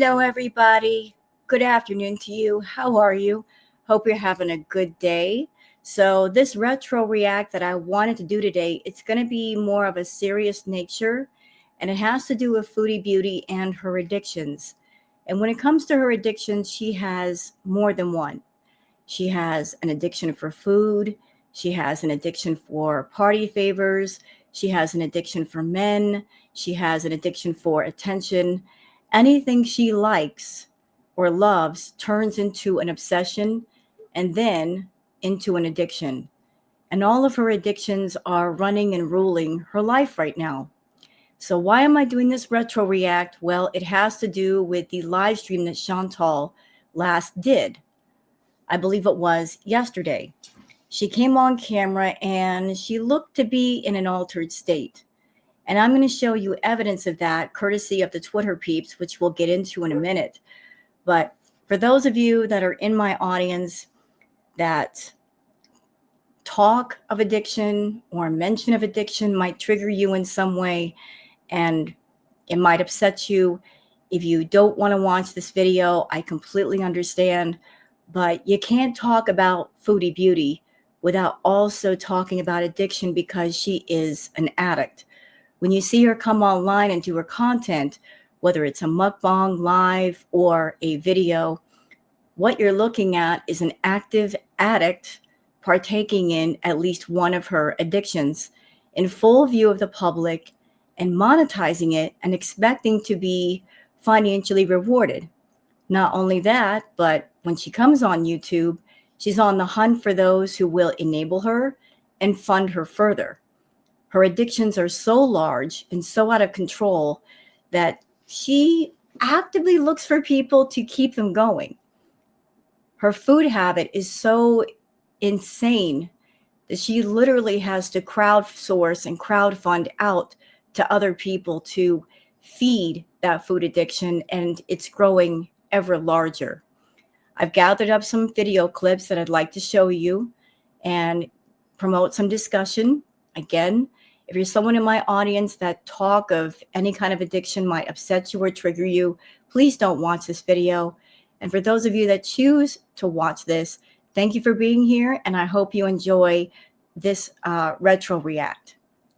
Hello, everybody. Good afternoon to you. How are you? Hope you're having a good day. So, this retro react that I wanted to do today, it's going to be more of a serious nature, and it has to do with Foodie Beauty and her addictions. And when it comes to her addictions, she has more than one. She has an addiction for food. She has an addiction for party favors. She has an addiction for men. She has an addiction for attention. Anything she likes or loves turns into an obsession and then into an addiction. And all of her addictions are running and ruling her life right now. So, why am I doing this retro react? Well, it has to do with the live stream that Chantal last did. I believe it was yesterday. She came on camera and she looked to be in an altered state. And I'm going to show you evidence of that courtesy of the Twitter peeps, which we'll get into in a minute. But for those of you that are in my audience that talk of addiction or mention of addiction might trigger you in some way and it might upset you. If you don't want to watch this video, I completely understand. But you can't talk about Foodie Beauty without also talking about addiction because she is an addict. When you see her come online and do her content, whether it's a mukbang live or a video, what you're looking at is an active addict partaking in at least one of her addictions in full view of the public and monetizing it and expecting to be financially rewarded. Not only that, but when she comes on YouTube, she's on the hunt for those who will enable her and fund her further. Her addictions are so large and so out of control that she actively looks for people to keep them going. Her food habit is so insane that she literally has to crowdsource and crowdfund out to other people to feed that food addiction, and it's growing ever larger. I've gathered up some video clips that I'd like to show you and promote some discussion. Again, if you're someone in my audience that talk of any kind of addiction might upset you or trigger you, please don't watch this video. And for those of you that choose to watch this, thank you for being here, and I hope you enjoy this retro react.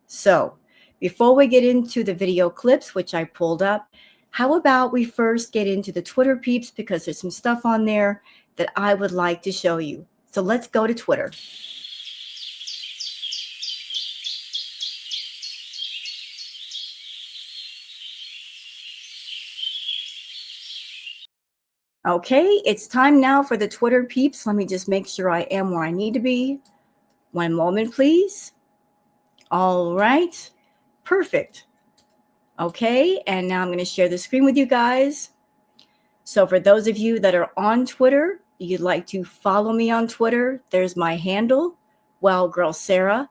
So, before we get into the video clips, which I pulled up, how about we first get into the Twitter peeps because there's some stuff on there that I would like to show you. So let's go to Twitter. Okay, it's time now for the Twitter peeps. Let me just make sure I am where I need to be. One moment, please. All right, perfect. Okay, and now I'm going to share the screen with you guys. So for those of you that are on Twitter, you'd like to follow me on Twitter, there's my handle, WildGirlSarah.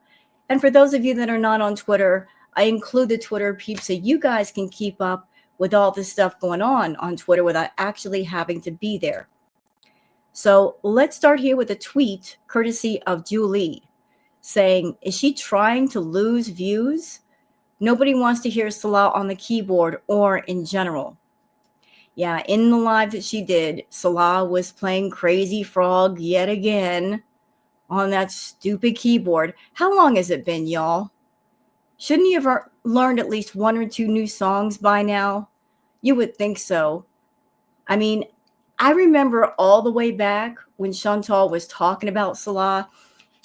And for those of you that are not on Twitter, I include the Twitter peeps so you guys can keep up with all this stuff going on Twitter without actually having to be there. So let's start here with a tweet courtesy of Julie saying, is she trying to lose views? Nobody wants to hear Salah on the keyboard or in general. Yeah, in the live that she did, Salah was playing Crazy Frog yet again on that stupid keyboard. How long has it been, y'all? Shouldn't he have learned at least one or two new songs by now? You would think so. I mean, I remember all the way back when Chantal was talking about Salah,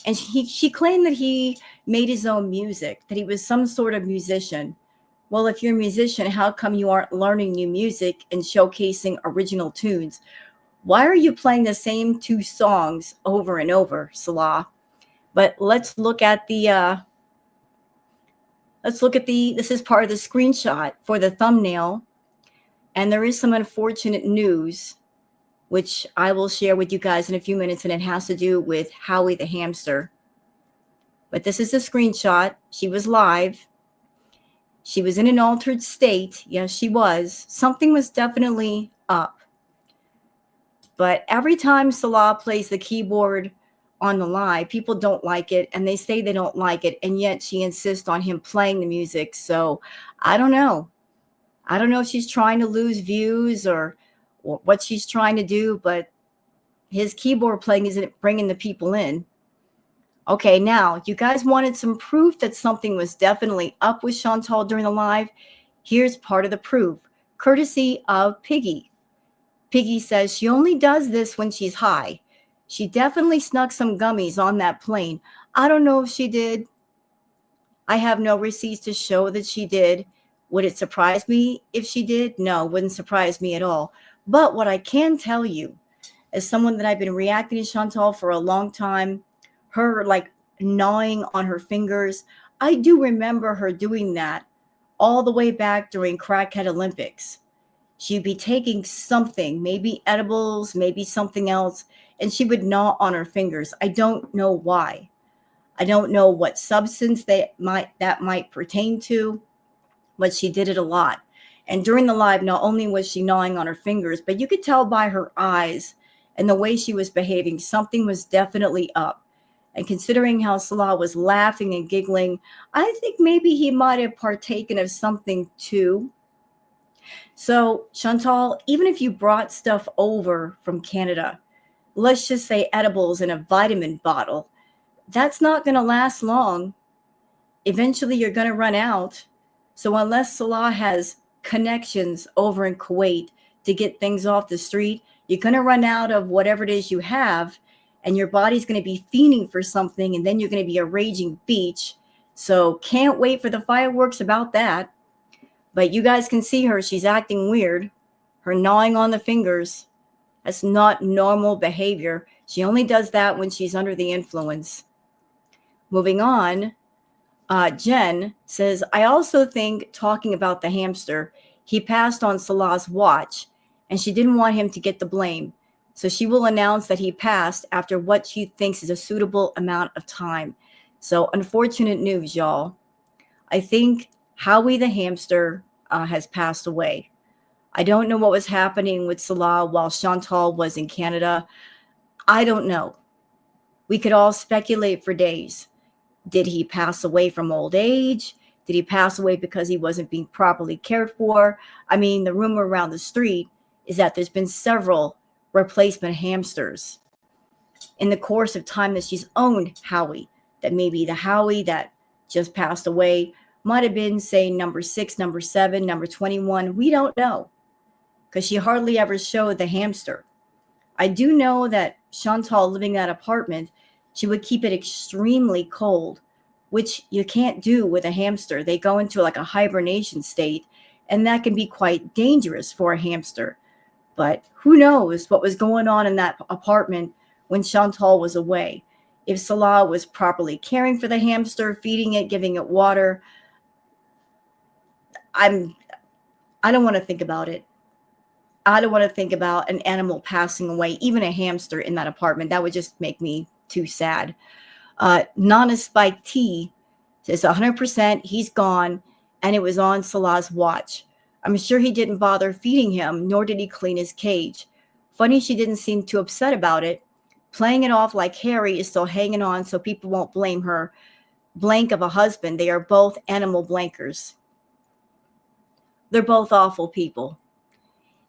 and she claimed that he made his own music, that he was some sort of musician. Well, if you're a musician, how come you aren't learning new music and showcasing original tunes? Why are you playing the same two songs over and over, Salah? But let's look at the this is part of the screenshot for the thumbnail. And there is some unfortunate news, which I will share with you guys in a few minutes, and it has to do with Howie the hamster. But this is a screenshot. She was live. She was in an altered state. Yes, she was. Something was definitely up. But every time Salah plays the keyboard on the live, people don't like it, and they say they don't like it, and yet she insists on him playing the music. So I don't know. I don't know if she's trying to lose views or what she's trying to do, but his keyboard playing isn't bringing the people in. Okay, now you guys wanted some proof that something was definitely up with Chantal during the live. Here's part of the proof, courtesy of Piggy. Piggy says she only does this when she's high. She definitely snuck some gummies on that plane. I don't know if she did. I have no receipts to show that she did. Would it surprise me if she did? No, it wouldn't surprise me at all. But what I can tell you, as someone that I've been reacting to Chantal for a long time, her like gnawing on her fingers, I do remember her doing that all the way back during Crackhead Olympics. She'd be taking something, maybe edibles, maybe something else, and she would gnaw on her fingers. I don't know why. I don't know what substance that might pertain to, but she did it a lot. And during the live, not only was she gnawing on her fingers, but you could tell by her eyes and the way she was behaving, something was definitely up. And considering how Salah was laughing and giggling, I think maybe he might have partaken of something too. So, Chantal, even if you brought stuff over from Canada, let's just say edibles in a vitamin bottle, that's not going to last long. Eventually, you're going to run out. So, unless Salah has connections over in Kuwait to get things off the street, you're going to run out of whatever it is you have, and your body's going to be fiending for something, and then you're going to be a raging beach. So, can't wait for the fireworks about that. But you guys can see her. She's acting weird. Her gnawing on the fingers. That's not normal behavior. She only does that when she's under the influence. Moving on, Jen says, I also think talking about the hamster, he passed on Salah's watch, and she didn't want him to get the blame. So she will announce that he passed after what she thinks is a suitable amount of time. So unfortunate news, y'all. I think Howie the hamster has passed away. I don't know what was happening with Salah while Chantal was in Canada. I don't know. We could all speculate for days. Did he pass away from old age? Did he pass away because he wasn't being properly cared for? I mean, the rumor around the street is that there's been several replacement hamsters in the course of time that she's owned Howie, that maybe the Howie that just passed away might have been, say, number 6, number 7, number 21. We don't know because she hardly ever showed the hamster. I do know that Chantal, living in that apartment, she would keep it extremely cold, which you can't do with a hamster. They go into like a hibernation state, and that can be quite dangerous for a hamster. But who knows what was going on in that apartment when Chantal was away. If Salah was properly caring for the hamster, feeding it, giving it water, I don't want to think about it. I don't want to think about an animal passing away, even a hamster in that apartment. That would just make me too sad. Nana Spike T says 100% he's gone, and it was on Salah's watch. I'm sure he didn't bother feeding him, nor did he clean his cage. Funny she didn't seem too upset about it. Playing it off like Harry is still hanging on so people won't blame her. Blank of a husband. They are both animal blankers. They're both awful people.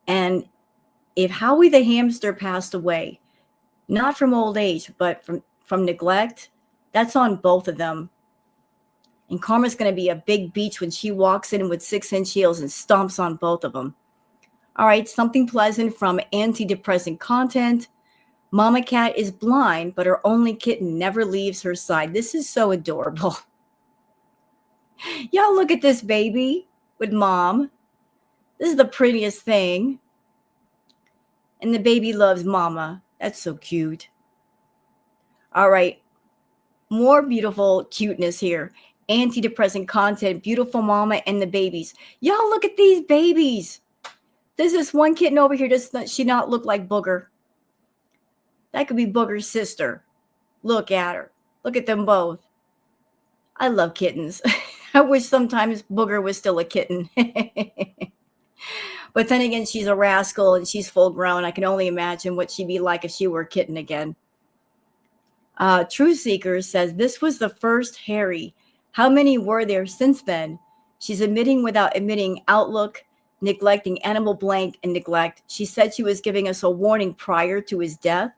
And if Howie the hamster passed away, not from old age, but from neglect, that's on both of them. And Karma's going to be a big beach when she walks in with 6-inch heels and stomps on both of them. All right, something pleasant from antidepressant content. Mama Cat is blind, but her only kitten never leaves her side. This is so adorable. Y'all look at this baby with mom. This is the prettiest thing. And the baby loves mama. That's so cute. All right, more beautiful cuteness here. Antidepressant content, beautiful mama and the babies. Y'all look at these babies. Does this one kitten over here, does she not look like Booger? That could be Booger's sister. Look at her. Look at them both. I love kittens. I wish sometimes Booger was still a kitten. But then again, she's a rascal and she's full grown. I can only imagine what she'd be like if she were a kitten again. True Seeker says, this was the first Harry. How many were there since then? She's admitting without admitting. Outlook neglecting animal blank and neglect. She said she was giving us a warning prior to his death.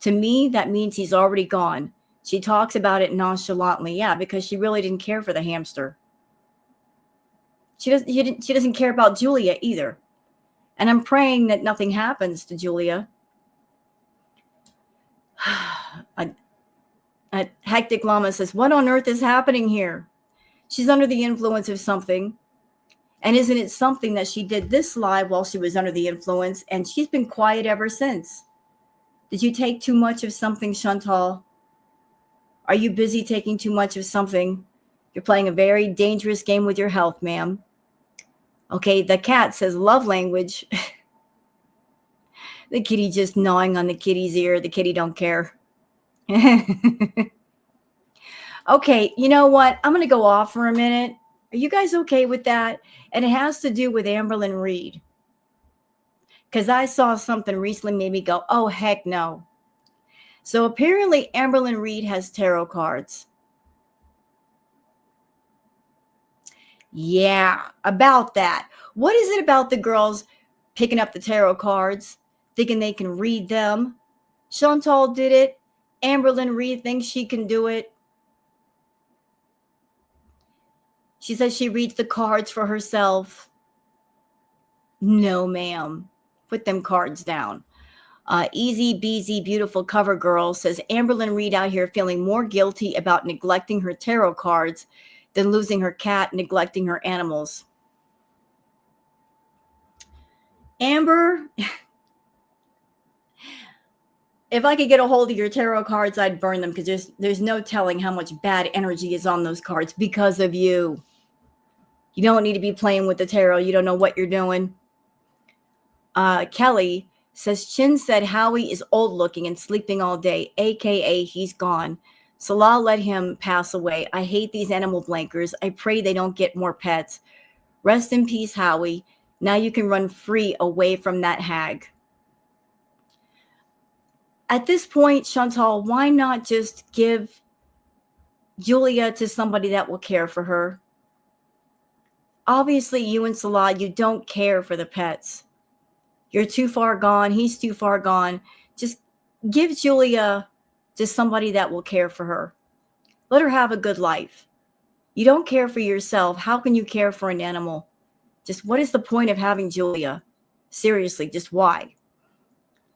To me, that means he's already gone. She talks about it nonchalantly. Yeah, because she really didn't care for the hamster. She doesn't care about Julia either. And I'm praying that nothing happens to Julia. A hectic llama says, what on earth is happening here? She's under the influence of something. And isn't it something that she did this live while she was under the influence? And she's been quiet ever since. Did you take too much of something, Chantal? Are you busy taking too much of something? You're playing a very dangerous game with your health, ma'am. Okay, the cat says love language. The kitty just gnawing on the kitty's ear. The kitty don't care. Okay, you know what? I'm going to go off for a minute. Are you guys okay with that? And it has to do with Amberlyn Reed. Because I saw something recently made me go, oh, heck no. So apparently Amberlyn Reed has tarot cards. Yeah, about that. What is it about the girls picking up the tarot cards, thinking they can read them? Chantal did it. Amberlyn Reed thinks she can do it. She says she reads the cards for herself. No, ma'am. Put them cards down. Easy Beezy Beautiful Cover Girl says Amberlyn Reed out here feeling more guilty about neglecting her tarot cards than losing her cat, neglecting her animals. Amber, if I could get a hold of your tarot cards, I'd burn them because there's no telling how much bad energy is on those cards because of you. You don't need to be playing with the tarot. You don't know what you're doing. Kelly says Chin said Howie is old looking and sleeping all day, aka he's gone. Salah let him pass away. I hate these animal blankers. I pray they don't get more pets. Rest in peace, Howie. Now you can run free away from that hag. At this point, Chantal, why not just give Julia to somebody that will care for her? Obviously, you and Salah, you don't care for the pets. You're too far gone. He's too far gone. Just give Julia to somebody that will care for her. Let her have a good life. You don't care for yourself. How can you care for an animal? Just what is the point of having Julia? Seriously, just why?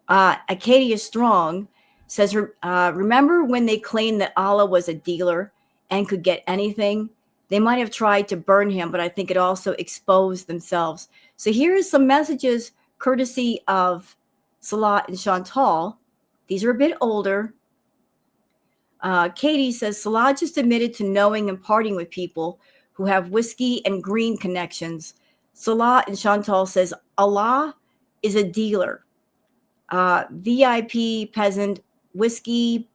Acadia Strong says, remember when they claimed that Allah was a dealer and could get anything? They might have tried to burn him, but I think it also exposed themselves. So here is some messages courtesy of Salah and Chantal. These are a bit older. Katie says, Salah just admitted to knowing and partying with people who have whiskey and green connections. Salah and Chantal says, Allah is a dealer. VIP, peasant, whiskey,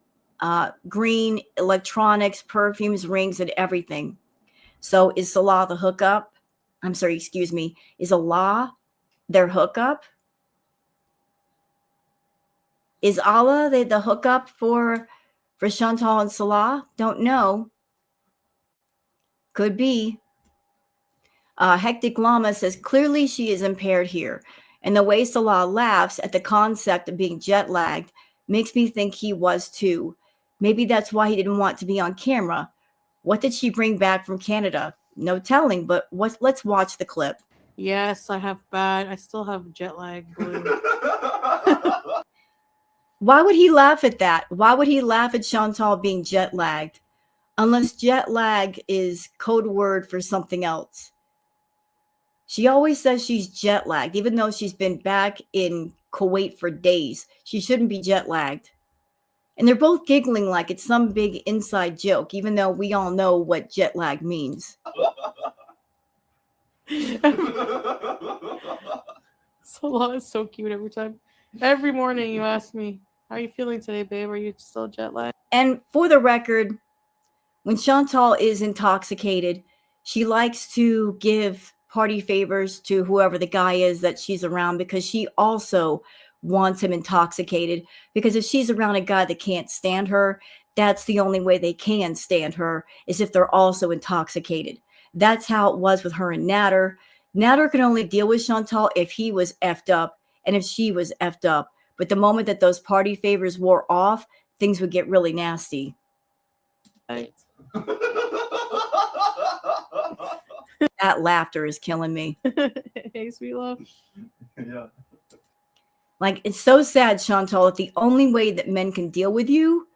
green, electronics, perfumes, rings, and everything. So is Salah the hookup? I'm sorry, excuse me. Is Allah their hookup? Is Allah the hookup for Chantal and Salah? Don't know. Could be. Hectic Llama says, clearly she is impaired here. And the way Salah laughs at the concept of being jet lagged makes me think he was too. Maybe that's why he didn't want to be on camera. What did she bring back from Canada? No telling, but let's watch the clip. Yes, I still have jet lag. Why would he laugh at that? Why would he laugh at Chantal being jet lagged? Unless jet lag is code word for something else. She always says she's jet lagged, even though she's been back in Kuwait for days. She shouldn't be jet lagged. And they're both giggling like it's some big inside joke, even though we all know what jet lag means. Salah is so cute every time. Every morning you ask me, how are you feeling today, babe? Are you still jet lagged? And for the record, when Chantal is intoxicated, she likes to give party favors to whoever the guy is that she's around because she also wants him intoxicated. Because if she's around a guy that can't stand her, that's the only way they can stand her is if they're also intoxicated. That's how it was with her and Natter. Nader can only deal with Chantal if he was effed up and if she was effed up. But the moment that those party favors wore off, things would get really nasty. Right. That laughter is killing me. Hey, sweet love. Yeah. Like, it's so sad, Chantal, that the only way that men can deal with you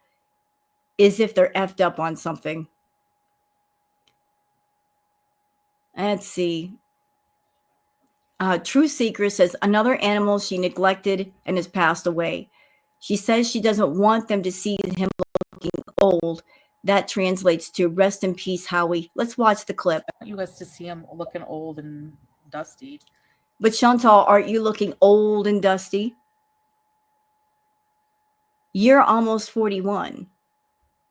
is if they're effed up on something. Let's see. True Seeker says another animal she neglected and has passed away. She says she doesn't want them to see him looking old. That translates to rest in peace, Howie. Let's watch the clip. I want you guys to see him looking old and dusty. But Chantal, aren't you looking old and dusty? You're almost 41.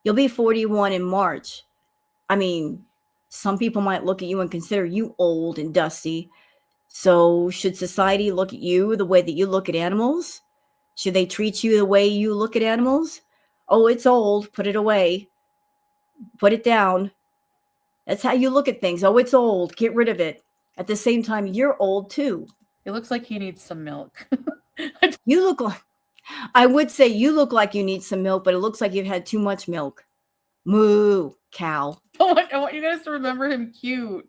You'll be 41 in March. I mean, some people might look at you and consider you old and dusty. So should society look at you the way that you look at animals? Should they treat you the way you look at animals? Oh, it's old. Put it away. Put it down. That's how you look at things. Oh, it's old. Get rid of it. At the same time, you're old too. It looks like he needs some milk. You look like, I would say you look like you need some milk, but it looks like you've had too much milk. Moo, cow. I want you guys to remember him cute.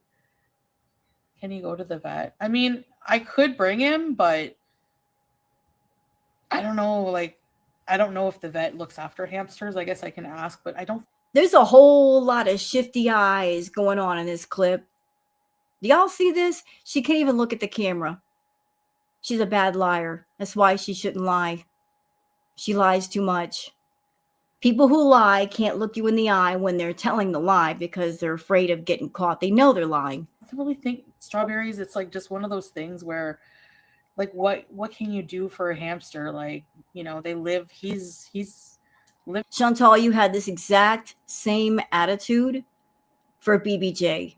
Can he go to the vet? I mean, I could bring him, but I don't know. Like, I don't know if the vet looks after hamsters. I guess I can ask, but I don't. There's a whole lot of shifty eyes going on in this clip. Do y'all see this? She can't even look at the camera. She's a bad liar. That's why she shouldn't lie. She lies too much. People who lie can't look you in the eye when they're telling the lie because they're afraid of getting caught. They know they're lying. I really think strawberries, it's like just one of those things where, like, what can you do for a hamster? Like, you know, they live, he's lived. Chantal, you had this exact same attitude for BBJ.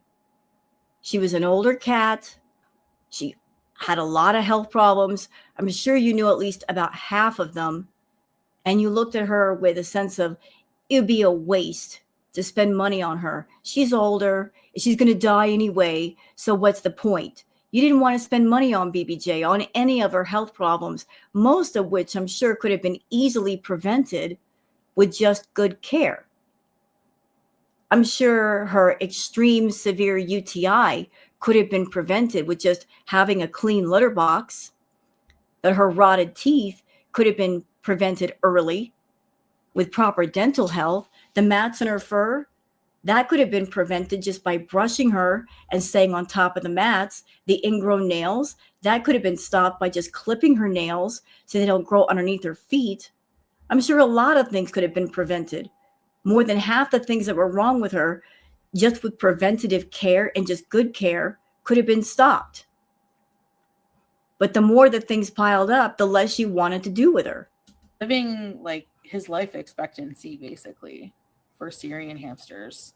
She was an older cat. She had a lot of health problems. I'm sure you knew at least about half of them. And you looked at her with a sense of it would be a waste to spend money on her. She's older. She's going to die anyway. So what's the point? You didn't want to spend money on BBJ, on any of her health problems, most of which I'm sure could have been easily prevented with just good care. I'm sure her extreme severe UTI could have been prevented with just having a clean litter box, that her rotted teeth could have been prevented early with proper dental health. The mats in her fur, that could have been prevented just by brushing her and staying on top of the mats. The ingrown nails, that could have been stopped by just clipping her nails so they don't grow underneath her feet. I'm sure a lot of things could have been prevented. More than half the things that were wrong with her, just with preventative care and just good care, could have been stopped. But the more that things piled up, the less you wanted to do with her. Living like his life expectancy basically for Syrian hamsters.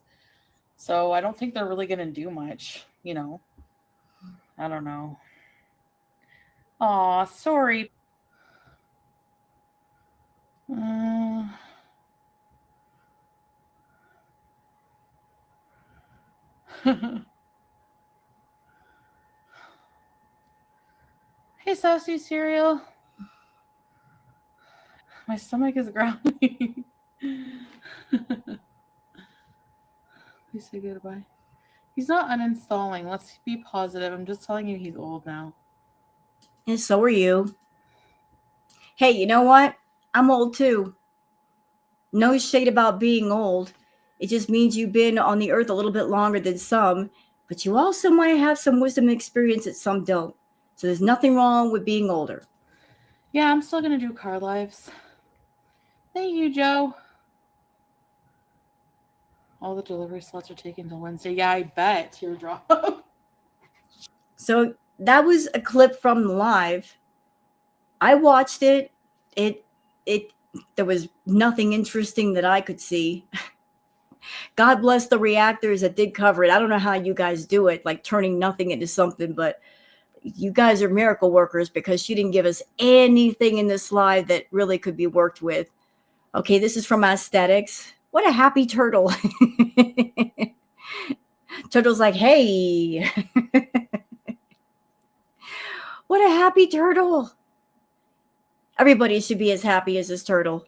So I don't think they're really going to do much, you know. I don't know. Aw, sorry. Hey, Sassy Cereal. My stomach is growling. Please say goodbye. He's not uninstalling. Let's be positive. I'm just telling you he's old now. And so are you. Hey, you know what? I'm old too. No shade about being old. It just means you've been on the earth a little bit longer than some, but you also might have some wisdom and experience that some don't. So there's nothing wrong with being older. Yeah, I'm still going to do car lives. Thank you, Joe. All the delivery slots are taken till Wednesday. Yeah, I bet. Teardrop. So that was a clip from live. I watched it. There was nothing interesting that I could see. God bless the reactors that did cover it. I don't know how you guys do it, like turning nothing into something, but you guys are miracle workers because she didn't give us anything in this live that really could be worked with. Okay, this is from Aesthetics. What a happy turtle. Turtle's like, hey. What a happy turtle. Everybody should be as happy as this turtle.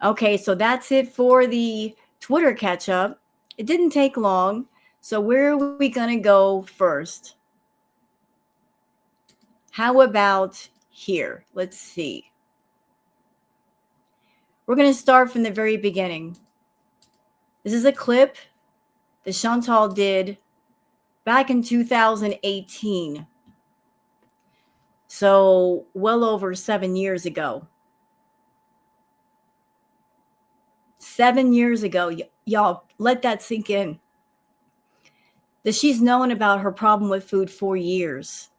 Okay, so that's it for the Twitter catch up. It didn't take long. So where are we going to go first? How about here? Let's see. We're going to start from the very beginning. This is a clip that Chantal did back in 2018. So well over 7 years ago. 7 years ago. Y'all, let that sink in. That she's known about her problem with food for years.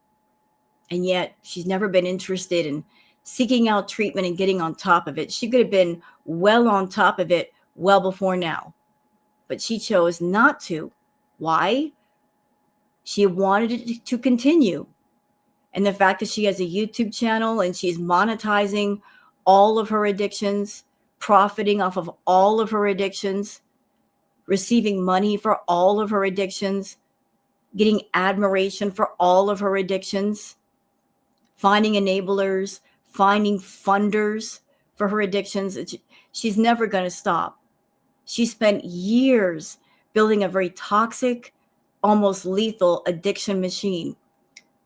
And yet she's never been interested in seeking out treatment and getting on top of it. She could have been well on top of it well before now. But she chose not to. Why? She wanted it to continue. And the fact that she has a YouTube channel and she's monetizing all of her addictions, profiting off of all of her addictions, receiving money for all of her addictions, getting admiration for all of her addictions, finding enablers, finding funders for her addictions. She's never going to stop. She spent years building a very toxic, almost lethal addiction machine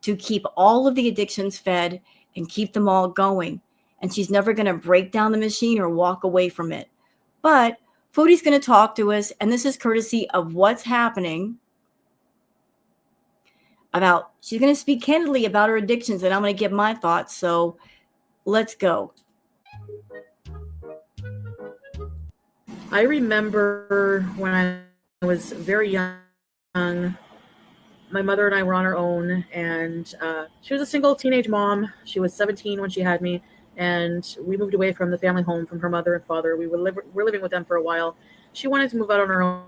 to keep all of the addictions fed and keep them all going. And she's never going to break down the machine or walk away from it. But Foodie's going to talk to us, and this is courtesy of what's happening about, she's going to speak candidly about her addictions, and I'm going to give my thoughts. So let's go. I remember when I was very young, my mother and I were on our own, and she was a single teenage mom. She was 17 when she had me, and we moved away from the family home from her mother and father. We were living with them for a while. She wanted to move out on her own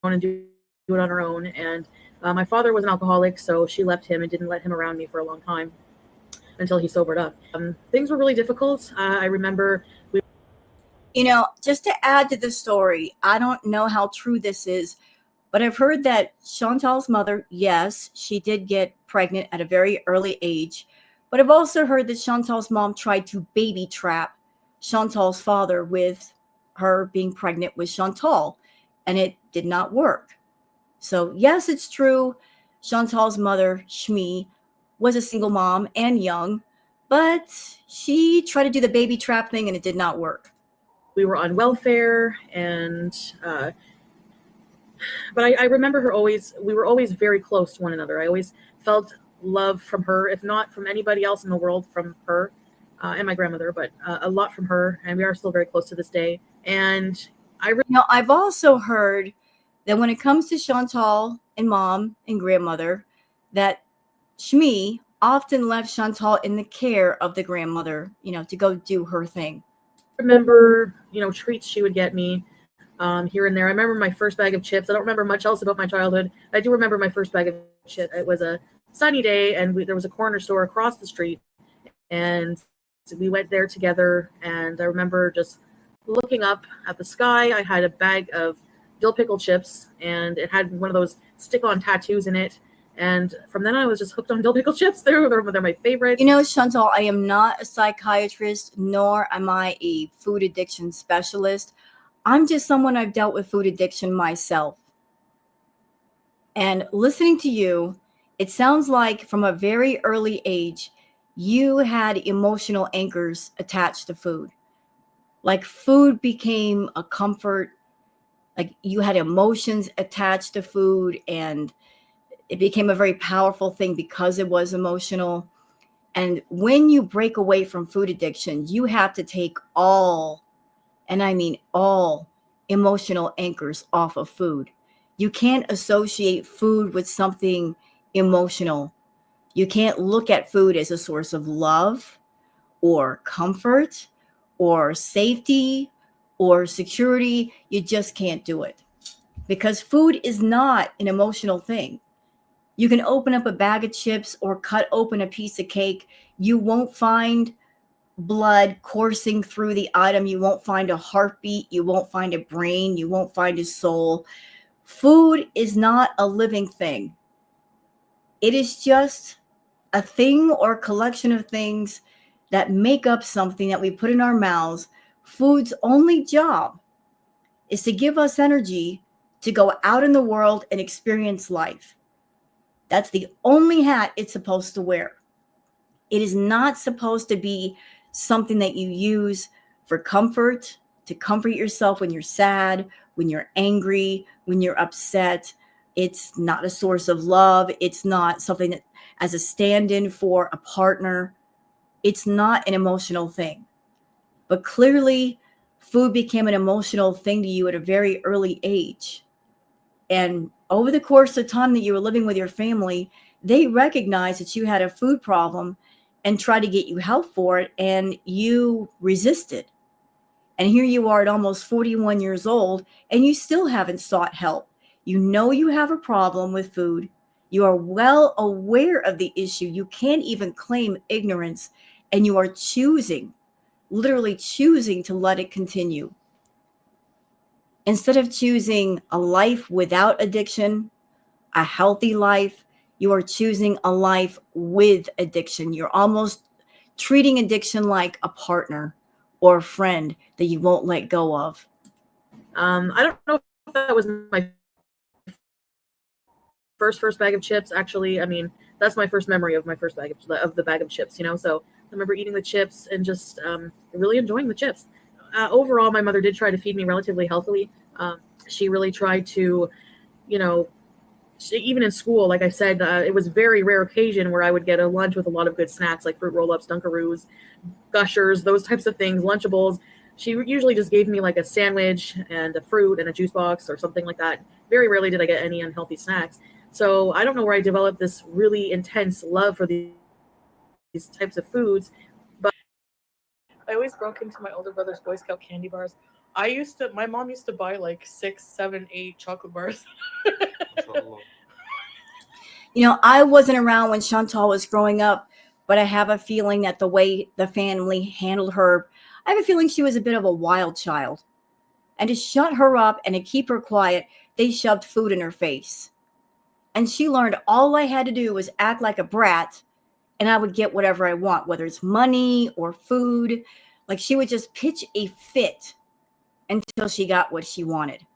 and do it on her own, and my father was an alcoholic, so she left him and didn't let him around me for a long time until he sobered up. Things were really difficult. I remember just to add to the story, I don't know how true this is, but I've heard that Chantal's mother, yes, she did get pregnant at a very early age. But I've also heard that Chantal's mom tried to baby trap Chantal's father with her being pregnant with Chantal, and it did not work. So yes, it's true. Chantal's mother, Shmi, was a single mom and young, but she tried to do the baby trap thing and it did not work. We were on welfare, and but I remember we were always very close to one another. I always felt love from her, if not from anybody else in the world, from her and my grandmother, but a lot from her, and we are still very close to this day. And I've also heard that when it comes to Chantal and mom and grandmother, that Shmi often left Chantal in the care of the grandmother, to go do her thing. Remember, treats she would get me here and there. I remember my first bag of chips. I don't remember much else about my childhood. I do remember my first bag of chips. It was a sunny day, and there was a corner store across the street, and we went there together. And I remember just looking up at the sky. I had a bag of dill pickle chips, and it had one of those stick-on tattoos in it. And from then on, I was just hooked on dill pickle chips. They're my favorite. Chantal, I am not a psychiatrist, nor am I a food addiction specialist. I'm just someone I've dealt with food addiction myself. And listening to you, it sounds like from a very early age, you had emotional anchors attached to food. Like food became a comfort, like you had emotions attached to food, and it became a very powerful thing because it was emotional. And when you break away from food addiction, you have to take all, and I mean all, emotional anchors off of food. You can't associate food with something emotional. You can't look at food as a source of love or comfort or safety or security. You just can't do it because food is not an emotional thing. You can open up a bag of chips or cut open a piece of cake. You won't find blood coursing through the item. You won't find a heartbeat. You won't find a brain. You won't find a soul. Food is not a living thing. It is just a thing or collection of things that make up something that we put in our mouths. Food's only job is to give us energy to go out in the world and experience life. That's the only hat it's supposed to wear. It is not supposed to be something that you use for comfort, to comfort yourself when you're sad, when you're angry, when you're upset. It's not a source of love. It's not something that as a stand-in for a partner. It's not an emotional thing. But clearly, food became an emotional thing to you at a very early age. And over the course of time that you were living with your family, they recognized that you had a food problem and tried to get you help for it, and you resisted. And here you are at almost 41 years old, and you still haven't sought help. You know you have a problem with food. You are well aware of the issue. You can't even claim ignorance, and you are choosing, literally choosing to let it continue. Instead of choosing a life without addiction, a healthy life, you are choosing a life with addiction. You're almost treating addiction like a partner or a friend that you won't let go of. I don't know if that was my first bag of chips. Actually, I mean, that's my first memory of my first bag of the bag of chips, you know. So I remember eating the chips and just really enjoying the chips. Overall, my mother did try to feed me relatively healthily. She really tried to, you know, even in school, like I said, it was very rare occasion where I would get a lunch with a lot of good snacks like fruit roll-ups, Dunkaroos, Gushers, those types of things, Lunchables. She usually just gave me like a sandwich and a fruit and a juice box or something like that. Very rarely did I get any unhealthy snacks. So I don't know where I developed this really intense love for these types of foods, but I always broke into my older brother's Boy Scout candy bars. My mom used to buy like 6, 7, 8 chocolate bars. You know, I wasn't around when Chantal was growing up, but I have a feeling that the way the family handled her, I have a feeling she was a bit of a wild child. And to shut her up and to keep her quiet, they shoved food in her face. And she learned all I had to do was act like a brat, and I would get whatever I want, whether it's money or food. Like she would just pitch a fit until she got what she wanted.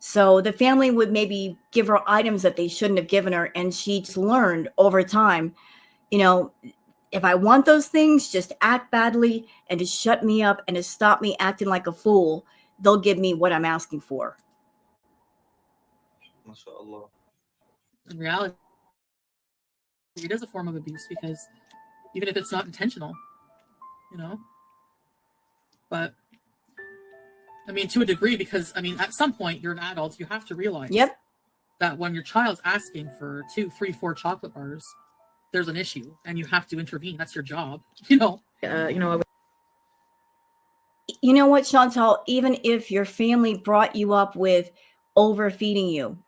So the family would maybe give her items that they shouldn't have given her. And she just learned over time, you know, if I want those things, just act badly and to shut me up and to stop me acting like a fool. They'll give me what I'm asking for. MashaAllah. In reality, it is a form of abuse because even if it's not intentional, you know, but I mean, to a degree, because I mean, at some point you're an adult, you have to realize that when your child's asking for 2, 3, 4 chocolate bars, there's an issue and you have to intervene. That's your job, you know. You know what, Chantal, even if your family brought you up with overfeeding you,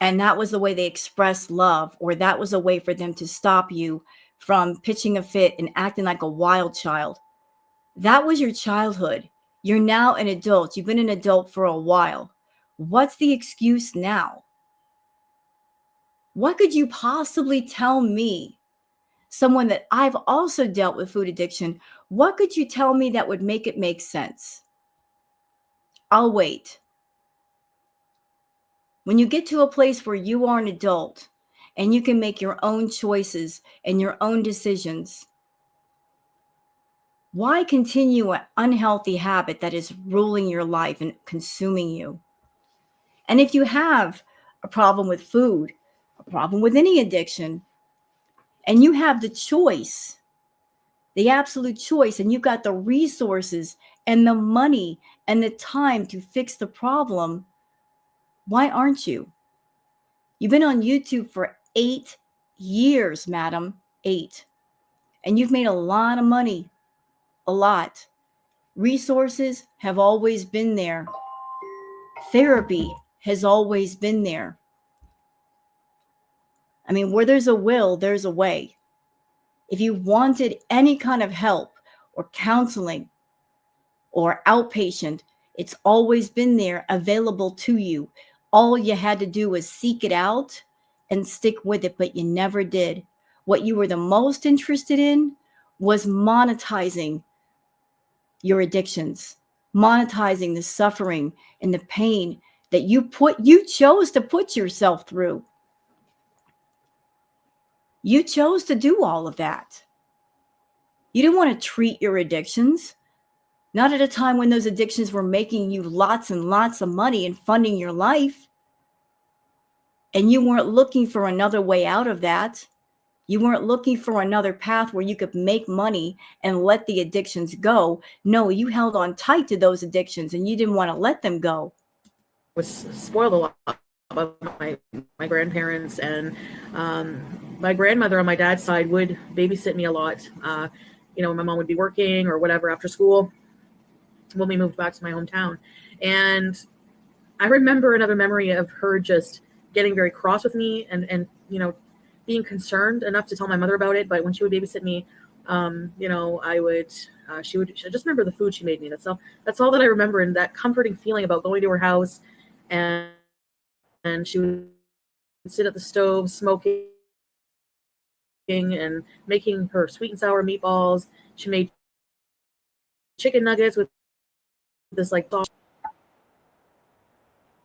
and that was the way they expressed love, or that was a way for them to stop you from pitching a fit and acting like a wild child, that was your childhood. You're now an adult. You've been an adult for a while. What's the excuse now? What could you possibly tell me, someone that I've also dealt with food addiction? What could you tell me that would make it make sense? I'll wait. When you get to a place where you are an adult and you can make your own choices and your own decisions, why continue an unhealthy habit that is ruling your life and consuming you? And if you have a problem with food, a problem with any addiction, and you have the choice, the absolute choice, and you've got the resources and the money and the time to fix the problem, why aren't you? You've been on YouTube for 8 years, madam, 8. And you've made a lot of money, a lot. Resources have always been there. Therapy has always been there. I mean, where there's a will, there's a way. If you wanted any kind of help or counseling or outpatient, it's always been there available to you. All you had to do was seek it out and stick with it, but you never did. What you were the most interested in was monetizing your addictions, monetizing the suffering and the pain that you chose to put yourself through. You chose to do all of that. You didn't want to treat your addictions, not at a time when those addictions were making you lots and lots of money and funding your life. And you weren't looking for another way out of that. You weren't looking for another path where you could make money and let the addictions go. No, you held on tight to those addictions and you didn't want to let them go. Was spoiled a lot by my grandparents, and my grandmother on my dad's side would babysit me a lot. My mom would be working or whatever after school when we moved back to my hometown. And I remember another memory of her just getting very cross with me and being concerned enough to tell my mother about it. But when she would babysit me, I just remember the food she made me. That's all that I remember, and that comforting feeling about going to her house and she would sit at the stove smoking and making her sweet and sour meatballs. She made chicken nuggets with this sauce.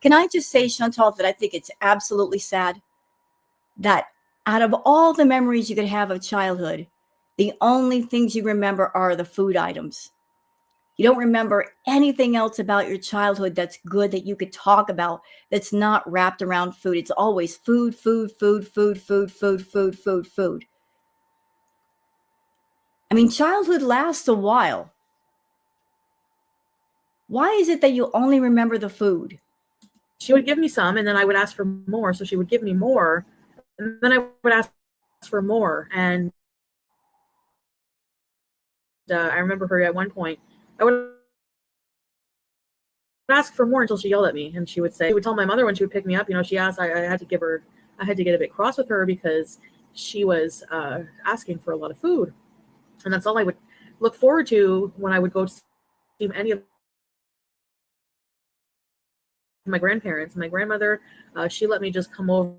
Can I just say, Chantal, that I think it's absolutely sad that out of all the memories you could have of childhood, the only things you remember are the food items. You don't remember anything else about your childhood that's good that you could talk about that's not wrapped around food. It's always food, food, food, food, food, food, food, food, food. I mean, childhood lasts a while. Why is it that you only remember the food? She would give me some, and then I would ask for more. So she would give me more, and then I would ask for more. And I remember her at one point, I would ask for more until she yelled at me, and she would tell my mother when she would pick me up, she asked, I had to get a bit cross with her because she was asking for a lot of food. And that's all I would look forward to when I would go to see any of my grandparents. My grandmother, she let me just come over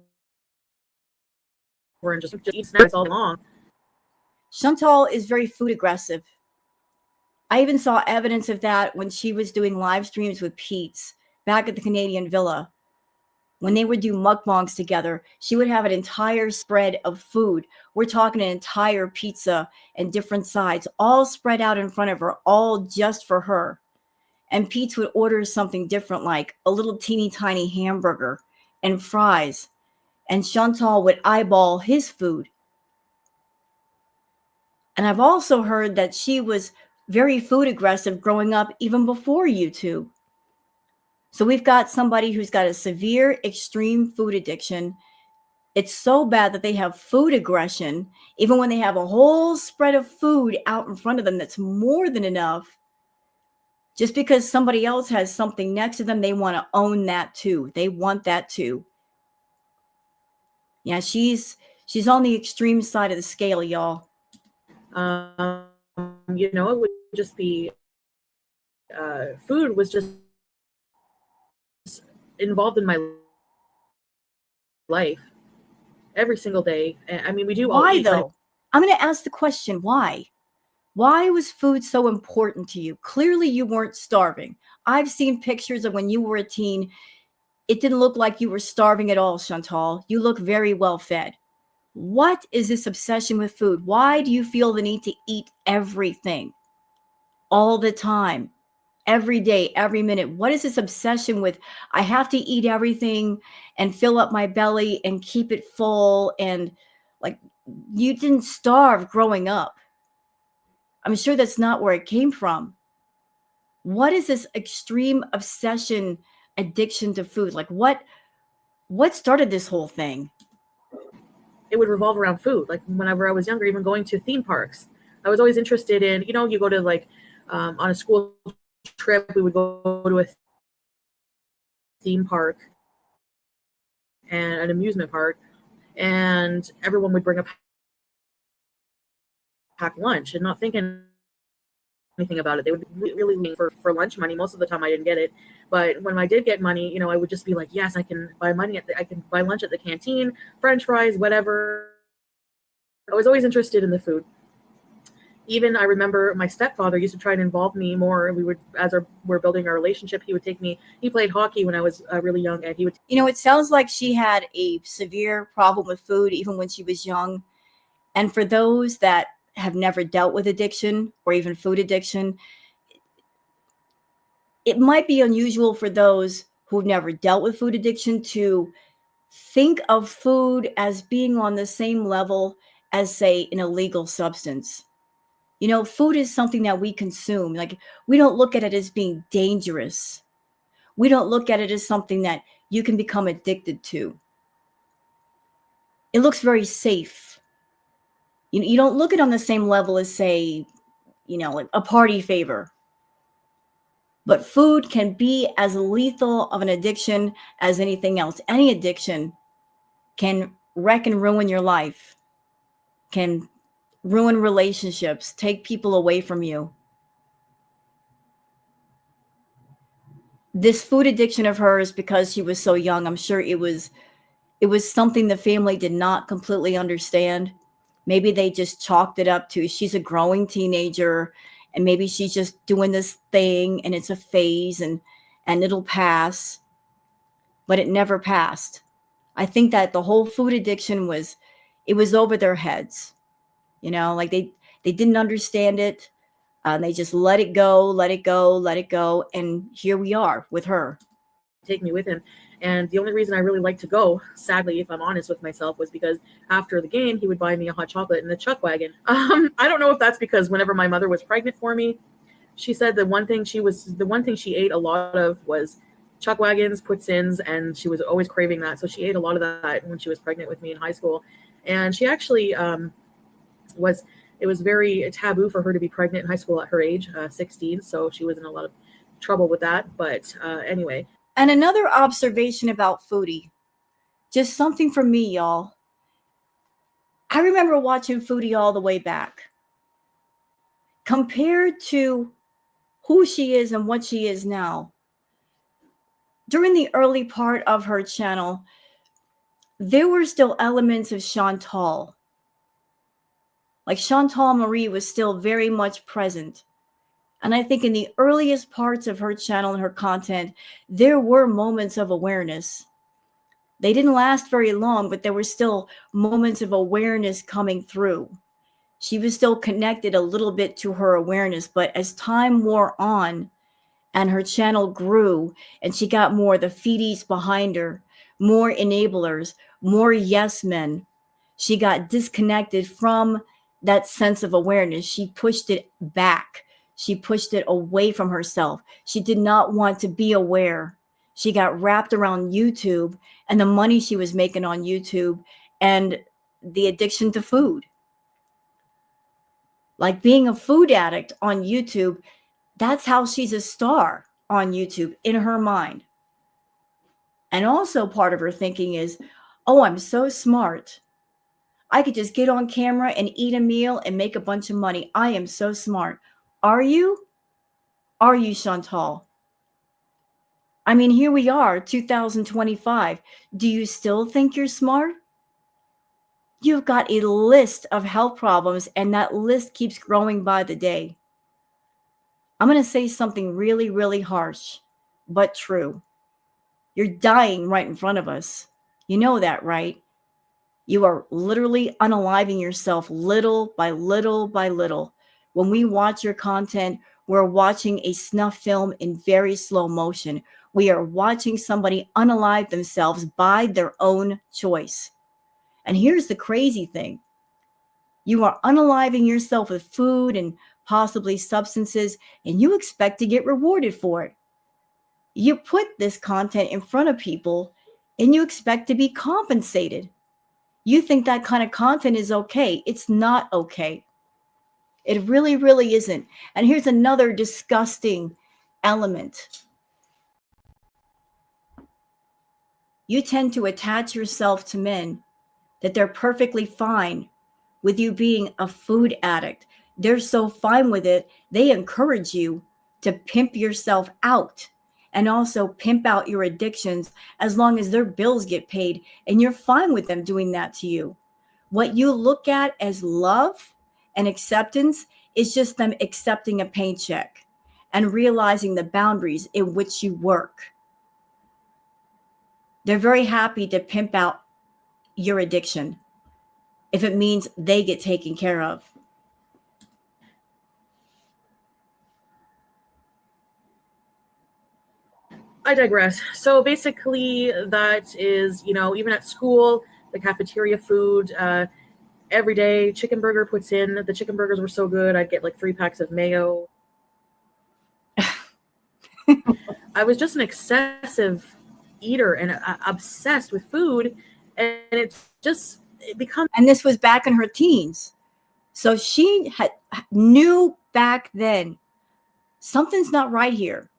and just eat snacks all along. Chantal is very food aggressive. I even saw evidence of that when she was doing live streams with Pete's back at the Canadian Villa. When they would do mukbangs together, she would have an entire spread of food. We're talking an entire pizza and different sides, all spread out in front of her, all just for her. And Pete's would order something different, like a little teeny tiny hamburger and fries. And Chantal would eyeball his food. And I've also heard that she was very food aggressive growing up, even before YouTube. So we've got somebody who's got a severe, extreme food addiction. It's so bad that they have food aggression, even when they have a whole spread of food out in front of them that's more than enough. Just because somebody else has something next to them, they want to own that too. They want that too. Yeah, she's on the extreme side of the scale, y'all. It would just be food was just involved in my life every single day. I mean, we do. Why though? I'm going to ask the question, why? Why was food so important to you? Clearly you weren't starving. I've seen pictures of when you were a teen. It didn't look like you were starving at all, Chantal. You look very well fed. What is this obsession with food? Why do you feel the need to eat everything all the time, every day, every minute? What is this obsession with, I have to eat everything and fill up my belly and keep it full? And you didn't starve growing up. I'm sure that's not where it came from. What is this extreme obsession, addiction to food? What started this whole thing? It would revolve around food. Like whenever I was younger, even going to theme parks, I was always interested in, you go to on a school trip, we would go to a theme park and an amusement park, and everyone would bring a packed lunch and not thinking anything about it. They would be really lean for lunch money. Most of the time I didn't get it. But when I did get money, I would just be like, yes, I can buy I can buy lunch at the canteen, French fries, whatever. I was always interested in the food. Even I remember my stepfather used to try and involve me more. We would, we're building our relationship, he would take me. He played hockey when I was really young, and he would. It sounds like she had a severe problem with food even when she was young. And for those that have never dealt with addiction or even food addiction, it might be unusual for those who've never dealt with food addiction to think of food as being on the same level as, say, an illegal substance. Food is something that we consume. Like, we don't look at it as being dangerous. We don't look at it as something that you can become addicted to. It looks very safe. You don't look at it on the same level as, say, like a party favor. But food can be as lethal of an addiction as anything else. Any addiction can wreck and ruin your life, can ruin relationships, take people away from you. This food addiction of hers, because she was so young, I'm sure it was something the family did not completely understand. Maybe they just chalked it up to, she's a growing teenager and maybe she's just doing this thing and it's a phase and it'll pass. But it never passed. I think that the whole food addiction was over their heads. Like they didn't understand it. They just let it go, let it go, let it go. And here we are with her. Take me with him. And the only reason I really liked to go, sadly, if I'm honest with myself, was because after the game, he would buy me a hot chocolate in the chuck wagon. I don't know if that's because whenever my mother was pregnant for me, she said the one thing she ate a lot of was chuck wagons, puts-ins, and she was always craving that. So she ate a lot of that when she was pregnant with me in high school. And she actually it was very taboo for her to be pregnant in high school at her age, 16. So she was in a lot of trouble with that. But anyway. And another observation about Foodie, just something for me, y'all. I remember watching Foodie all the way back. Compared to who she is and what she is now, during the early part of her channel, there were still elements of Chantal. Like, Chantal Marie was still very much present. And I think in the earliest parts of her channel and her content, there were moments of awareness. They didn't last very long, but there were still moments of awareness coming through. She was still connected a little bit to her awareness, but as time wore on and her channel grew and she got more the feedies behind her, more enablers, more yes men, she got disconnected from that sense of awareness. She pushed it back. She pushed it away from herself. She did not want to be aware. She got wrapped around YouTube and the money she was making on YouTube and the addiction to food. Like, being a food addict on YouTube, that's how she's a star on YouTube in her mind. And also part of her thinking is, oh, I'm so smart. I could just get on camera and eat a meal and make a bunch of money. I am so smart. Are you? Are you, Chantal? I mean, here we are, 2025. Do you still think you're smart? You've got a list of health problems, and that list keeps growing by the day. I'm going to say something really, really harsh, but true. You're dying right in front of us. You know that, right? You are literally unaliving yourself little by little by little. When we watch your content, we're watching a snuff film in very slow motion. We are watching somebody unalive themselves by their own choice. And here's the crazy thing. You are unaliving yourself with food and possibly substances, and you expect to get rewarded for it. You put this content in front of people, and you expect to be compensated. You think that kind of content is okay. It's not okay. It really, really isn't. And here's another disgusting element. You tend to attach yourself to men that they're perfectly fine with you being a food addict. they're so fine with it. They encourage you to pimp yourself out and also pimp out your addictions as long as their bills get paid and you're fine with them doing that to you. What you look at as love and acceptance is just them accepting a paycheck and realizing the boundaries in which you work. They're very happy to pimp out your addiction if it means they get taken care of. I digress. So basically, that is, even at school, the cafeteria food, every day, chicken burger puts in. The chicken burgers were so good. I'd get like 3 packs of mayo. I was just an excessive eater and obsessed with food. And it becomes. And this was back in her teens. So she knew back then, something's not right here.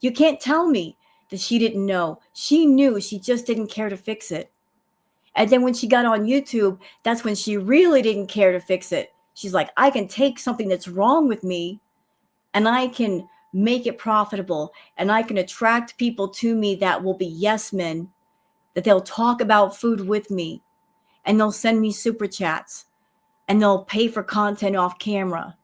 You can't tell me that she didn't know. She knew, she just didn't care to fix it. And then when she got on YouTube, that's when she really didn't care to fix it. She's like, I can take something that's wrong with me and I can make it profitable and I can attract people to me that will be yes men, that they'll talk about food with me and they'll send me super chats and they'll pay for content off camera.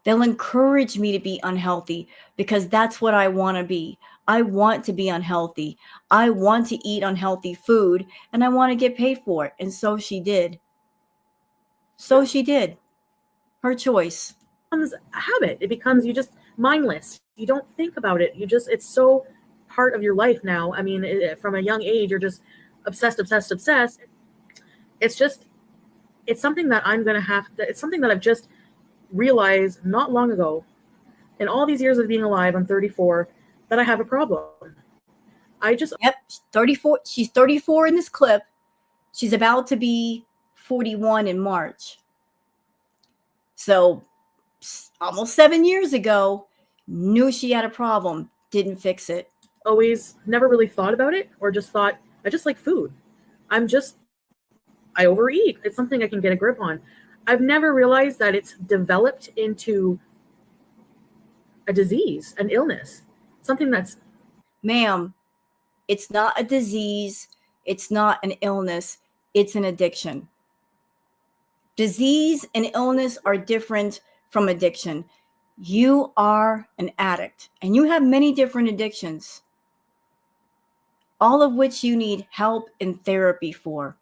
They'll encourage me to be unhealthy because that's what I want to be. I want to be unhealthy. I want to eat unhealthy food and I want to get paid for it. And so she did. So she did. Her choice. It becomes a habit. It becomes, you just mindless. You don't think about it. It's so part of your life now. I mean, from a young age, you're just obsessed. It's something that it's something that I've just realized not long ago, in all these years of being alive, I'm 34, that I have a problem. Yep, 34. She's 34 in this clip. She's about to be 41 in March. So almost 7 years ago, knew she had a problem, didn't fix it. Always never really thought about it, or just thought, I just like food. I overeat. It's something I can get a grip on. I've never realized that it's developed into a disease, an illness, something that's... Ma'am, it's not a disease. It's not an illness. It's an addiction. Disease and illness are different from addiction. You are an addict and you have many different addictions, all of which you need help and therapy for.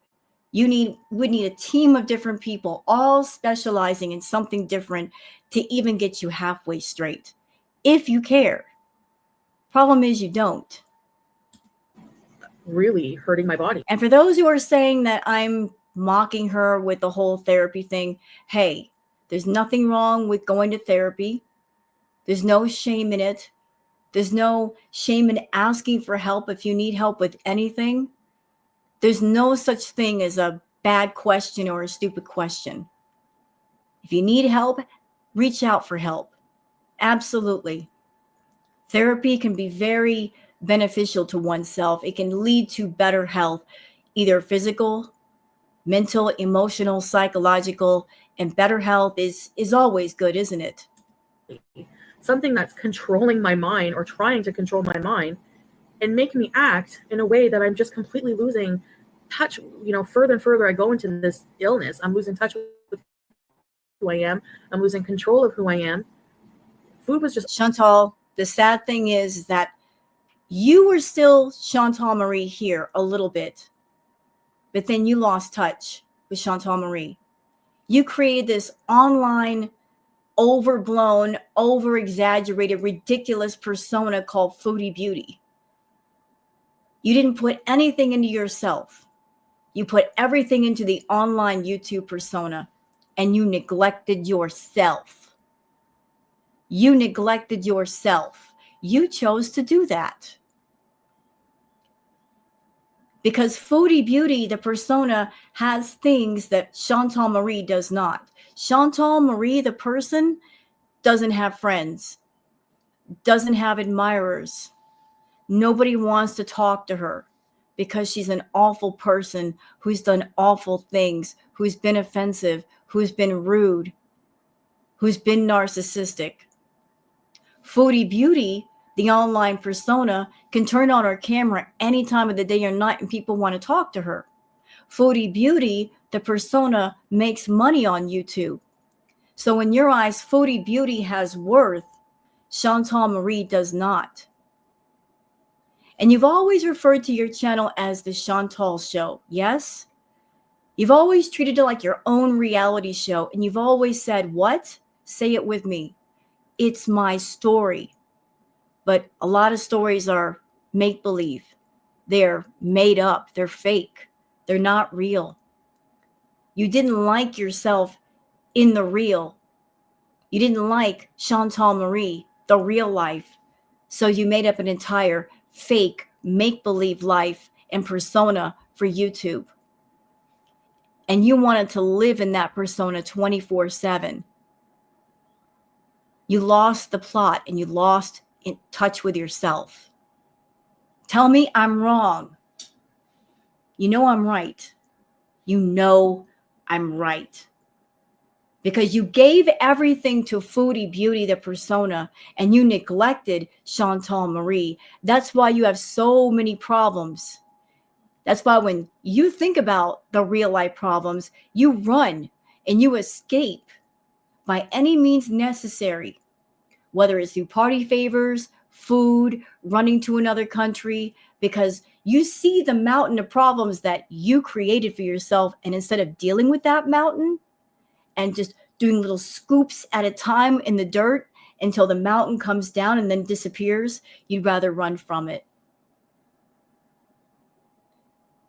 We need a team of different people, all specializing in something different to even get you halfway straight. If you care. Problem is you don't. Really hurting my body. And for those who are saying that I'm mocking her with the whole therapy thing, hey, there's nothing wrong with going to therapy. There's no shame in it. There's no shame in asking for help if you need help with anything. There's no such thing as a bad question or a stupid question. If you need help, reach out for help. Absolutely. Therapy can be very beneficial to oneself. It can lead to better health, either physical, mental, emotional, psychological, and better health is always good, isn't it? Something that's controlling my mind or trying to control my mind and make me act in a way that I'm just completely losing touch. Further and further I go into this illness, I'm losing touch with who I am. I'm losing control of who I am. Food was just... Chantal, the sad thing is that you were still Chantal Marie here a little bit, but then you lost touch with Chantal Marie. You created this online, overblown, over-exaggerated, ridiculous persona called Foodie Beauty. You didn't put anything into yourself. You put everything into the online YouTube persona, and you neglected yourself. You neglected yourself. You chose to do that. Because Foodie Beauty, the persona, has things that Chantal Marie does not. Chantal Marie, the person, doesn't have friends, doesn't have admirers. Nobody wants to talk to her because she's an awful person who's done awful things, who's been offensive, who's been rude, who's been narcissistic. Foodie Beauty, the online persona, can turn on her camera any time of the day or night and people want to talk to her. Foodie Beauty, the persona, makes money on YouTube. So in your eyes, Foodie Beauty has worth. Chantal Marie does not. And you've always referred to your channel as the Chantal Show, yes? You've always treated it like your own reality show, and you've always said, what? Say it with me. It's my story. But a lot of stories are make-believe. They're made up. They're fake. They're not real. You didn't like yourself in the real. You didn't like Chantal Marie, the real life. So you made up an entire fake, make-believe life and persona for YouTube. And you wanted to live in that persona 24/7. You lost the plot and you lost in touch with yourself. Tell me I'm wrong. You know I'm right. You know I'm right. Because you gave everything to Foodie Beauty, the persona, and you neglected Chantal Marie. That's why you have so many problems. That's why when you think about the real life problems, you run and you escape by any means necessary, whether it's through party favors, food, running to another country, because you see the mountain of problems that you created for yourself. And instead of dealing with that mountain and just doing little scoops at a time in the dirt until the mountain comes down and then disappears, you'd rather run from it.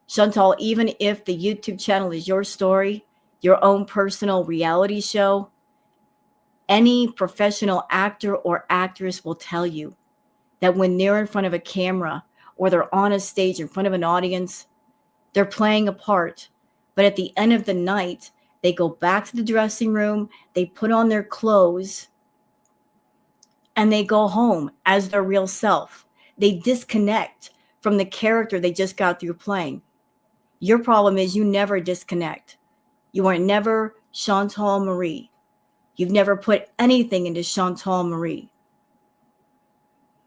Chantal, even if the YouTube channel is your story, your own personal reality show, any professional actor or actress will tell you that when they're in front of a camera or they're on a stage in front of an audience, they're playing a part. But at the end of the night, they go back to the dressing room, they put on their clothes, and they go home as their real self. They disconnect from the character they just got through playing. Your problem is you never disconnect. You are never Chantal Marie. You've never put anything into Chantal Marie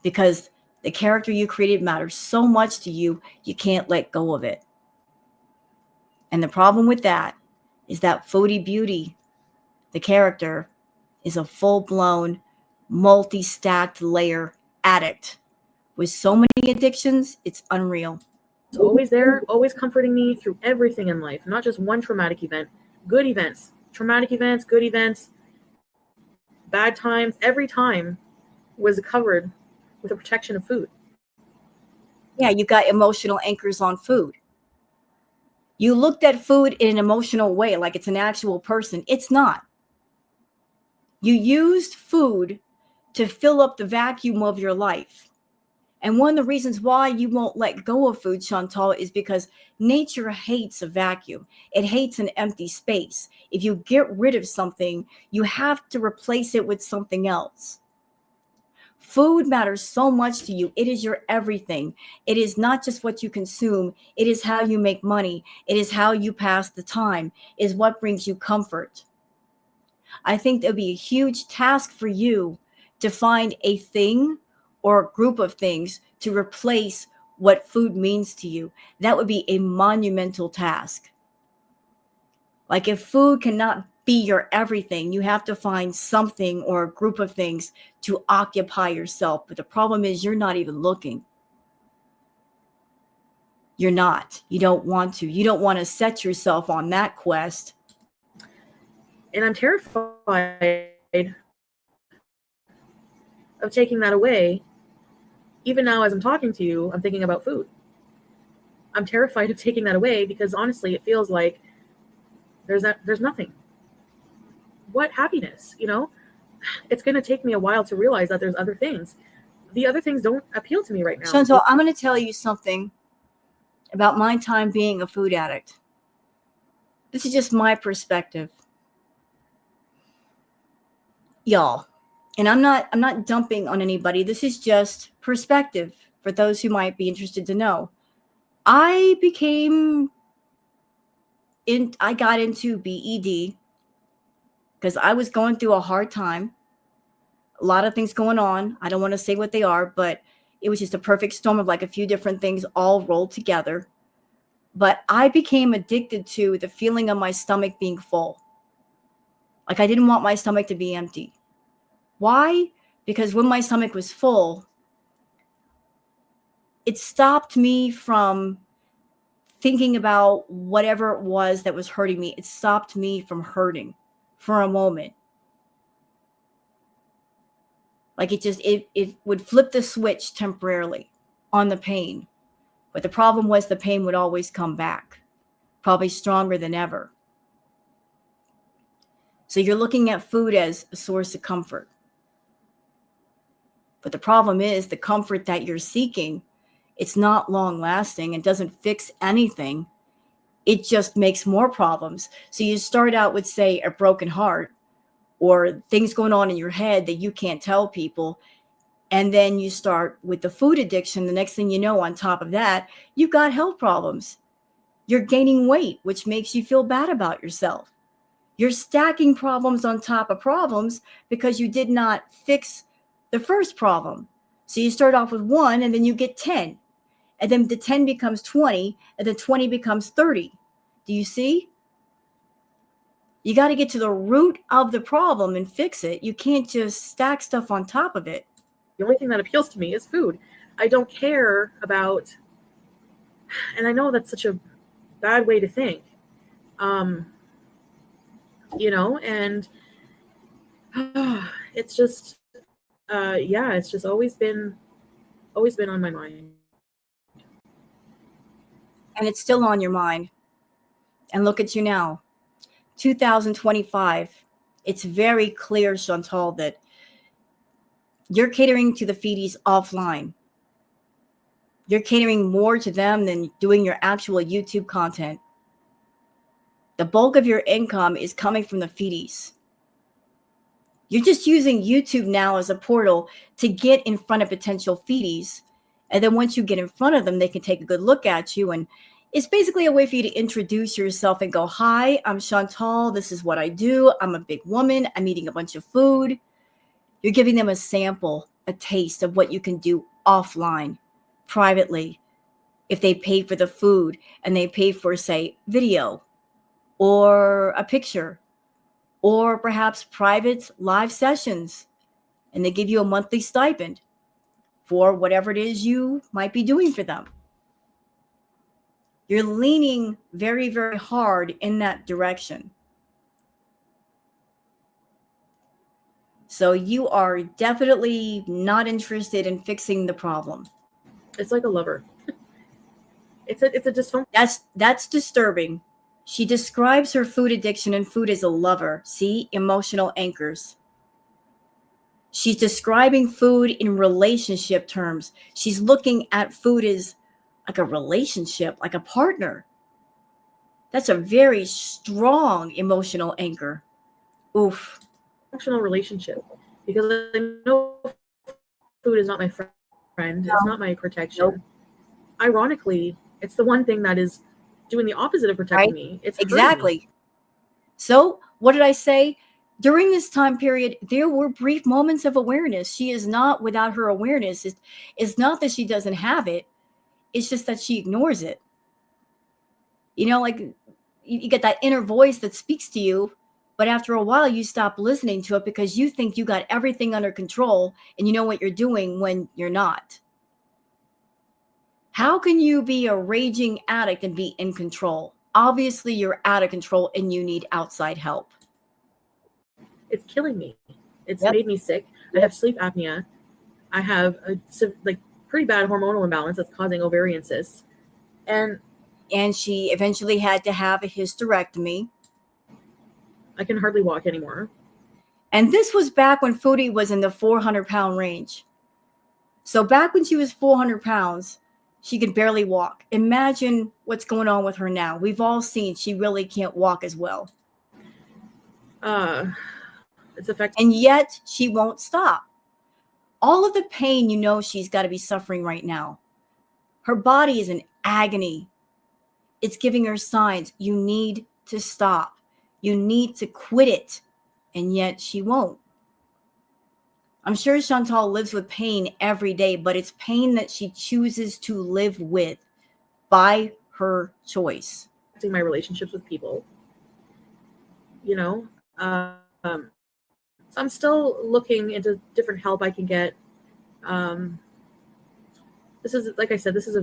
because the character you created matters so much to you, you can't let go of it. And the problem with that is that Foodie Beauty, the character, is a full-blown, multi-stacked layer addict with so many addictions, it's unreal. It's always there, always comforting me through everything in life, not just one traumatic event, good events, traumatic events, good events, bad times. Every time was covered with the protection of food. Yeah, you got emotional anchors on food. You looked at food in an emotional way, like it's an actual person. It's not. You used food to fill up the vacuum of your life. And one of the reasons why you won't let go of food, Chantal, is because nature hates a vacuum. It hates an empty space. If you get rid of something, you have to replace it with something else. Food matters so much to you. It is your everything. It is not just what you consume. It is how you make money. It is how you pass the time. It is what brings you comfort. I think there'll be a huge task for you to find a thing or a group of things to replace what food means to you. That would be a monumental task. Like if food cannot be your everything, you have to find something or a group of things to occupy yourself. But the problem is you're not even looking. You're not. You don't want to. You don't want to set yourself on that quest. And I'm terrified of taking that away. Even now, as I'm talking to you, I'm thinking about food. I'm terrified of taking that away because honestly, it feels like there's nothing. What happiness, you know? It's going to take me a while to realize that there's other things. The other things don't appeal to me right now. Chantal, I'm going to tell you something about my time being a food addict. This is just my perspective. Y'all, and I'm not dumping on anybody. This is just perspective for those who might be interested to know. I got into BED because I was going through a hard time. A lot of things going on. I don't want to say what they are, but it was just a perfect storm of like a few different things all rolled together. But I became addicted to the feeling of my stomach being full. Like I didn't want my stomach to be empty. Why? Because when my stomach was full, it stopped me from thinking about whatever it was that was hurting me. It stopped me from hurting for a moment. Like it would flip the switch temporarily on the pain. But the problem was the pain would always come back, probably stronger than ever. So you're looking at food as a source of comfort. But the problem is the comfort that you're seeking, it's not long lasting and doesn't fix anything. It just makes more problems. So you start out with, say, a broken heart or things going on in your head that you can't tell people. And then you start with the food addiction. The next thing you know, on top of that, you've got health problems. You're gaining weight, which makes you feel bad about yourself. You're stacking problems on top of problems because you did not fix the first problem. So you start off with 1 and then you get 10. And then the 10 becomes 20 and then 20 becomes 30. Do you see? You got to get to the root of the problem and fix it. You can't just stack stuff on top of it. The only thing that appeals to me is food. I don't care about, and I know that's such a bad way to think, and it's just, it's just always been on my mind. And it's still on your mind. And look at you now, 2025. It's very clear, Chantal, that you're catering to the feedies offline. You're catering more to them than doing your actual YouTube content. The bulk of your income is coming from the feedies. You're just using YouTube now as a portal to get in front of potential feedies. And then once you get in front of them, they can take a good look at you. And it's basically a way for you to introduce yourself and go, hi, I'm Chantal. This is what I do. I'm a big woman. I'm eating a bunch of food. You're giving them a sample, a taste of what you can do offline, privately, if they pay for the food and they pay for, say, video or a picture or perhaps private live sessions, and they give you a monthly stipend for whatever it is you might be doing for them. You're leaning very, very hard in that direction. So you are definitely not interested in fixing the problem. It's like a lover. It's a dysfunction. That's disturbing. She describes her food addiction and food as a lover. See, emotional anchors. She's describing food in relationship terms. She's looking at food as like a relationship, like a partner. That's a very strong emotional anchor. Oof. Functional relationship, because I know food is not my friend. No. It's not my protection. Nope. Ironically, it's the one thing that is doing the opposite of protecting me. It's exactly. Me. So what did I say? During this time period, there were brief moments of awareness. She is not without her awareness. It's not that she doesn't have it. It's just that she ignores it. You know, like you get that inner voice that speaks to you, but after a while you stop listening to it because you think you got everything under control and you know what you're doing when you're not. How can you be a raging addict and be in control? Obviously, you're out of control and you need outside help. It's killing me. It's made me sick. I have sleep apnea. I have a pretty bad hormonal imbalance that's causing ovarian cysts. And she eventually had to have a hysterectomy. I can hardly walk anymore. And this was back when Foodie was in the 400-pound range. So back when she was 400 pounds, she could barely walk. Imagine what's going on with her now. We've all seen she really can't walk as well. It's affecting. And yet she won't stop. All of the pain, you know, she's got to be suffering right now. Her body is in agony. It's giving her signs. You need to stop. You need to quit it. and yet she won't. I'm sure Chantal lives with pain every day, but it's pain that she chooses to live with by her choice. My relationships with people, you know. So I'm still looking into different help I can get. This is, like I said, this is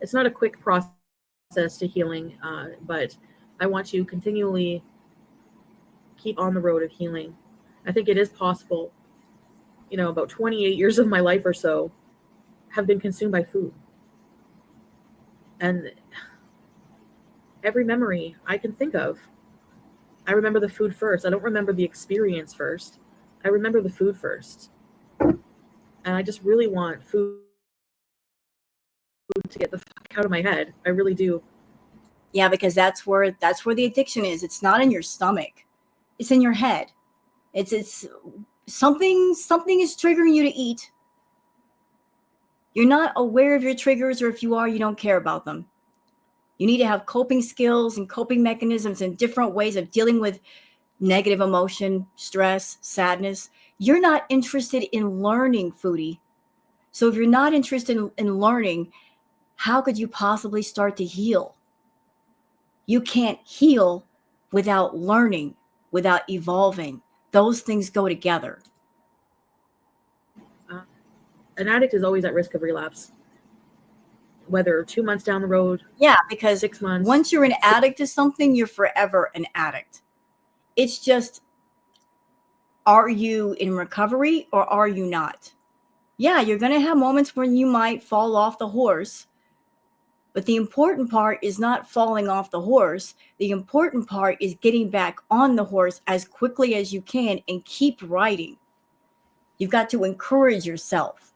it's not a quick process to healing, but I want to continually keep on the road of healing. I think it is possible. You know, about 28 years of my life or so have been consumed by food. And every memory I can think of, I remember the food first. I don't remember the experience first. I remember the food first. And I just really want food to get the fuck out of my head. I really do. Yeah, because that's where the addiction is. It's not in your stomach. It's in your head. It's something is triggering you to eat. You're not aware of your triggers, or if you are, you don't care about them. You need to have coping skills and coping mechanisms and different ways of dealing with negative emotion, stress, sadness. You're not interested in learning, Foodie. So if you're not interested in learning, how could you possibly start to heal? You can't heal without learning, without evolving. Those things go together. An addict is always at risk of relapse, whether 2 months down the road. Yeah, because 6 months. Once you're an addict to something, you're forever an addict. It's just, are you in recovery or are you not? Yeah, you're going to have moments when you might fall off the horse. But the important part is not falling off the horse. The important part is getting back on the horse as quickly as you can and keep riding. You've got to encourage yourself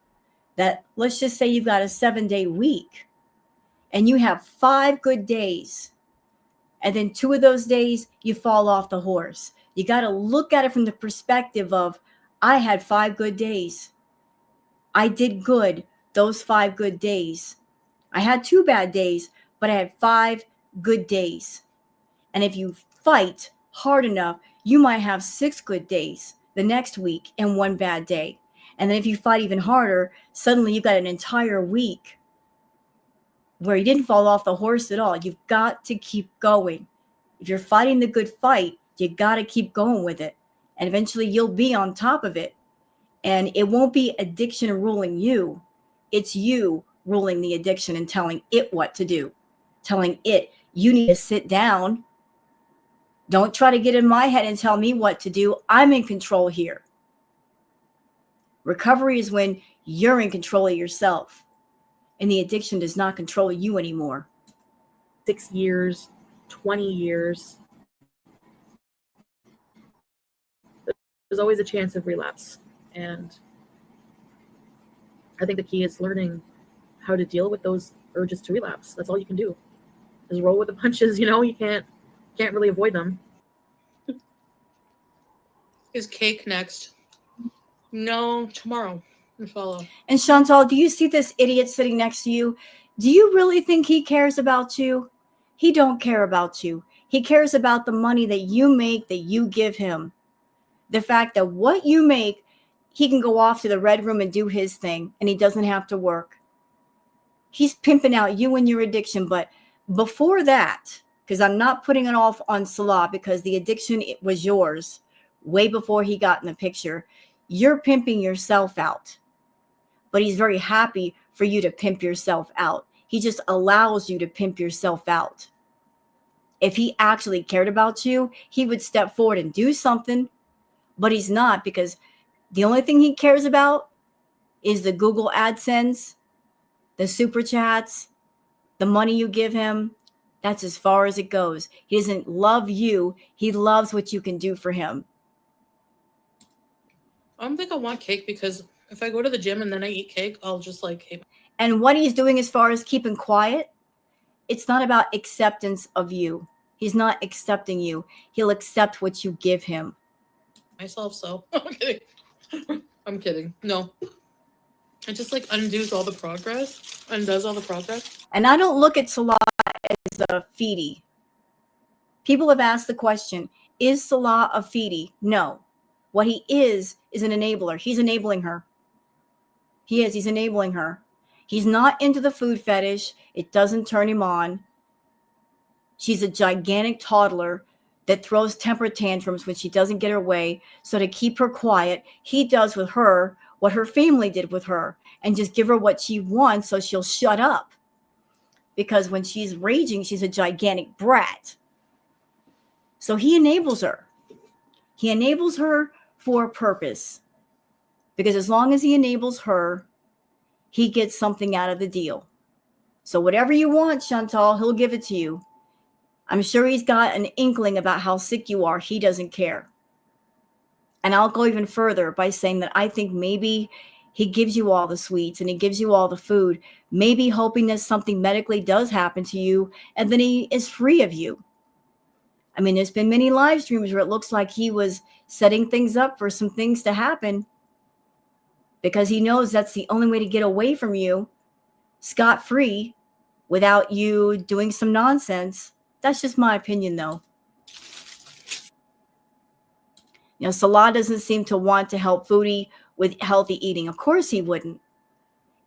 that, let's just say you've got a 7-day week and you have 5 good days. And then 2 of those days you fall off the horse. You got to look at it from the perspective of, I had 5 good days. I did good those 5 good days. I had 2 bad days, but I had 5 good days. And if you fight hard enough, you might have 6 good days the next week and 1 bad day. And then if you fight even harder, suddenly you've got an entire week where you didn't fall off the horse at all. You've got to keep going. If you're fighting the good fight, you got to keep going with it. And eventually you'll be on top of it. And it won't be addiction ruling you. It's you ruling the addiction and telling it what to do. Telling it, you need to sit down. Don't try to get in my head and tell me what to do. I'm in control here. Recovery is when you're in control of yourself. And the addiction does not control you anymore. 6 years, 20 years. There's always a chance of relapse. And I think the key is learning how to deal with those urges to relapse. That's all you can do. Just roll with the punches, you know, you can't really avoid them. Is cake next? No, tomorrow. Follow. And Chantal, do you see this idiot sitting next to you? Do you really think he cares about you? He don't care about you. He cares about the money that you make, that you give him. The fact that what you make, he can go off to the red room and do his thing, and he doesn't have to work. He's pimping out you and your addiction. But before that, because I'm not putting it off on Salah, because the addiction, it was yours way before he got in the picture. You're pimping yourself out. But he's very happy for you to pimp yourself out. He just allows you to pimp yourself out. If he actually cared about you, he would step forward and do something. But he's not, because the only thing he cares about is the Google AdSense, the super chats, the money you give him. That's as far as it goes. He doesn't love you. He loves what you can do for him. I don't think I want cake, because if I go to the gym and then I eat cake, I'll just like hate. And what he's doing as far as keeping quiet, it's not about acceptance of you. He's not accepting you. He'll accept what you give him. Myself, so I'm kidding. I'm kidding. No. It just like undoes all the progress. And I don't look at Salah as a feedie. People have asked the question, is Salah a Foodie? No. What he is an enabler. He's enabling her. He is. He's enabling her. He's not into the food fetish. It doesn't turn him on. She's a gigantic toddler that throws temper tantrums when she doesn't get her way. So to keep her quiet, he does with her what her family did with her and just give her what she wants so she'll shut up. Because when she's raging, she's a gigantic brat. So he enables her. He enables her for a purpose. Because as long as he enables her, he gets something out of the deal. So whatever you want, Chantal, he'll give it to you. I'm sure he's got an inkling about how sick you are. He doesn't care. And I'll go even further by saying that I think maybe he gives you all the sweets and he gives you all the food, maybe hoping that something medically does happen to you and then he is free of you. I mean, there's been many live streams where it looks like he was setting things up for some things to happen because he knows that's the only way to get away from you scot-free without you doing some nonsense. That's just my opinion, though. You know, Salah doesn't seem to want to help Foodie with healthy eating. Of course he wouldn't.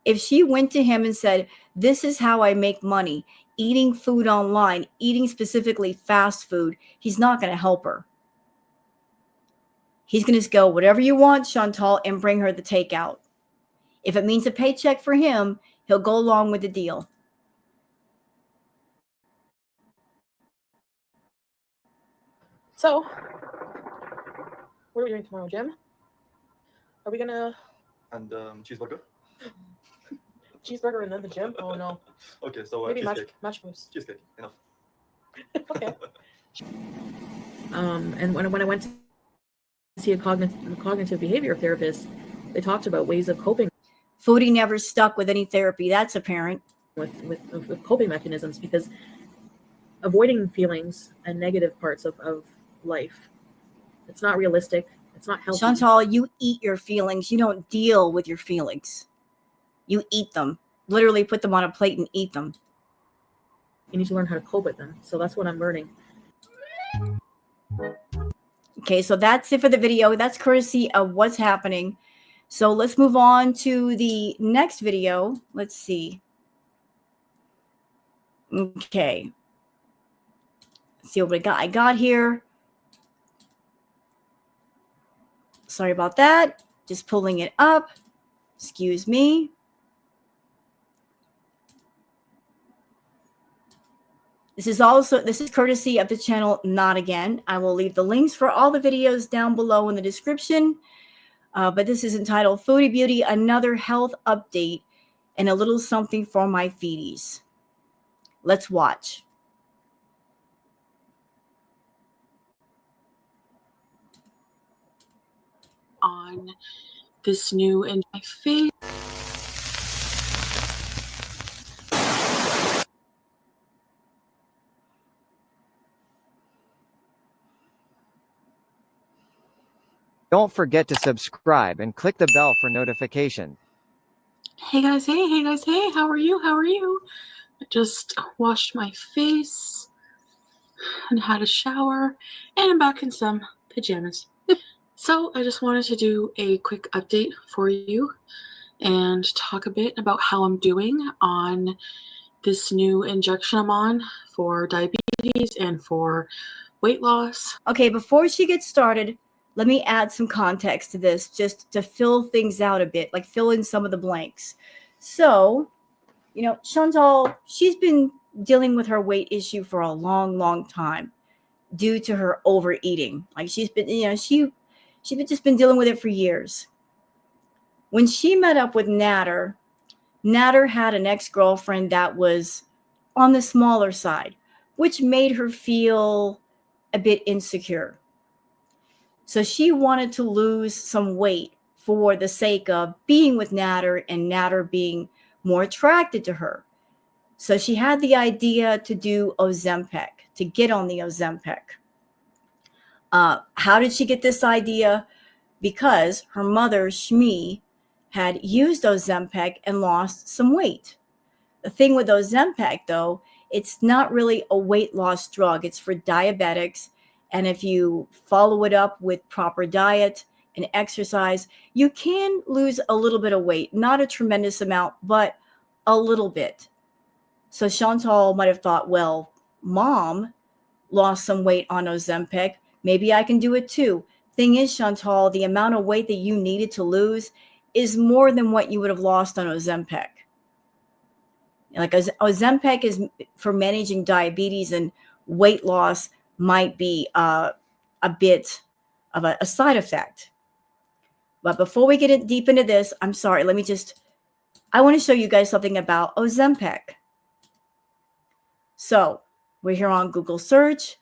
If she went to him and said, this is how I make money, eating food online, eating specifically fast food, he's not going to help her. He's going to just go, whatever you want, Chantal, and bring her the takeout. If it means a paycheck for him, he'll go along with the deal. So, what are we doing tomorrow, Jim? Are we gonna And cheeseburger. cheeseburger and then the gym? Oh no. Okay, so Maybe cheesecake. mushrooms. Cheesecake, enough. Okay. And when I went to see a cognitive behavior therapist, they talked about ways of coping Foodie never stuck with any therapy. That's apparent. with coping mechanisms, because avoiding feelings and negative parts of life, it's not realistic. It's not healthy. Chantal, you eat your feelings. You don't deal with your feelings. You eat them. Literally put them on a plate and eat them. You need to learn how to cope with them. So that's what I'm learning. Okay, so that's it for the video. That's courtesy of what's happening. So let's move on to the next video. Let's see. Okay. Let's see what I got here. Sorry about that. Just pulling it up. Excuse me. This is courtesy of the channel Not Again. I will leave the links for all the videos down below in the description. But this is entitled Foodie Beauty, another health update and a little something for my feedies. Let's watch. On this new and my face. Don't forget to subscribe and click the bell for notification. Hey guys, hey, how are you? I just washed my face and had a shower, and I'm back in some pajamas. So I just wanted to do a quick update for you and talk a bit about how I'm doing on this new injection I'm on for diabetes and for weight loss. Okay, before she gets started, let me add some context to this just to fill things out a bit, like fill in some of the blanks. So, you know, Chantal, she's been dealing with her weight issue for a long, long time due to her overeating. Like she's been, you know, she's just been dealing with it for years. When she met up with Natter had an ex-girlfriend that was on the smaller side, which made her feel a bit insecure. So she wanted to lose some weight for the sake of being with Natter and Natter being more attracted to her. So she had the idea to do Ozempic, to get on the Ozempic. How did she get this idea? Because her mother, Shmi, had used Ozempic and lost some weight. The thing with Ozempic, though, It's not really a weight loss drug. It's for diabetics. And if you follow it up with proper diet and exercise, you can lose a little bit of weight, not a tremendous amount, but a little bit. So Chantal might have thought, well, mom lost some weight on Ozempic. Maybe I can do it too. Thing is, Chantal, the amount of weight that you needed to lose is more than what you would have lost on Ozempic. Like Ozempic is for managing diabetes, and weight loss might be a bit of a side effect. But before we get deep into this, I'm sorry, I want to show you guys something about Ozempic. So we're here on Google search.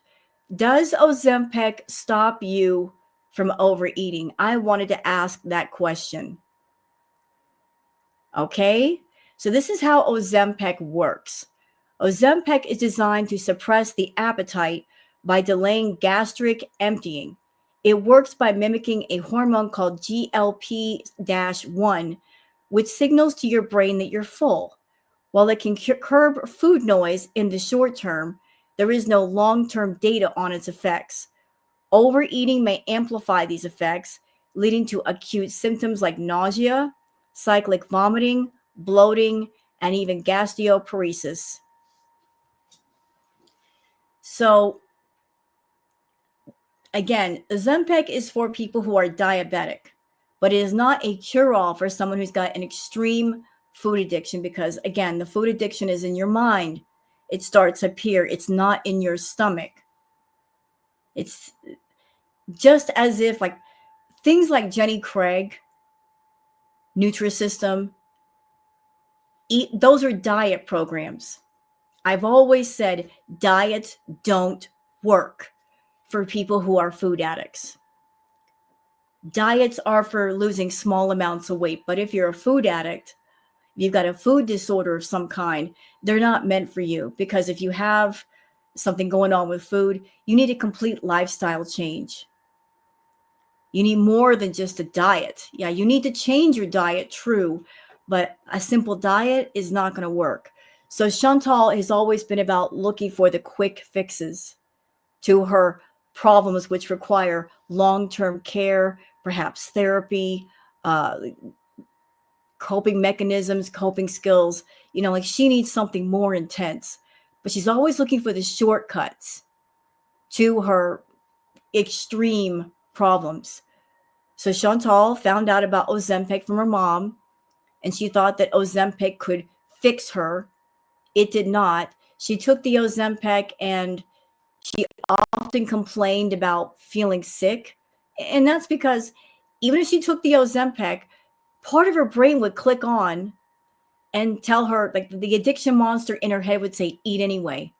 Does Ozempic stop you from overeating? I wanted to ask that question. Okay, so this is how Ozempic works. Ozempic is designed to suppress the appetite by delaying gastric emptying. It works by mimicking a hormone called GLP-1, which signals to your brain that you're full. While it can curb food noise in the short term, there is no long-term data on its effects. Overeating may amplify these effects, leading to acute symptoms like nausea, cyclic vomiting, bloating, and even gastroparesis. So, again, Ozempic is for people who are diabetic, but it is not a cure-all for someone who's got an extreme food addiction because, again, the food addiction is in your mind. It starts up here. It's not in your stomach. It's just as if, like, things like Jenny Craig, Nutrisystem, those are diet programs. I've always said diets don't work for people who are food addicts. Diets are for losing small amounts of weight, but if you're a food addict, you've got a food disorder of some kind, they're not meant for you, because if you have something going on with food, you need a complete lifestyle change. You need more than just a diet. Yeah, you need to change your diet, true, but a simple diet is not going to work. So Chantal has always been about looking for the quick fixes to her problems, which require long-term care, perhaps therapy, coping mechanisms, coping skills. You know, like she needs something more intense, but she's always looking for the shortcuts to her extreme problems. So Chantal found out about Ozempic from her mom, and she thought that Ozempic could fix her. It did not. She took the Ozempic and she often complained about feeling sick. And that's because even if she took the Ozempic, part of her brain would click on and tell her, like the addiction monster in her head would say, eat anyway.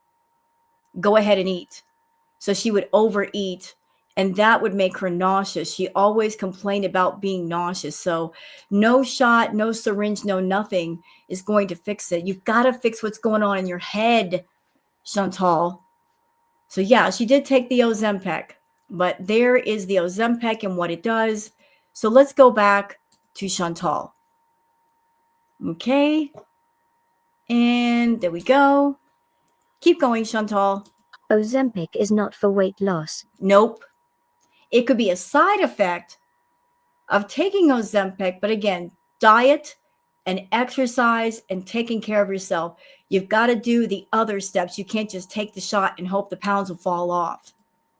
Go ahead and eat. So she would overeat, and that would make her nauseous. She always complained about being nauseous. So no shot, no syringe, no nothing is going to fix it. You've got to fix what's going on in your head, Chantal. So yeah, she did take the Ozempic, but there is the Ozempic and what it does. So let's go back to Chantal. Okay. And there we go. Keep going, Chantal. Ozempic is not for weight loss. Nope. It could be a side effect of taking Ozempic, but again, diet and exercise and taking care of yourself. You've got to do the other steps. You can't just take the shot and hope the pounds will fall off.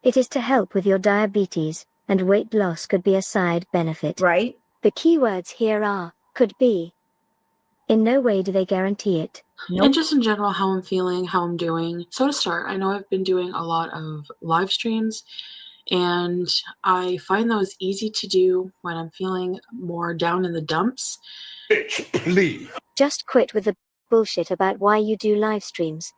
It is to help with your diabetes, and weight loss could be a side benefit. Right? The key words here are, could be. In no way do they guarantee it. Nope. And just in general, how I'm feeling, how I'm doing. So to start, I know I've been doing a lot of live streams, and I find those easy to do when I'm feeling more down in the dumps. Bitch, please. Just quit with the bullshit about why you do live streams.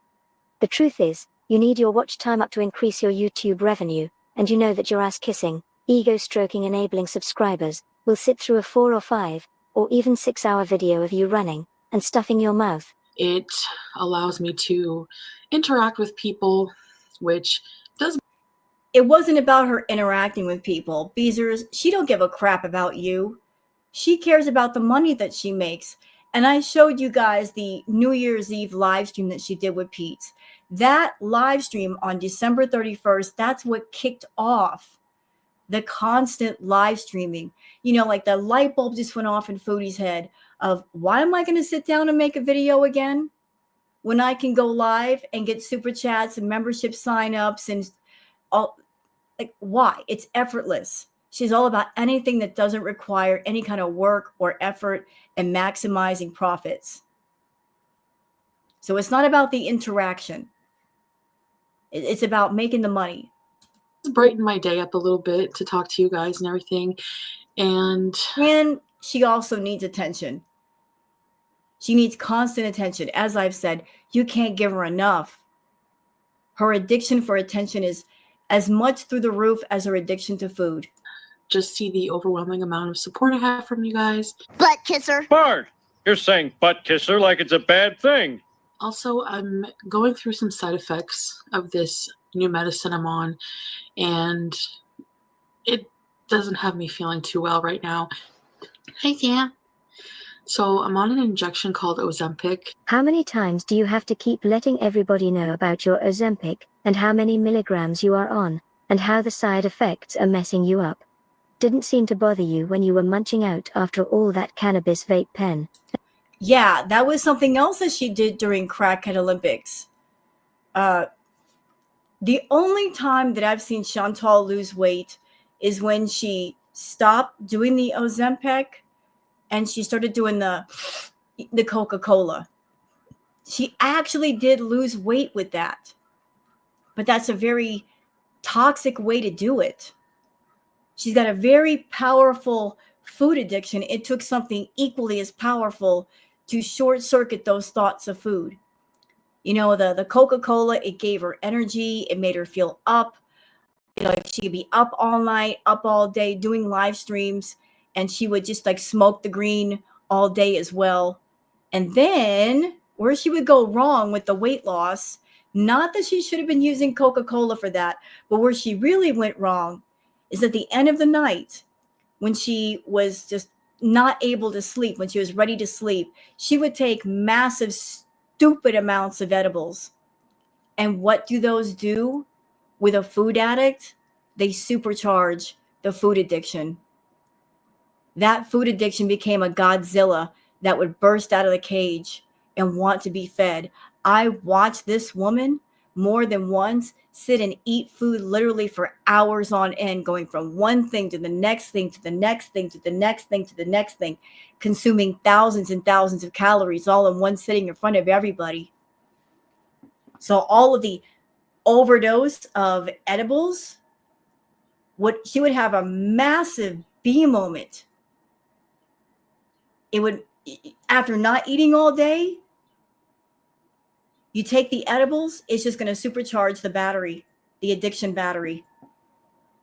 The truth is, you need your watch time up to increase your YouTube revenue, and you know that your ass kissing, ego stroking enabling subscribers will sit through a 4 or 5, or even 6-hour video of you running and stuffing your mouth. It allows me to interact with people, which does. It wasn't about her interacting with people. Beezers, she don't give a crap about you. She cares about the money that she makes. And I showed you guys the New Year's Eve live stream that she did with Pete. That live stream on December 31st, that's what kicked off the constant live streaming. You know, like the light bulb just went off in Foodie's head of, why am I going to sit down and make a video again when I can go live and get super chats and membership signups and all? Like, why? It's effortless. She's all about anything that doesn't require any kind of work or effort and maximizing profits. So it's not about the interaction. It's about making the money. It's brightened my day up a little bit to talk to you guys and everything. And she also needs attention. She needs constant attention. As I've said, you can't give her enough. Her addiction for attention is as much through the roof as her addiction to food. just see the overwhelming amount of support I have from you guys. Butt kisser. Bart, you're saying butt kisser like it's a bad thing. Also, I'm going through some side effects of this new medicine I'm on, and it doesn't have me feeling too well right now. Hey, Dan. So I'm on an injection called Ozempic. How many times do you have to keep letting everybody know about your Ozempic, and how many milligrams you are on, and how the side effects are messing you up? Didn't seem to bother you when you were munching out after all that cannabis vape pen. Yeah, that was something else that she did during Crackhead Olympics. The only time that I've seen Chantal lose weight is when she stopped doing the Ozempic and she started doing the Coca-Cola. She actually did lose weight with that. But that's a very toxic way to do it. She's got a very powerful food addiction. It took something equally as powerful to short circuit those thoughts of food. You know, the Coca-Cola, it gave her energy. It made her feel up. You know, like she could be up all night, up all day, doing live streams, and she would just like smoke the green all day as well. And then where she would go wrong with the weight loss, not that she should have been using Coca-Cola for that, but where she really went wrong is at the end of the night when she was just not able to sleep, when she was ready to sleep, she would take massive, stupid amounts of edibles. And what do those do with a food addict? They supercharge the food addiction. That food addiction became a Godzilla that would burst out of the cage and want to be fed. I watched this woman more than once sit and eat food literally for hours on end, going from one thing to the next thing, to the next thing, to the next thing, to the next thing, consuming thousands and thousands of calories all in one sitting in front of everybody. So all of the overdose of edibles, she would have a massive B moment. It would, after not eating all day, you take the edibles, it's just going to supercharge the battery, the addiction battery.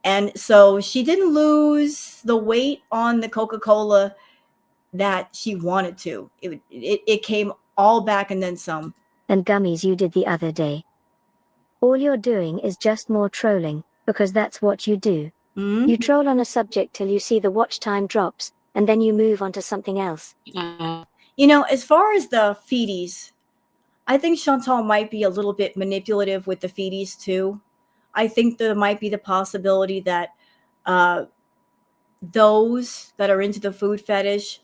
And so she didn't lose the weight on the Coca-Cola that she wanted to. It came all back and then some. And gummies you did the other day. All you're doing is just more trolling, because that's what you do. Mm-hmm. You troll on a subject till you see the watch time drops, and then you move on to something else. You know, as far as the feedies, I think Chantal might be a little bit manipulative with the feedies too. I think there might be the possibility that those that are into the food fetish,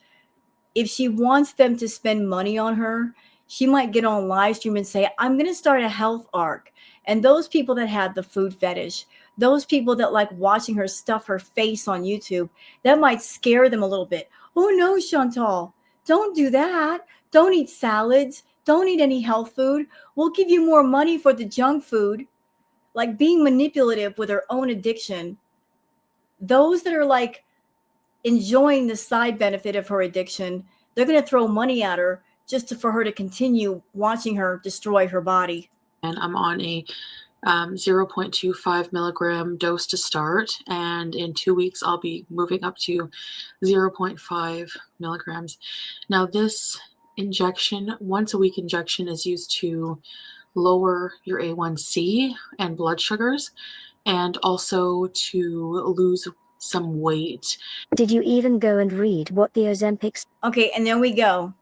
if she wants them to spend money on her, she might get on live stream and say, I'm going to start a health arc. And those people that have the food fetish, those people that like watching her stuff her face on YouTube, that might scare them a little bit. Oh no, Chantal, don't do that. Don't eat salads. Don't eat any health food. We'll give you more money for the junk food. Like being manipulative with her own addiction. Those that are like enjoying the side benefit of her addiction, they're going to throw money at her just for her to continue watching her destroy her body. And I'm on a 0.25 milligram dose to start, and in 2 weeks I'll be moving up to 0.5 milligrams. Now this injection, once a week injection, is used to lower your A1C and blood sugars, and also to lose some weight. Did you even go and read what the Ozempic's? Okay, and there we go.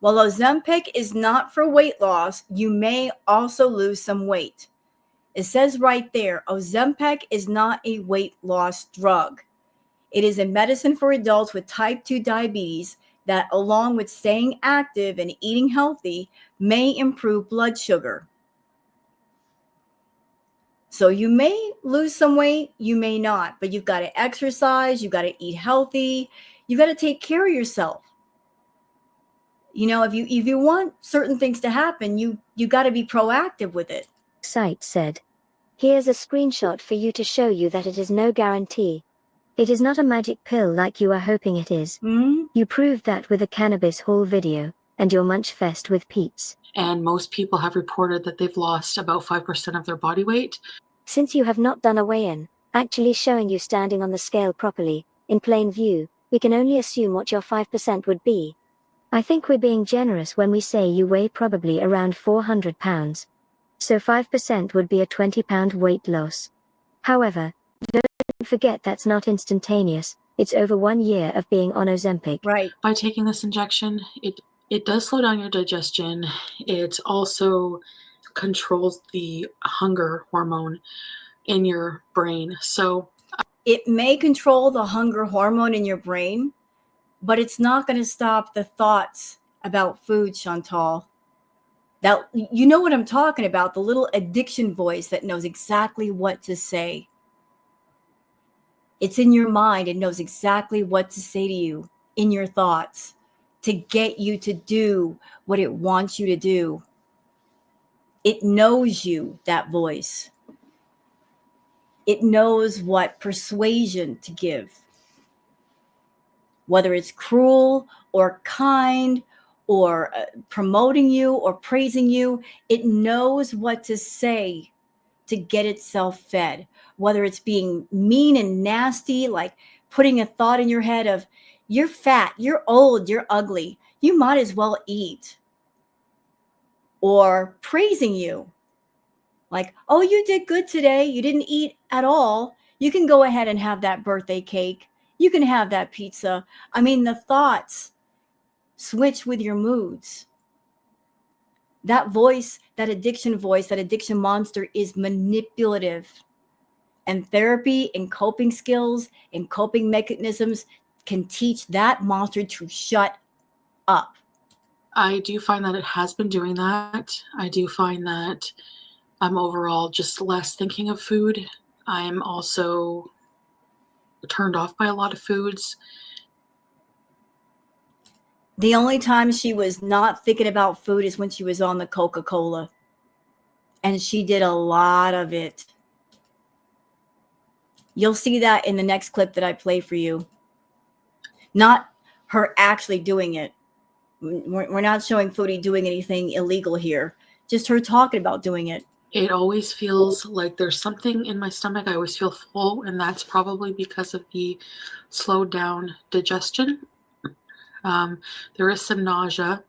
While Ozempic is not for weight loss, you may also lose some weight. It says right there, Ozempic is not a weight loss drug. It is a medicine for adults with type 2 diabetes that, along with staying active and eating healthy, may improve blood sugar. So you may lose some weight, you may not, but you've got to exercise, you've got to eat healthy, you've got to take care of yourself. You know, if you want certain things to happen, you got to be proactive with it. Site said, "Here's a screenshot for you to show you that it is no guarantee. It is not a magic pill like you are hoping it is. You proved that with a cannabis haul video, and your munch fest with Pete's. And most people have reported that they've lost about 5% of their body weight. Since you have not done a weigh-in, actually showing you standing on the scale properly, in plain view, we can only assume what your 5% would be. I think we're being generous when we say you weigh probably around 400 pounds. So 5% would be a 20-pound weight loss. However, don't forget that's not instantaneous. It's over 1 year of being on Ozempic." Right. By taking this injection, it does slow down your digestion. It also controls the hunger hormone in your brain. So it may control the hunger hormone in your brain, but it's not going to stop the thoughts about food, Chantal. That, you know what I'm talking about, the little addiction voice that knows exactly what to say. It's in your mind. It knows exactly what to say to you in your thoughts to get you to do what it wants you to do. It knows you, that voice. It knows what persuasion to give. Whether it's cruel or kind or promoting you or praising you, it knows what to say to get itself fed. Whether it's being mean and nasty, like putting a thought in your head of, you're fat, you're old, you're ugly, you might as well eat. Or praising you, like, oh, you did good today, you didn't eat at all, you can go ahead and have that birthday cake, you can have that pizza. I mean, the thoughts switch with your moods. That voice, that addiction voice, that addiction monster is manipulative. And therapy and coping skills and coping mechanisms can teach that monster to shut up. I do find that it has been doing that. I do find that I'm overall just less thinking of food. I'm also turned off by a lot of foods. The only time she was not thinking about food is when she was on the Coca-Cola. And she did a lot of it. You'll see that in the next clip that I play for you. Not her actually doing it. We're not showing Foodie doing anything illegal here. Just her talking about doing it. It always feels like there's something in my stomach. I always feel full, and that's probably because of the slowed down digestion. There is some nausea.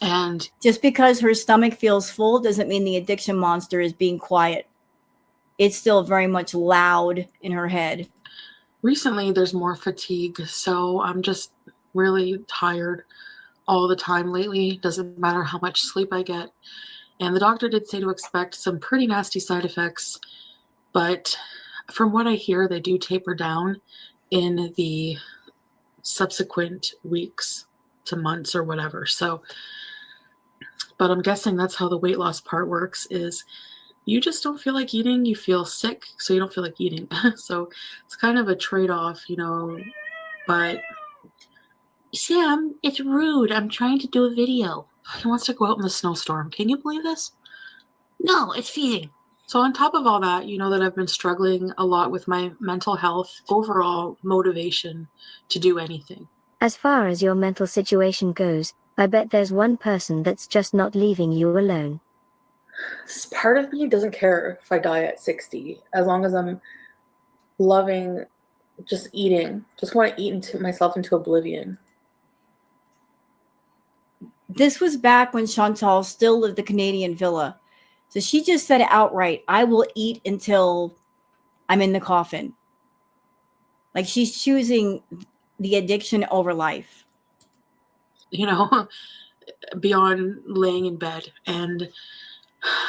And just because her stomach feels full doesn't mean the addiction monster is being quiet. It's still very much loud in her head. Recently, there's more fatigue, so I'm just really tired all the time lately. Doesn't matter how much sleep I get. And the doctor did say to expect some pretty nasty side effects, but from what I hear, they do taper down in the subsequent weeks to months or whatever. So, but I'm guessing that's how the weight loss part works, is you just don't feel like eating, you feel sick, so you don't feel like eating. So it's kind of a trade-off, you know. But Sam, it's rude. I'm trying to do a video. He wants to go out in the snowstorm. Can you believe this? No, it's feeding. So on top of all that, you know that I've been struggling a lot with my mental health, overall motivation to do anything. As far as your mental situation goes, I bet there's one person that's just not leaving you alone. Part of me doesn't care if I die at 60, as long as I'm loving just eating. Just want to eat myself into oblivion. This was back when Chantal still lived the Canadian villa. So she just said outright, I will eat until I'm in the coffin. Like, she's choosing the addiction over life. you know, beyond laying in bed. And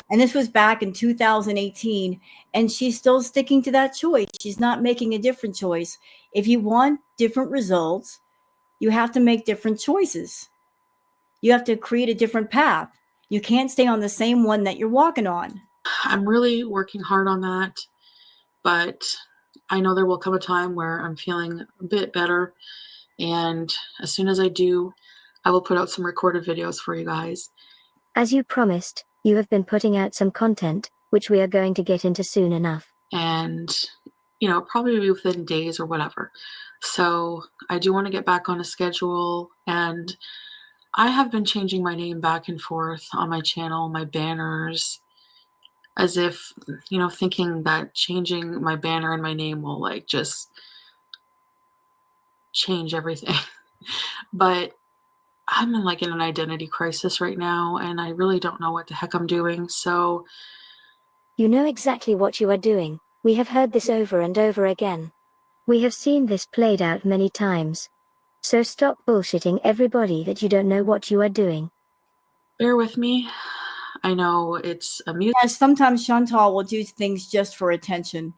this was back in 2018, and she's still sticking to that choice. She's not making a different choice. If you want different results, you have to make different choices. You have to create a different path. You can't stay on the same one that you're walking on. I'm really working hard on that, but I know there will come a time where I'm feeling a bit better, and as soon as I do, I will put out some recorded videos for you guys. As you promised, you have been putting out some content, which we are going to get into soon enough. And, you know, probably within days or whatever. So I do want to get back on a schedule, and I have been changing my name back and forth on my channel, my banners, as if, you know, thinking that changing my banner and my name will like just change everything. But I'm in like in an identity crisis right now, and I really don't know what the heck I'm doing. So You know exactly what you are doing. We have heard this over and over again. We have seen this played out many times. So stop bullshitting everybody that you don't know what you are doing. bear with me. I know it's amusing. Yes, sometimes Chantal will do things just for attention.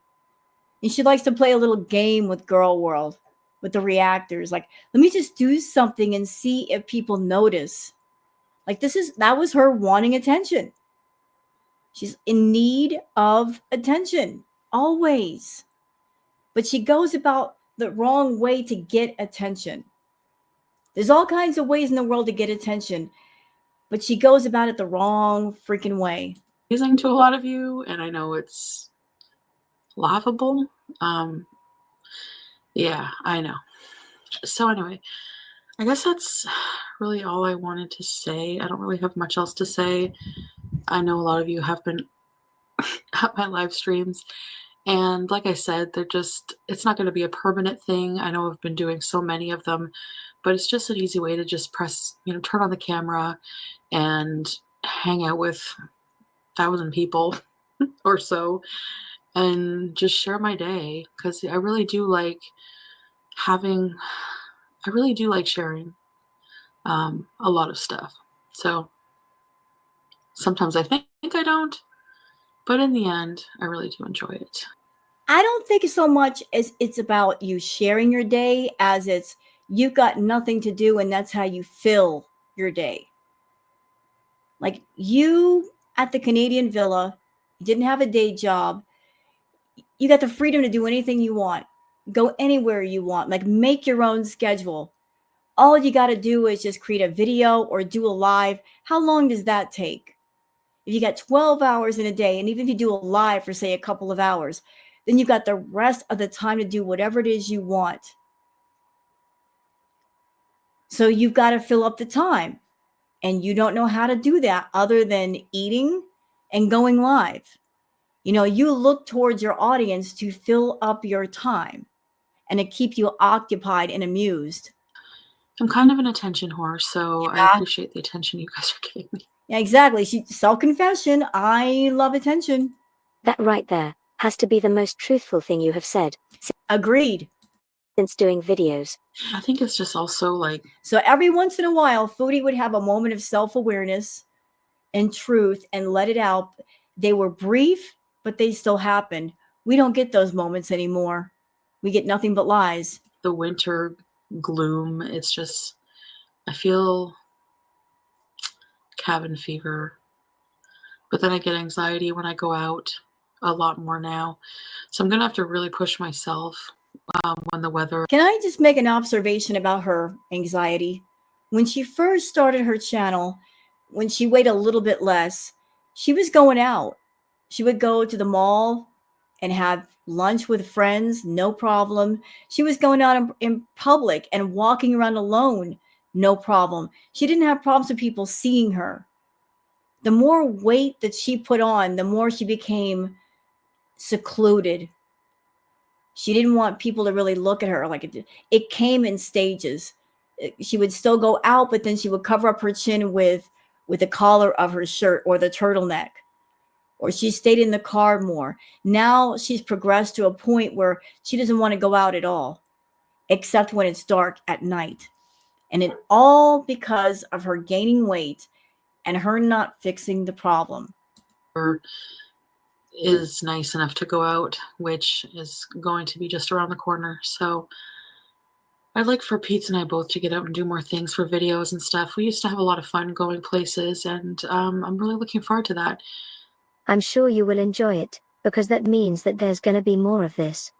And she likes to play a little game with Girl World, with the reactors. Like, let me just do something and see if people notice. Like, that was her wanting attention. She's in need of attention, always. But she goes about the wrong way to get attention. There's all kinds of ways in the world to get attention, but she goes about it the wrong freaking way. Amusing to a lot of you, and I know it's laughable. Yeah, I know. So anyway, I guess that's really all I wanted to say. I don't really have much else to say. I know a lot of you have been at my live streams, and like I said, it's not going to be a permanent thing. I know I've been doing so many of them, but it's just an easy way to just press, you know, turn on the camera and hang out with 1,000 people or so and just share my day, because I really do like sharing a lot of stuff. So sometimes I think I don't, but in the end, I really do enjoy it. I don't think so much as it's about you sharing your day as it's you've got nothing to do and that's how you fill your day. Like you at the Canadian Villa, you didn't have a day job. You got the freedom to do anything you want, go anywhere you want, like make your own schedule. All you got to do is just create a video or do a live. How long does that take? If you got 12 hours in a day, and even if you do a live for, say, a couple of hours, then you've got the rest of the time to do whatever it is you want. So you've got to fill up the time. And you don't know how to do that other than eating and going live. You know, you look towards your audience to fill up your time and to keep you occupied and amused. I'm kind of an attention whore, so Yeah. I appreciate the attention you guys are giving me. Yeah, exactly. Self-confession, I love attention. That right there has to be the most truthful thing you have said. Agreed. Since doing videos. I think it's just also like... So every once in a while, Foodie would have a moment of self-awareness and truth and let it out. They were brief, but they still happened. We don't get those moments anymore. We get nothing but lies. The winter gloom, it's just... I feel cabin fever. But then I get anxiety when I go out a lot more now. So I'm going to have to really push myself when the weather... Can I just make an observation about her anxiety? When she first started her channel, when she weighed a little bit less, she was going out. She would go to the mall and have lunch with friends, no problem. She was going out in public and walking around alone, no problem. She didn't have problems with people seeing her. The more weight that she put on, the more she became secluded. She didn't want people to really look at her. Like it came in stages. She would still go out, but then she would cover up her chin with the collar of her shirt or the turtleneck. Or she stayed in the car more. Now she's progressed to a point where she doesn't want to go out at all, except when it's dark at night. And it all because of her gaining weight and her not fixing the problem. Is nice enough to go out, which is going to be just around the corner. So I'd like for Pete and I both to get out and do more things for videos and stuff. We used to have a lot of fun going places, and I'm really looking forward to that. I'm sure you will enjoy it, because that means that there's gonna be more of this.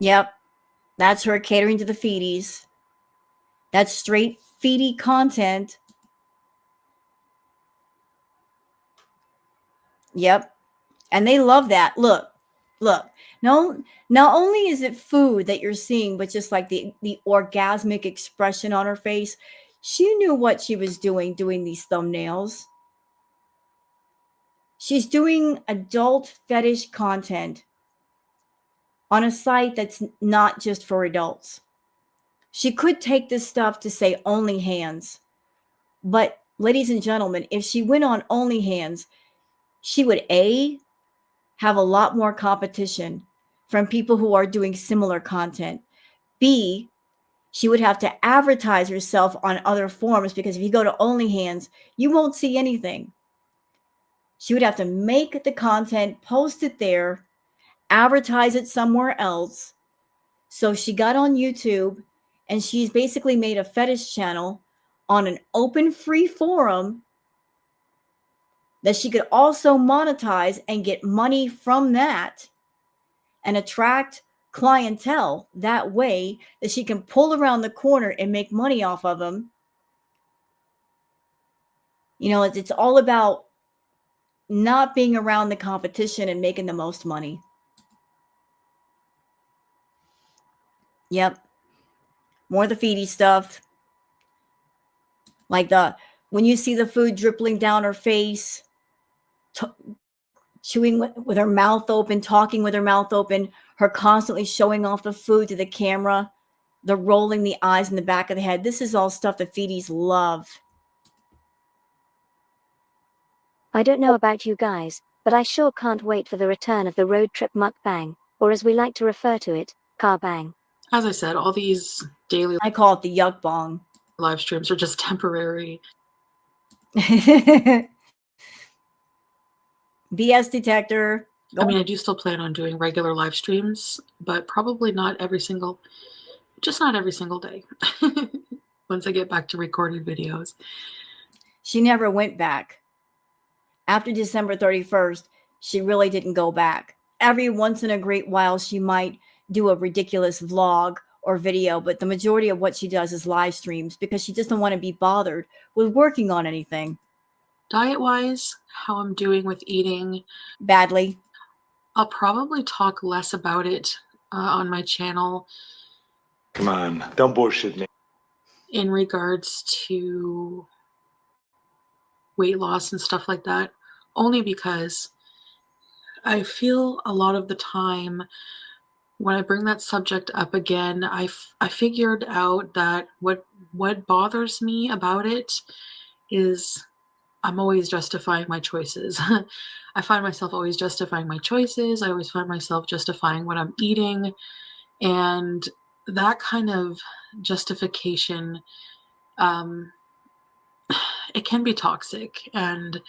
Yep, that's her catering to the feedies. That's straight feedie content. Yep. And they love that. Look. No, not only is it food that you're seeing, but just like the orgasmic expression on her face, she knew what she was doing these thumbnails. She's doing adult fetish content on a site that's not just for adults. She could take this stuff to say only hands. But ladies and gentlemen, if she went on OnlyHands, she would have a lot more competition from people who are doing similar content. B, she would have to advertise herself on other forums, because if you go to OnlyHands, you won't see anything. She would have to make the content, post it there, advertise it somewhere else. So she got on YouTube, and she's basically made a fetish channel on an open free forum that she could also monetize and get money from that and attract clientele that way, that she can pull around the corner and make money off of them. You know, it's all about not being around the competition and making the most money. Yep. More of the feedy stuff. Like when you see the food dripping down her face, chewing with her mouth open, talking with her mouth open, her constantly showing off the food to the camera, the rolling the eyes in the back of the head. This is all stuff that feedies love. I don't know about you guys, but I sure can't wait for the return of the road trip mukbang, or as we like to refer to it, car bang. As I said, all these daily, I call it the yuck bong, live streams are just temporary. BS detector. I mean, I do still plan on doing regular live streams, but probably not every single day. Once I get back to recording videos. She never went back. After December 31st, she really didn't go back. Every once in a great while, she might do a ridiculous vlog or video, but the majority of what she does is live streams, because she doesn't want to be bothered with working on anything. Diet-wise, how I'm doing with eating. Badly. I'll probably talk less about it on my channel. Come on, don't bullshit me. In regards to weight loss and stuff like that, only because I feel a lot of the time when I bring that subject up again, I figured out that what bothers me about it is I'm always justifying my choices. I find myself always justifying my choices. I always find myself justifying what I'm eating. And that kind of justification, it can be toxic. And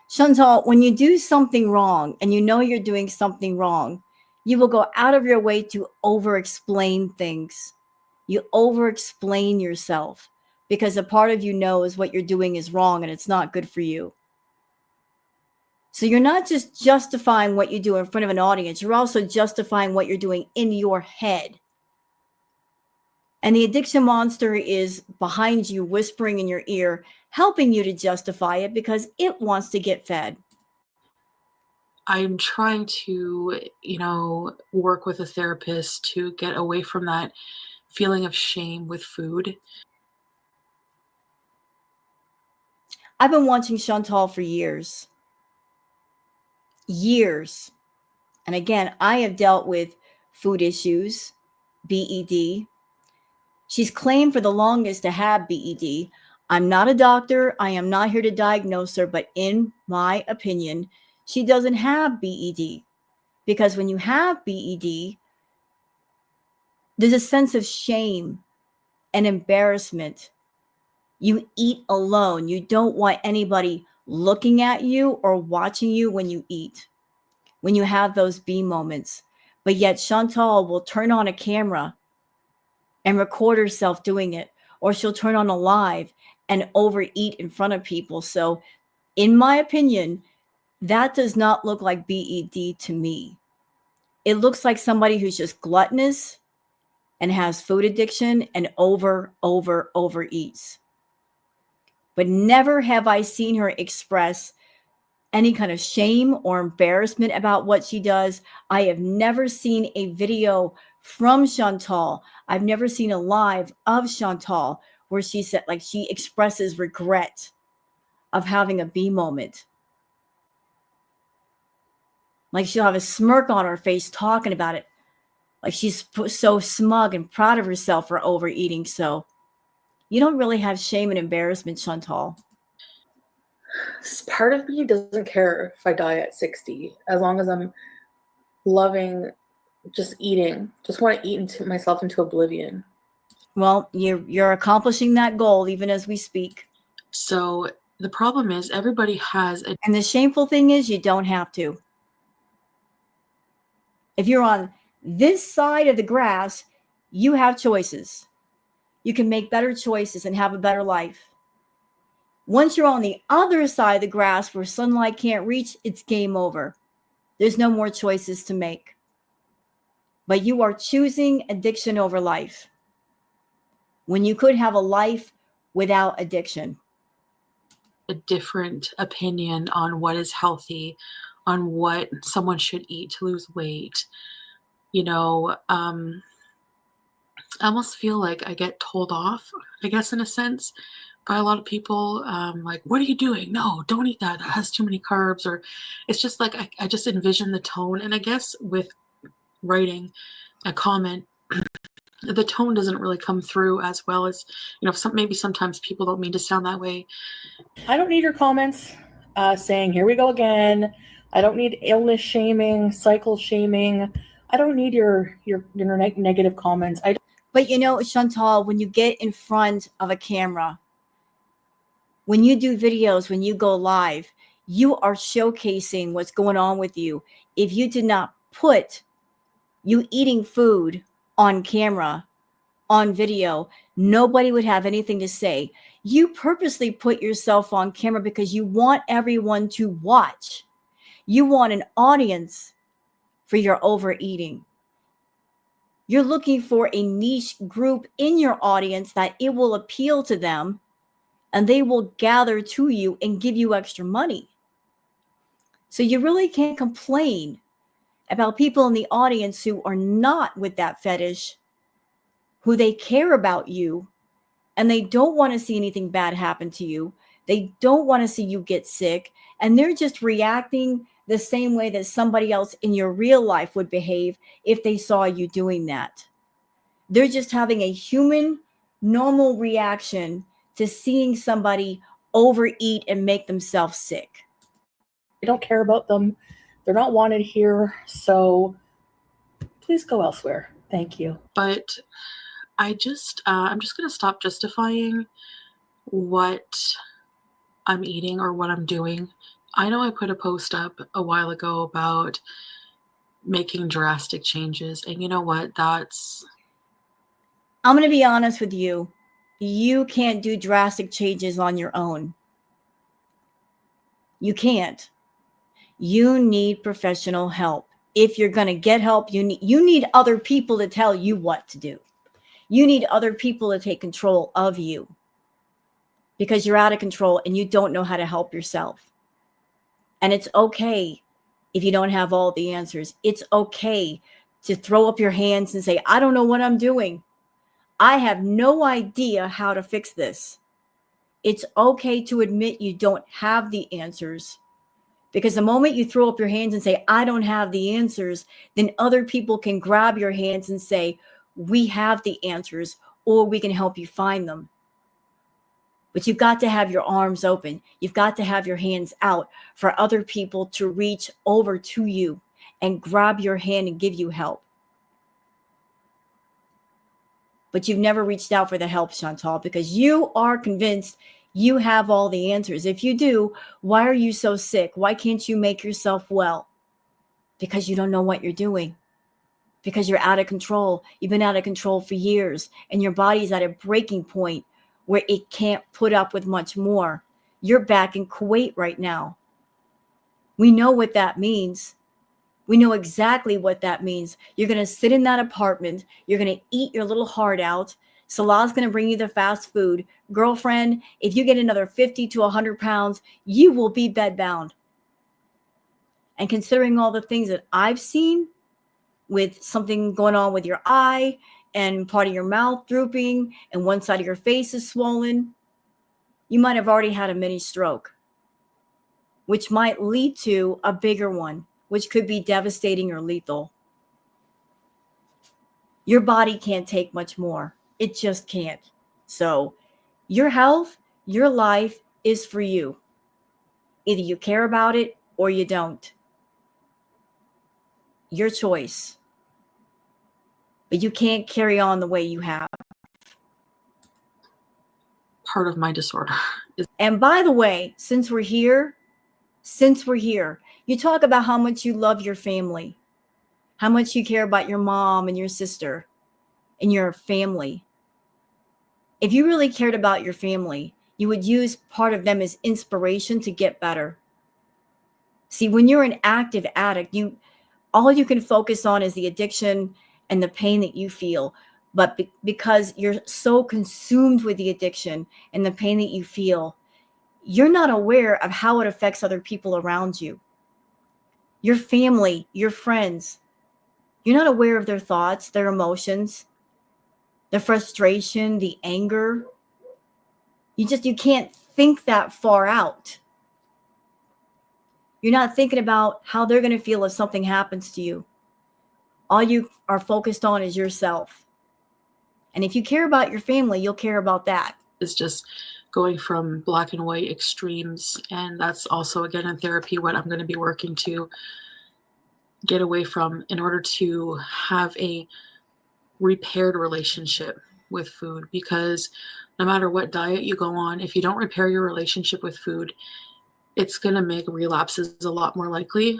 Chantal, when you do something wrong and you know you're doing something wrong, you will go out of your way to over-explain things. You over-explain yourself because a part of you knows what you're doing is wrong and it's not good for you. So you're not just justifying what you do in front of an audience, you're also justifying what you're doing in your head. And the addiction monster is behind you, whispering in your ear, helping you to justify it because it wants to get fed. I'm trying to, work with a therapist to get away from that feeling of shame with food. I've been watching Chantal for years. Years. And again, I have dealt with food issues, BED. She's claimed for the longest to have BED. I'm not a doctor. I am not here to diagnose her, but in my opinion, she doesn't have BED. Because when you have BED, there's a sense of shame and embarrassment. You eat alone. You don't want anybody looking at you or watching you when you eat, when you have those B moments. But yet Chantal will turn on a camera and record herself doing it, or she'll turn on a live and overeat in front of people. So in my opinion, that does not look like BED to me. It looks like somebody who's just gluttonous and has food addiction and overeats. But never have I seen her express any kind of shame or embarrassment about what she does. I have never seen a video from Chantal. I've never seen a live of Chantal where she said, like, she expresses regret of having a B moment. Like, she'll have a smirk on her face talking about it. Like, she's so smug and proud of herself for overeating. So you don't really have shame and embarrassment, Chantal. Part of me doesn't care if I die at 60, as long as I'm loving just eating. Just want to eat myself into oblivion. Well, you're accomplishing that goal even as we speak. So the problem is everybody has a And the shameful thing is you don't have to. If you're on this side of the grass, you have choices. You can make better choices and have a better life. Once you're on the other side of the grass where sunlight can't reach, it's game over. There's no more choices to make. But you are choosing addiction over life when you could have a life without addiction. different opinion on what is healthy, on what someone should eat to lose weight. You know, I almost feel like I get told off, I guess, in a sense, by a lot of people. Like, what are you doing? No, don't eat that. That has too many carbs. Or it's just like I just envision the tone. And I guess with writing a comment, the tone doesn't really come through as well as, you know, maybe sometimes people don't mean to sound that way. I don't need your comments saying, here we go again. I don't need illness shaming, cycle shaming. I don't need your negative comments. But you know, Chantal, when you get in front of a camera, when you do videos, when you go live, you are showcasing what's going on with you. If you did not put you eating food on camera, on video, nobody would have anything to say. You purposely put yourself on camera because you want everyone to watch. You want an audience for your overeating. You're looking for a niche group in your audience that it will appeal to them and they will gather to you and give you extra money. So you really can't complain about people in the audience who are not with that fetish, who they care about you, and they don't want to see anything bad happen to you. They don't want to see you get sick, and they're just reacting the same way that somebody else in your real life would behave if they saw you doing that. They're just having a human, normal reaction to seeing somebody overeat and make themselves sick. I don't care about them. They're not wanted here. So please go elsewhere. Thank you. But I'm just going to stop justifying what I'm eating or what I'm doing. I know I put a post up a while ago about making drastic changes. And you know what? I'm going to be honest with you. You can't do drastic changes on your own. You can't. You need professional help. If you're going to get help, you need other people to tell you what to do. You need other people to take control of you because you're out of control and you don't know how to help yourself. And it's okay if you don't have all the answers. It's okay to throw up your hands and say, I don't know what I'm doing. I have no idea how to fix this. It's okay to admit you don't have the answers. Because the moment you throw up your hands and say, I don't have the answers, then other people can grab your hands and say, we have the answers, or we can help you find them. But you've got to have your arms open. You've got to have your hands out for other people to reach over to you and grab your hand and give you help. but you've never reached out for the help, Chantal, because you are convinced you have all the answers. If you do, why are you so sick? Why can't you make yourself well? Because you don't know what you're doing. Because you're out of control. You've been out of control for years, and your body's at a breaking point where it can't put up with much more. You're back in Kuwait right now. We know what that means. We know exactly what that means. You're going to sit in that apartment. You're going to eat your little heart out. Salah's going to bring you the fast food. Girlfriend, if you get another 50 to 100 pounds, you will be bedbound. And considering all the things that I've seen, with something going on with your eye and part of your mouth drooping and one side of your face is swollen, you might have already had a mini stroke, which might lead to a bigger one, which could be devastating or lethal. Your body can't take much more. It just can't. So your health, your life is for you. Either you care about it or you don't. Your choice. But you can't carry on the way you have. Part of my disorder is. And by the way, since we're here, you talk about how much you love your family, how much you care about your mom and your sister and your family. If you really cared about your family, you would use part of them as inspiration to get better. See, when you're an active addict, all you can focus on is the addiction and the pain that you feel. But because you're so consumed with the addiction and the pain that you feel, you're not aware of how it affects other people around you. Your family, your friends. You're not aware of their thoughts, their emotions, the frustration, the anger. You can't think that far out. You're not thinking about how they're going to feel if something happens to you. All you are focused on is yourself. And if you care about your family, you'll care about that. Is just going from black and white extremes. And that's also, again, in therapy, what I'm going to be working to get away from in order to have a repaired relationship with food. Because no matter what diet you go on, if you don't repair your relationship with food, it's going to make relapses a lot more likely.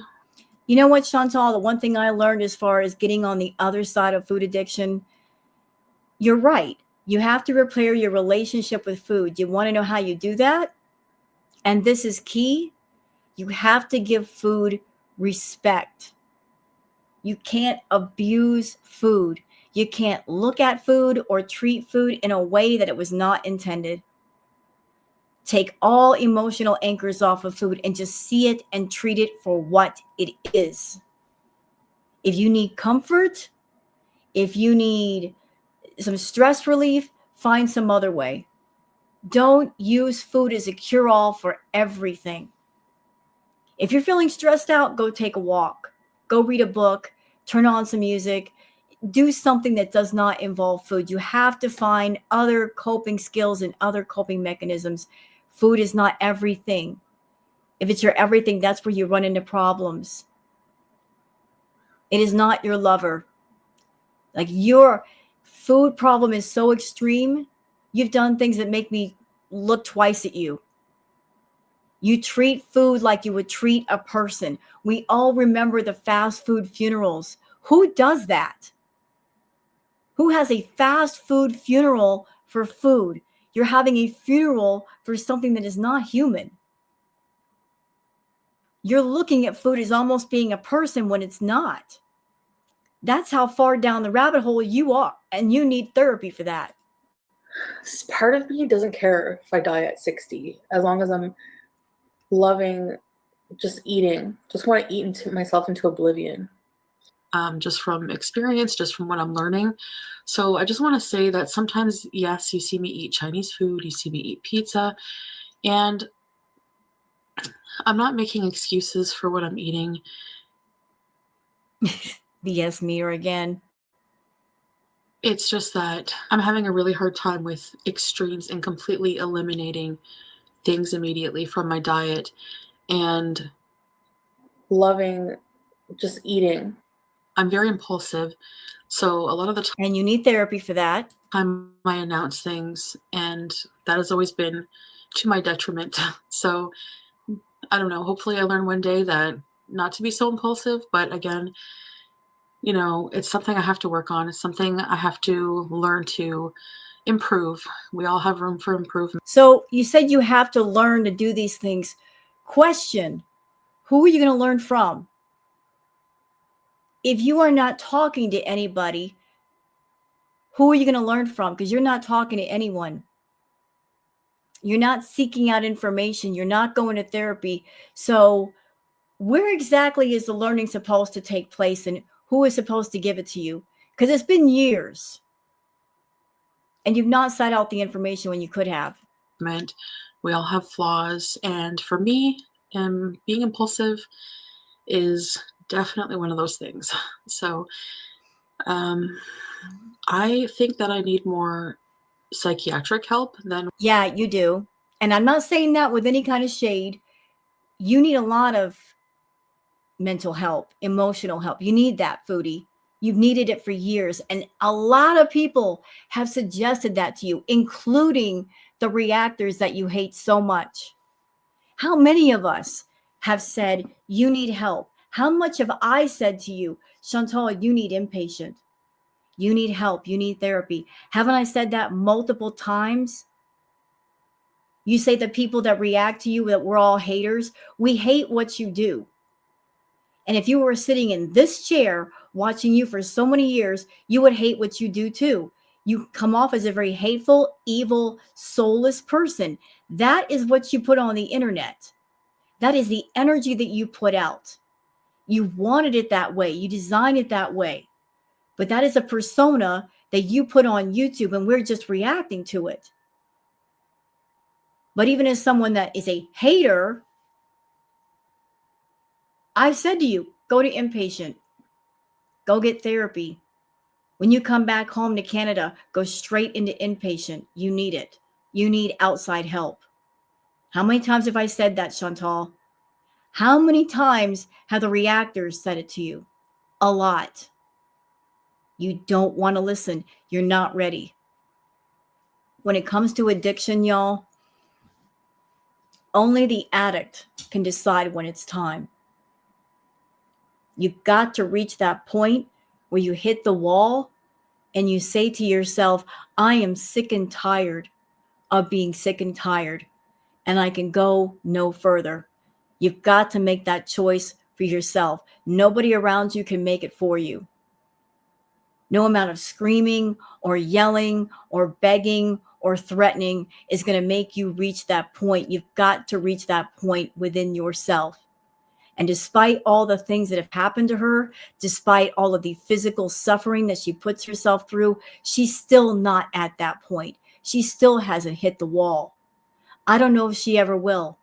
You know what, Chantal, the one thing I learned as far as getting on the other side of food addiction, you're right. You have to repair your relationship with food. You want to know how you do that? And this is key. You have to give food respect. You can't abuse food. You can't look at food or treat food in a way that it was not intended. Take all emotional anchors off of food and just see it and treat it for what it is. If you need comfort, if you need some stress relief, find some other way. Don't use food as a cure-all for everything. If you're feeling stressed out, go take a walk. Go read a book. Turn on some music. Do something that does not involve food. You have to find other coping skills and other coping mechanisms. Food is not everything. If it's your everything, that's where you run into problems. It is not your lover. Like, your food problem is so extreme. You've done things that make me look twice at you. You treat food like you would treat a person. We all remember the fast food funerals. Who does that? Who has a fast food funeral for food? You're having a funeral for something that is not human. You're looking at food as almost being a person when it's not. That's how far down the rabbit hole you are, and you need therapy for that. Part of me doesn't care if I die at 60, as long as I'm loving just eating. Just want to eat myself into oblivion. Just from experience, just from what I'm learning. So I just want to say that sometimes, yes, you see me eat Chinese food, you see me eat pizza, and I'm not making excuses for what I'm eating. BS meter again. It's just that I'm having a really hard time with extremes and completely eliminating things immediately from my diet and loving just eating I'm very impulsive. So a lot of the And you need therapy for that. time I announce things, and that has always been to my detriment. So I don't know. Hopefully, I learn one day that not to be so impulsive. But again, it's something I have to work on. It's something I have to learn to improve. We all have room for improvement. So you said you have to learn to do these things. Question: who are you going to learn from? If you are not talking to anybody, who are you going to learn from? Because you're not talking to anyone. You're not seeking out information. You're not going to therapy. So where exactly is the learning supposed to take place, and who is supposed to give it to you? Because it's been years and you've not sought out the information when you could have. We all have flaws. And for me, being impulsive is definitely one of those things. So I think that I need more psychiatric help than. Yeah, you do. And I'm not saying that with any kind of shade. You need a lot of mental help, emotional help. You need that, Foodie. You've needed it for years. And a lot of people have suggested that to you, including the reactors that you hate so much. How many of us have said, you need help? How much have I said to you, Chantal, you need inpatient? You need help. You need therapy. Haven't I said that multiple times? You say the people that react to you, that we're all haters. We hate what you do. And if you were sitting in this chair watching you for so many years, you would hate what you do too. You come off as a very hateful, evil, soulless person. That is what you put on the internet. That is the energy that you put out. You wanted it that way. You designed it that way. But that is a persona that you put on YouTube, and we're just reacting to it. But even as someone that is a hater, I've said to you, go to inpatient. Go get therapy. When you come back home to Canada, go straight into inpatient. You need it. You need outside help. How many times have I said that, Chantal? How many times have the reactors said it to you? A lot. You don't want to listen. You're not ready. When it comes to addiction, y'all, only the addict can decide when it's time. You've got to reach that point where you hit the wall and you say to yourself, I am sick and tired of being sick and tired, and I can go no further. You've got to make that choice for yourself. Nobody around you can make it for you. No amount of screaming or yelling or begging or threatening is going to make you reach that point. You've got to reach that point within yourself. And despite all the things that have happened to her, despite all of the physical suffering that she puts herself through, she's still not at that point. She still hasn't hit the wall. I don't know if she ever will.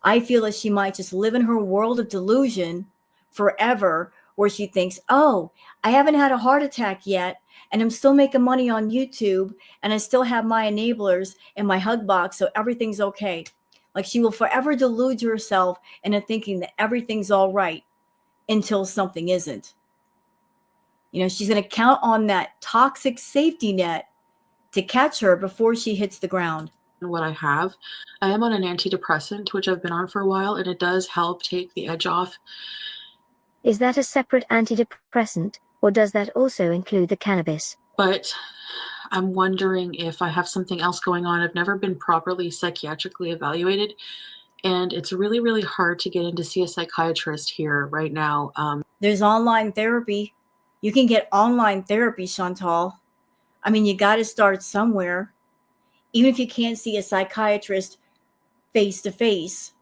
I feel that she might just live in her world of delusion forever, where she thinks, oh, I haven't had a heart attack yet, and I'm still making money on YouTube, and I still have my enablers and my hug box, so everything's okay. Like, she will forever delude herself into thinking that everything's all right until something isn't. She's going to count on that toxic safety net to catch her before she hits the ground. What I am on an antidepressant, which I've been on for a while, and it does help take the edge off. Is that a separate antidepressant, or does that also include the cannabis? But I'm wondering if I have something else going on. I've never been properly psychiatrically evaluated, and it's really, really hard to get in to see a psychiatrist here right now. There's online therapy. You can get online therapy, Chantal. I mean, you got to start somewhere. Even if you can't see a psychiatrist face to face,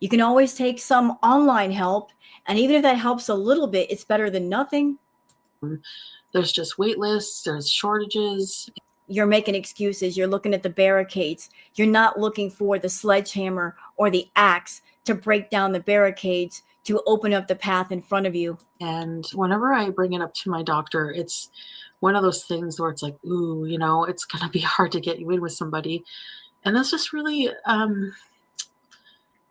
you can always take some online help. And even if that helps a little bit, it's better than nothing. There's just wait lists, there's shortages. You're making excuses. You're looking at the barricades. You're not looking for the sledgehammer or the axe to break down the barricades to open up the path in front of you. And whenever I bring it up to my doctor, it's one of those things where it's like, ooh, it's going to be hard to get you in with somebody. And that's just really,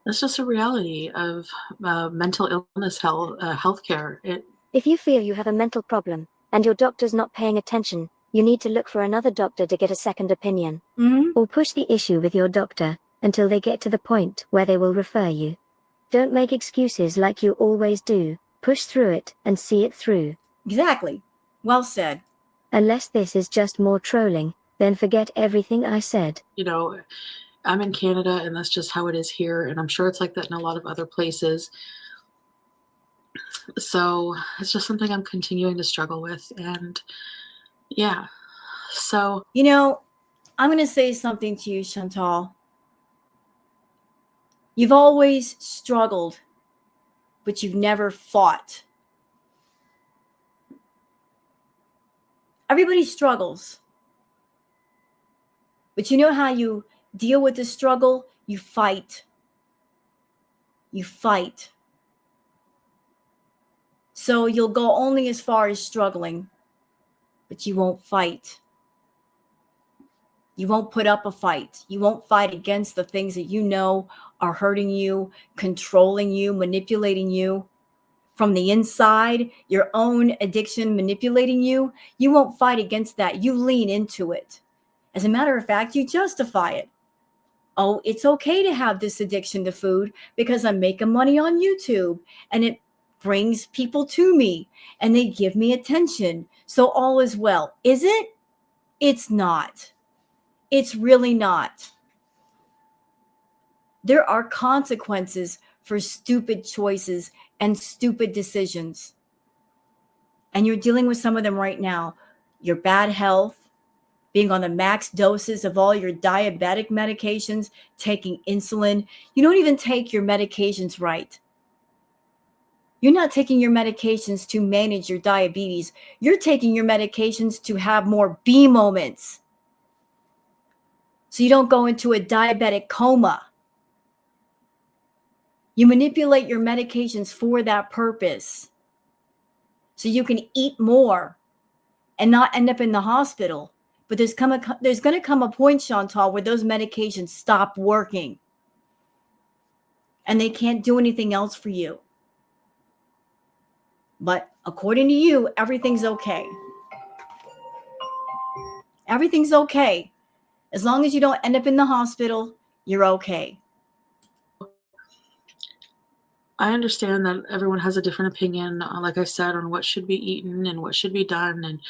that's just a reality of mental illness healthcare. If you feel you have a mental problem and your doctor's not paying attention, you need to look for another doctor to get a second opinion. Or push the issue with your doctor until they get to the point where they will refer you. Don't make excuses like you always do. Push through it and see it through. Exactly. Well said. Unless this is just more trolling, then forget everything I said. You know, I'm in Canada and that's just how it is here. And I'm sure it's like that in a lot of other places. So it's just something I'm continuing to struggle with. And yeah, so. You know, I'm going to say something to you, Chantal. You've always struggled, but you've never fought. Everybody struggles. But you know how you deal with the struggle? You fight. You fight. So you'll go only as far as struggling, but you won't fight. You won't put up a fight. You won't fight against the things that you know are hurting you, controlling you, manipulating you. From the inside, your own addiction manipulating you, you won't fight against that. You lean into it. As a matter of fact, you justify it. Oh, it's okay to have this addiction to food because I'm making money on YouTube and it brings people to me and they give me attention. So all is well. Is it? It's not. It's really not. There are consequences for stupid choices and stupid decisions. And you're dealing with some of them right now. Your bad health, being on the max doses of all your diabetic medications, taking insulin. You don't even take your medications right. You're not taking your medications to manage your diabetes. You're taking your medications to have more B moments. So you don't go into a diabetic coma. You manipulate your medications for that purpose. So you can eat more and not end up in the hospital. But there's going to come a point, Chantal, where those medications stop working. And they can't do anything else for you. But according to you, everything's okay. Everything's okay. As long as you don't end up in the hospital, you're okay. I understand that everyone has a different opinion, like I said, on what should be eaten and what should be done. And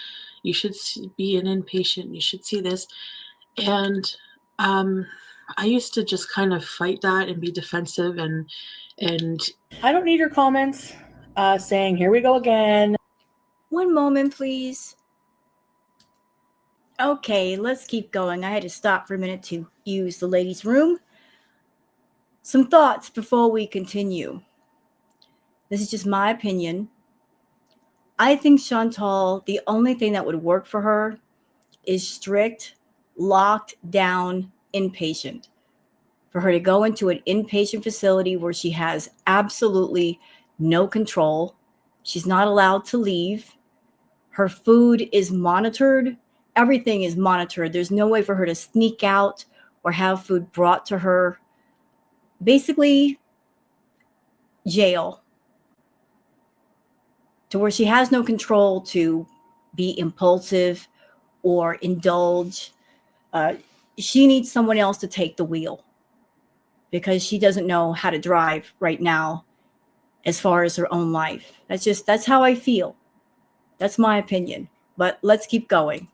you should be an inpatient. You should see this. And I used to just kind of fight that and be defensive. And I don't need your comments saying, here we go again. One moment, please. Okay, let's keep going. I had to stop for a minute to use the ladies' room. Some thoughts before we continue. This is just my opinion. I think Chantal, the only thing that would work for her is strict, locked down inpatient. For her to go into an inpatient facility where she has absolutely no control. She's not allowed to leave. Her food is monitored. Everything is monitored. There's no way for her to sneak out or have food brought to her. Basically, jail. To where she has no control to be impulsive or indulge. She needs someone else to take the wheel because she doesn't know how to drive right now as far as her own life. That's how I feel. That's my opinion. But let's keep going.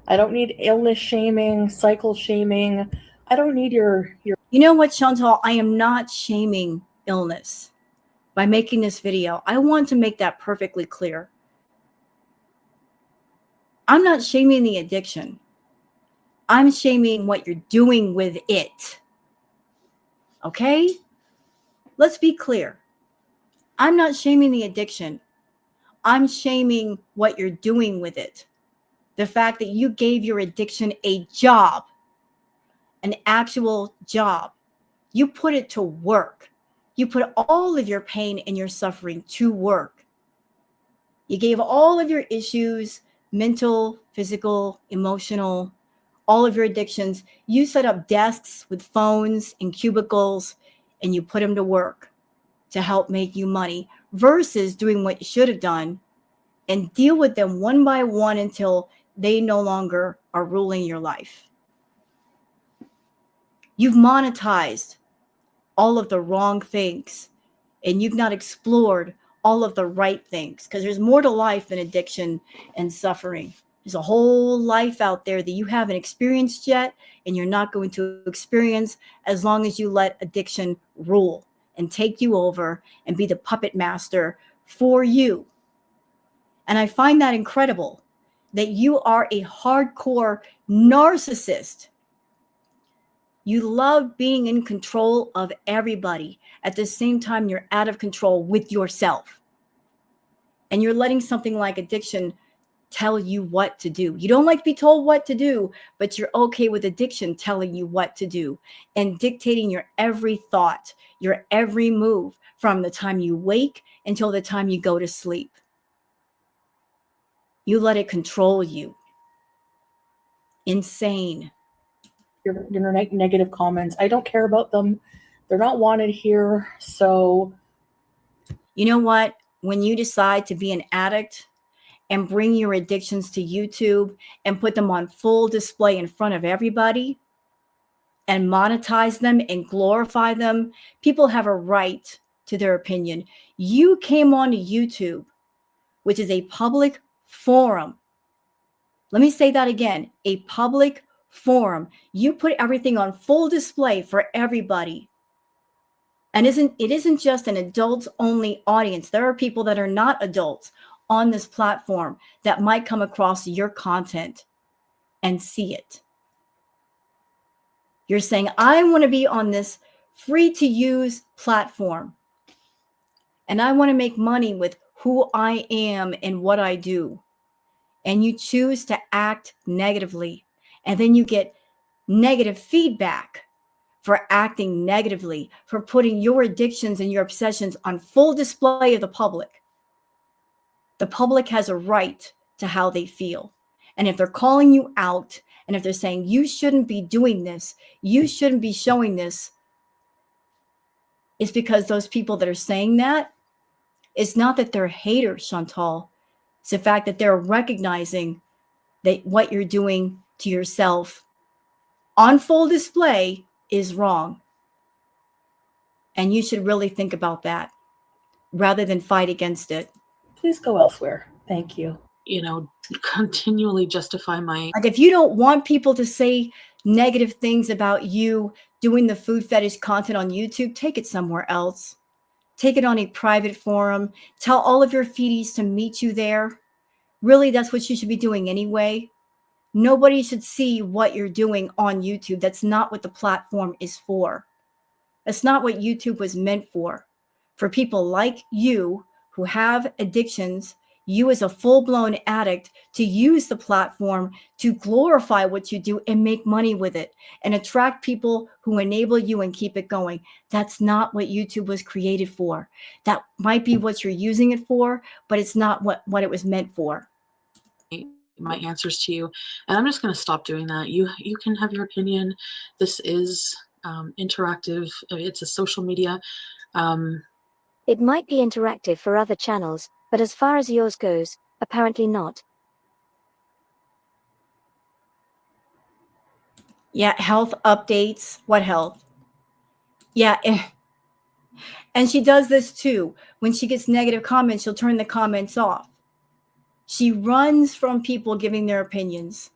I don't need illness shaming, cycle shaming. I don't need your. You know what, Chantal? I am not shaming illness by making this video. I want to make that perfectly clear. I'm not shaming the addiction. I'm shaming what you're doing with it. Okay? Let's be clear. I'm not shaming the addiction. I'm shaming what you're doing with it. The fact that you gave your addiction a job, an actual job. You put it to work. You put all of your pain and your suffering to work. You gave all of your issues, mental, physical, emotional, all of your addictions. You set up desks with phones and cubicles and you put them to work to help make you money versus doing what you should have done and deal with them one by one until they no longer are ruling your life. You've monetized all of the wrong things, and you've not explored all of the right things, because there's more to life than addiction and suffering. There's a whole life out there that you haven't experienced yet, and you're not going to experience as long as you let addiction rule and take you over and be the puppet master for you. And I find that incredible, that you are a hardcore narcissist. You love being in control of everybody. At the same time, you're out of control with yourself. And you're letting something like addiction tell you what to do. You don't like to be told what to do, but you're okay with addiction telling you what to do and dictating your every thought, your every move from the time you wake until the time you go to sleep. You let it control you. Insane. Your negative comments, I don't care about them. They're not wanted here. So you know what? When you decide to be an addict and bring your addictions to YouTube and put them on full display in front of everybody and monetize them and glorify them, people have a right to their opinion. You came onto YouTube, which is a public forum. Let me say that again, a public forum. You put everything on full display for everybody. And it isn't just an adults only audience. There are people that are not adults on this platform that might come across your content and see it. You're saying, I want to be on this free to use platform, and I want to make money with who I am and what I do. And you choose to act negatively, and then you get negative feedback for acting negatively, for putting your addictions and your obsessions on full display of the public. The public has a right to how they feel. And if they're calling you out, and if they're saying you shouldn't be doing this, you shouldn't be showing this, it's because those people that are saying that, it's not that they're haters, Chantal. It's the fact that they're recognizing that what you're doing to yourself on full display is wrong. And you should really think about that rather than fight against it. please go elsewhere. Thank you. You know, continually justify my. Like, if you don't want people to say negative things about you doing the food fetish content on YouTube, take it somewhere else. Take it on a private forum. Tell all of your feedies to meet you there. Really, that's what you should be doing anyway. Nobody should see what you're doing on YouTube. That's not what the platform is for. That's not what YouTube was meant for. For people like you who have addictions, you as a full-blown addict, to use the platform to glorify what you do and make money with it and attract people who enable you and keep it going. That's not what YouTube was created for. That might be what you're using it for, but it's not what it was meant for. My answers to you, and I'm just going to stop doing that. You can have your opinion. This is interactive. It's a social media. It might be interactive for other channels, but as far as yours goes, apparently not. Yeah, health updates. What health? Yeah, and she does this too. When she gets negative comments, she'll turn the comments off. She runs from people giving their opinions.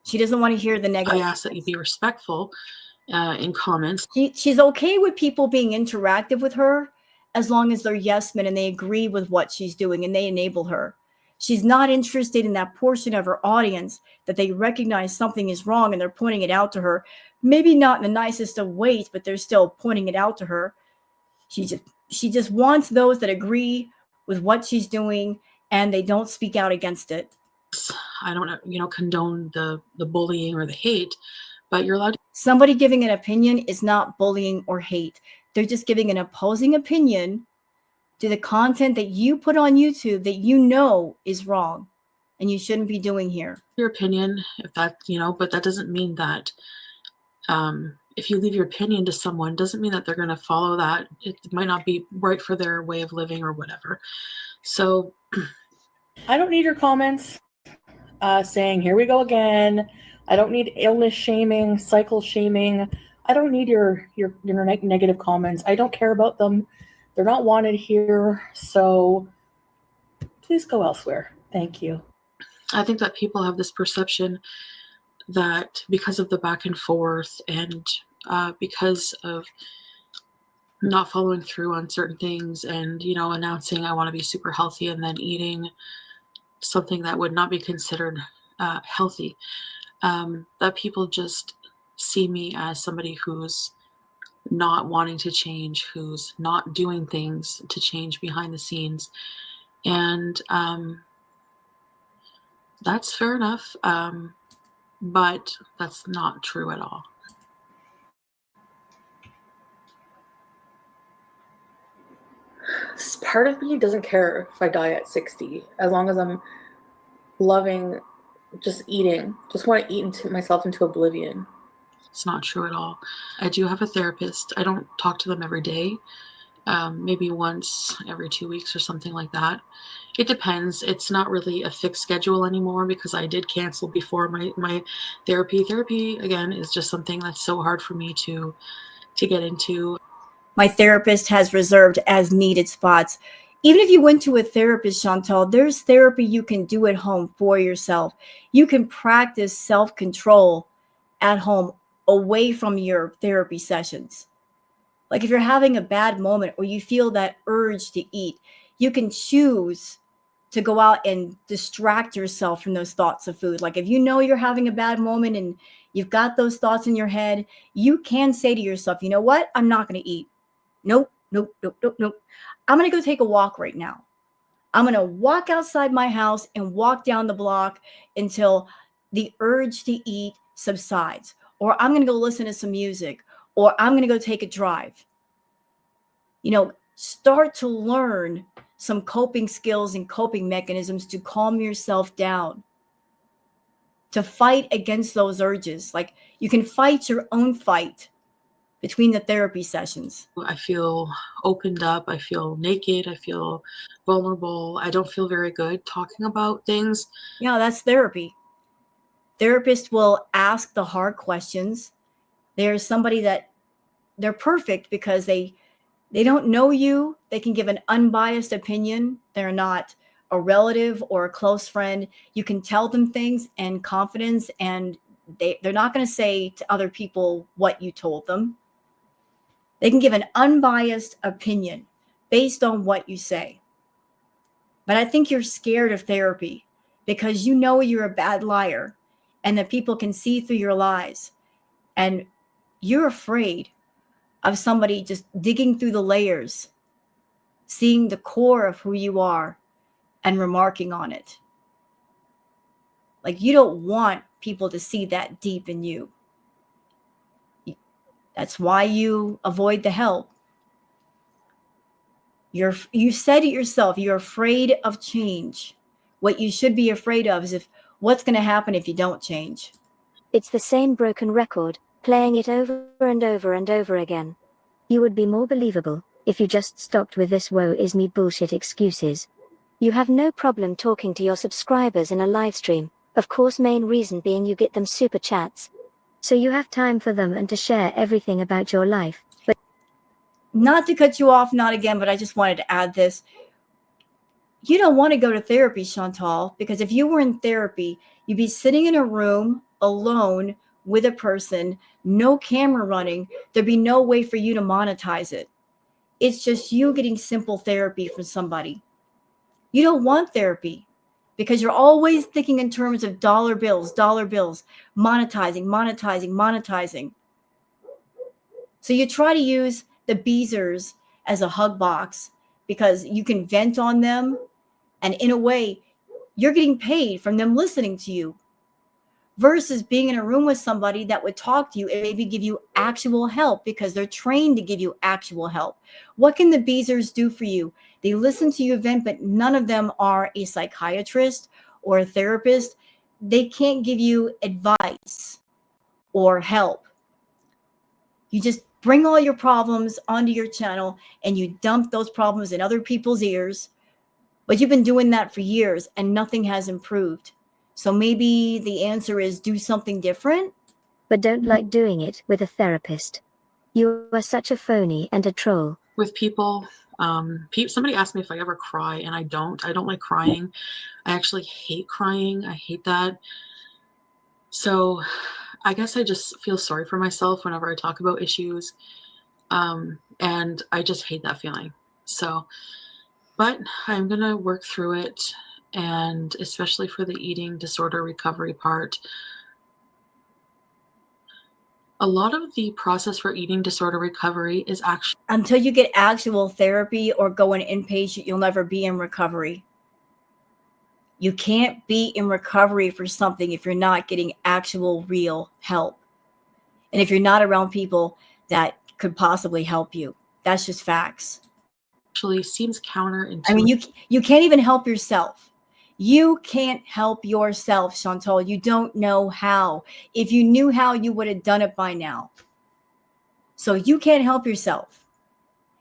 She doesn't want to hear the negative. I ask that you be respectful in comments. She's okay with people being interactive with her as long as they're yes men and they agree with what she's doing and they enable her. She's not interested in that portion of her audience that they recognize something is wrong and they're pointing it out to her. Maybe not in the nicest of ways, but they're still pointing it out to her. She just wants those that agree with what she's doing and they don't speak out against it. I don't, condone the bullying or the hate, but you're allowed to. Somebody giving an opinion is not bullying or hate. They're just giving an opposing opinion to the content that you put on YouTube that you know is wrong and you shouldn't be doing here. Your opinion, if that, but that doesn't mean that if you leave your opinion to someone, doesn't mean that they're going to follow that. It might not be right for their way of living or whatever. So I don't need your comments saying, here we go again. I don't need illness shaming, cycle shaming. I don't need your negative comments. I don't care about them. They're not wanted here. So please go elsewhere. Thank you. I think that people have this perception that because of the back and forth and because of not following through on certain things and, you know, announcing I want to be super healthy and then eating something that would not be considered healthy, that people just see me as somebody who's not wanting to change, who's not doing things to change behind the scenes. And that's fair enough, but that's not true at all. Part of me doesn't care if I die at 60, as long as I'm loving just eating. Just want to eat myself into oblivion. It's not true at all. I do have a therapist. I don't talk to them every day. Maybe once every 2 weeks or something like that. It depends. It's not really a fixed schedule anymore because I did cancel before my therapy. Therapy, again, is just something that's so hard for me to get into. My therapist has reserved as needed spots. Even if you went to a therapist, Chantal, there's therapy you can do at home for yourself. You can practice self-control at home away from your therapy sessions. Like if you're having a bad moment or you feel that urge to eat, you can choose to go out and distract yourself from those thoughts of food. Like if you know you're having a bad moment and you've got those thoughts in your head, you can say to yourself, you know what? I'm not going to eat. Nope. I'm going to go take a walk right now. I'm going to walk outside my house and walk down the block until the urge to eat subsides. Or I'm going to go listen to some music. Or I'm going to go take a drive. You know, start to learn some coping skills and coping mechanisms to calm yourself down, to fight against those urges. Like you can fight your own fight between the therapy sessions. I feel opened up. I feel naked. I feel vulnerable. I don't feel very good talking about things. Yeah, that's therapy. Therapists will ask the hard questions. There's somebody that they're perfect because they don't know you. They can give an unbiased opinion. They're not a relative or a close friend. You can tell them things in confidence, and they're not going to say to other people what you told them. They can give an unbiased opinion based on what you say. But I think you're scared of therapy because you know you're a bad liar and that people can see through your lies. And you're afraid of somebody just digging through the layers, seeing the core of who you are and remarking on it. Like you don't want people to see that deep in you. That's why you avoid the help. You said it yourself, you're afraid of change. What you should be afraid of is what's going to happen if you don't change. It's the same broken record, playing it over and over and over again. You would be more believable if you just stopped with this woe is me bullshit excuses. You have no problem talking to your subscribers in a live stream, of course, main reason being you get them super chats. So you have time for them and to share everything about your life. But not to cut you off, not again, but I just wanted to add this. You don't want to go to therapy, Chantal, because if you were in therapy, you'd be sitting in a room alone with a person, no camera running. There'd be no way for you to monetize it. It's just you getting simple therapy from somebody. You don't want therapy because you're always thinking in terms of dollar bills, monetizing. So you try to use the Beezers as a hug box because you can vent on them. And in a way, you're getting paid from them listening to you versus being in a room with somebody that would talk to you and maybe give you actual help because they're trained to give you actual help. What can the Beezers do for you? They listen to you vent, but none of them are a psychiatrist or a therapist. They can't give you advice or help. You just bring all your problems onto your channel and you dump those problems in other people's ears. But you've been doing that for years and nothing has improved. So maybe the answer is do something different. But don't like doing it with a therapist. You are such a phony and a troll. With people, somebody asked me if I ever cry, and I don't like crying. I actually hate crying. I hate that. So I guess I just feel sorry for myself whenever I talk about issues. And I just hate that feeling. So, but I'm going to work through it. And especially for the eating disorder recovery part, a lot of the process for eating disorder recovery is actually, Until you get actual therapy or go in inpatient, you'll never be in recovery. You can't be in recovery for something if you're not getting actual real help. And if you're not around people that could possibly help you. That's just facts. actually seems counterintuitive. I mean, you can't even help yourself. You can't help yourself, Chantal. You don't know how. If you knew how, you would have done it by now. So you can't help yourself.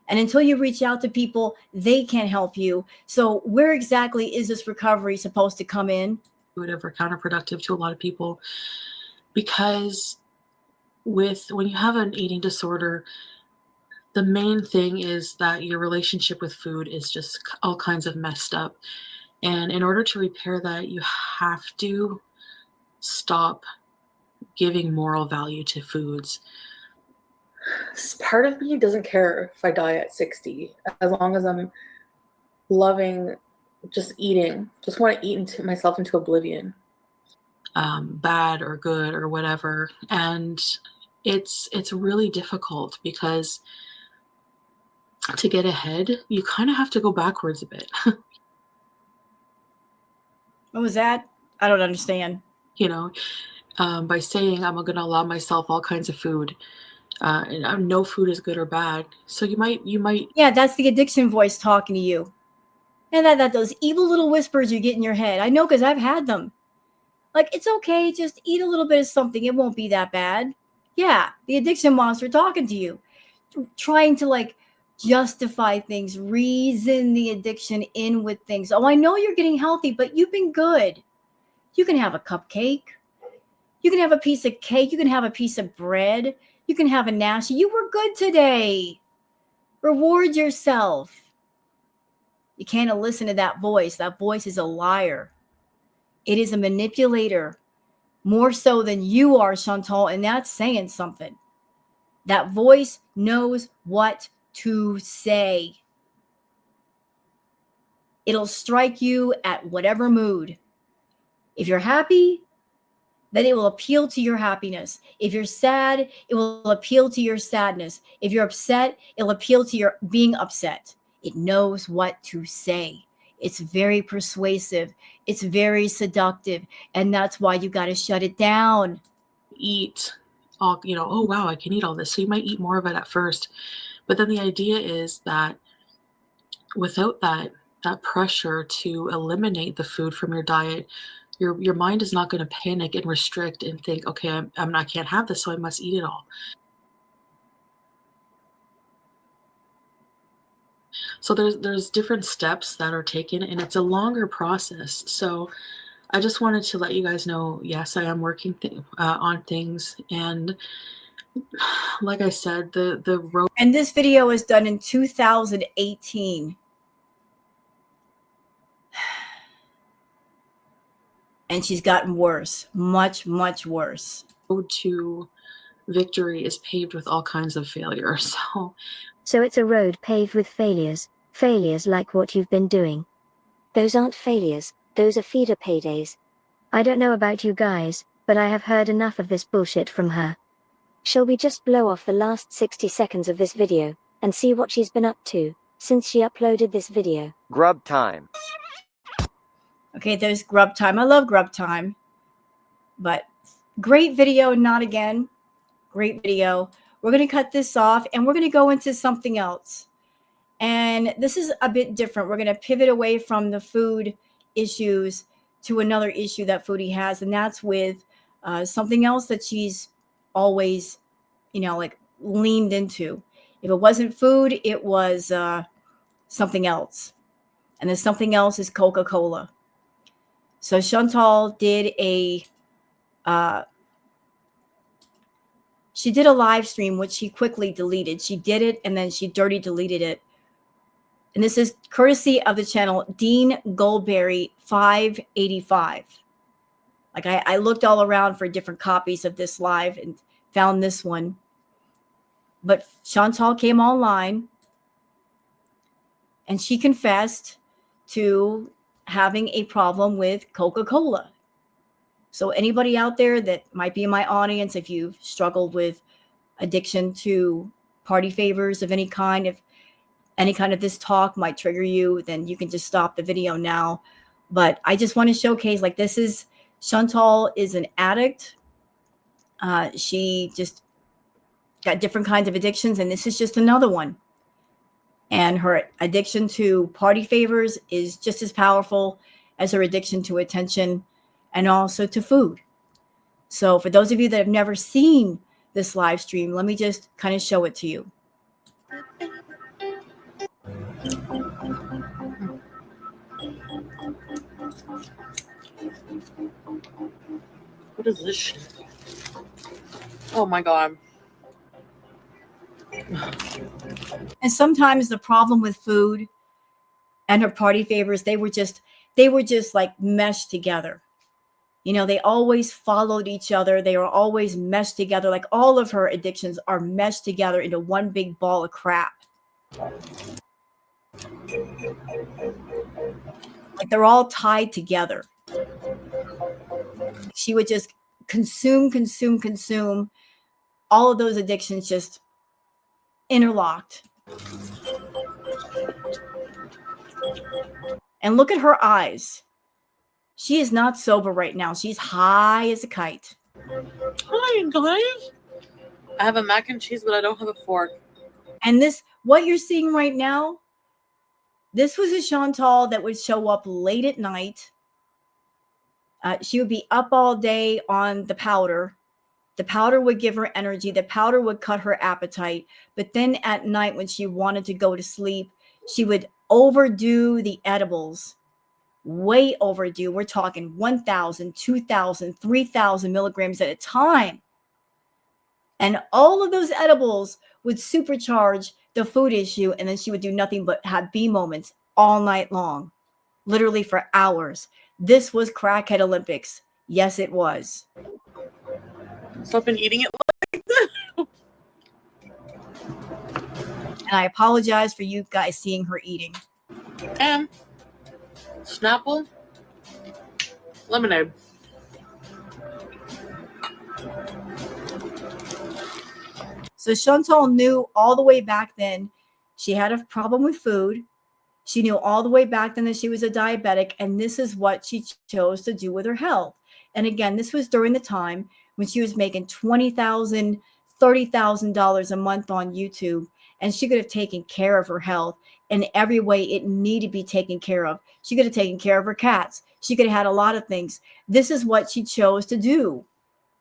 And until you reach out to people, they can't help you. So where exactly is this recovery supposed to come in? Or counterproductive to a lot of people, because when you have an eating disorder, the main thing is that your relationship with food is just all kinds of messed up. And in order to repair that, you have to stop giving moral value to foods. Part of me doesn't care if I die at 60, as long as I'm loving just eating. Just want to eat myself into oblivion. Bad or good or whatever. And it's really difficult because to get ahead, you kind of have to go backwards a bit. What was that? I don't understand. You know, by saying I'm going to allow myself all kinds of food, and no food is good or bad. So you might. Yeah, that's the addiction voice talking to you. And that those evil little whispers you get in your head. I know because I've had them. Like, it's okay, just eat a little bit of something. It won't be that bad. Yeah, the addiction monster talking to you. Trying to like justify things, reason the addiction in with things. Oh, I know you're getting healthy, but you've been good. You can have a cupcake. You can have a piece of cake. You can have a piece of bread. You can have a nashi. You were good today. Reward yourself. You can't listen to that voice. That voice is a liar. It is a manipulator, more so than you are, Chantal, and that's saying something. That voice knows what to say. It'll strike you at whatever mood. If you're happy, then it will appeal to your happiness. If you're sad, it will appeal to your sadness. If you're upset, it'll appeal to your being upset. It knows what to say. It's very persuasive. It's very seductive. And that's why you got to shut it down. Eat all, oh, wow, I can eat all this. So you might eat more of it at first. But then the idea is that without that pressure to eliminate the food from your diet, your mind is not going to panic and restrict and think, okay, I can't have this, so I must eat it all. So there's different steps that are taken, and it's a longer process. So I just wanted to let you guys know, yes, I am working on things, and like I said, the road. And this video was done in 2018. And she's gotten worse, much, much worse. Road to victory is paved with all kinds of failure. So it's a road paved with failures like what you've been doing. Those aren't failures, those are feeder paydays. I don't know about you guys, but I have heard enough of this bullshit from her. Shall we just blow off the last 60 seconds of this video, and see what she's been up to, since she uploaded this video? Grub time. Okay, there's grub time. I love grub time. But great video, not again. Great video. We're going to cut this off, and we're going to go into something else. And this is a bit different. We're going to pivot away from the food issues to another issue that Foodie has, and that's with something else that she's always, like leaned into. If it wasn't food, it was something else. And the something else is Coca-Cola. So Chantal did she did a live stream, which she quickly deleted. She did it and then she dirty deleted it. And this is courtesy of the channel Dean GULLBERRY 585. Like I looked all around for different copies of this live and found this one. But Chantal came online and she confessed to having a problem with Coca-Cola. So anybody out there that might be in my audience, if you've struggled with addiction to party favors of any kind, if any kind of this talk might trigger you, then you can just stop the video now. But I just want to showcase, like, this is Chantal is an addict. She just got different kinds of addictions, and this is just another one. And her addiction to party favors is just as powerful as her addiction to attention and also to food. So for those of you that have never seen this live stream, let me just kind of show it to you. What is this shit? Oh my god. And sometimes the problem with food and her party favors, they were just like meshed together. You know, they always followed each other. They were always meshed together. Like all of her addictions are meshed together into one big ball of crap. Like they're all tied together. She would just consume. All of those addictions just interlocked. And look at her eyes. She is not sober right now. She's high as a kite. Hi, guys. I have a mac and cheese, but I don't have a fork. And this, what you're seeing right now, this was a Chantal that would show up late at night. She would be up all day on the powder. The powder would give her energy. The powder would cut her appetite. But then at night when she wanted to go to sleep, she would overdo the edibles. Way overdue. We're talking 1,000, 2,000, 3,000 milligrams at a time. And all of those edibles would supercharge the food issue. And then she would do nothing but have B moments all night long, literally for hours. This was Crackhead Olympics. Yes, it was. So I've been eating it like that. And I apologize for you guys seeing her eating. And Snapple, lemonade. So Chantal knew all the way back then she had a problem with food. She knew all the way back then that she was a diabetic, and this is what she chose to do with her health. And again, this was during the time when she was making $20,000, $30,000 a month on YouTube, and she could have taken care of her health in every way it needed to be taken care of. She could have taken care of her cats. She could have had a lot of things. This is what she chose to do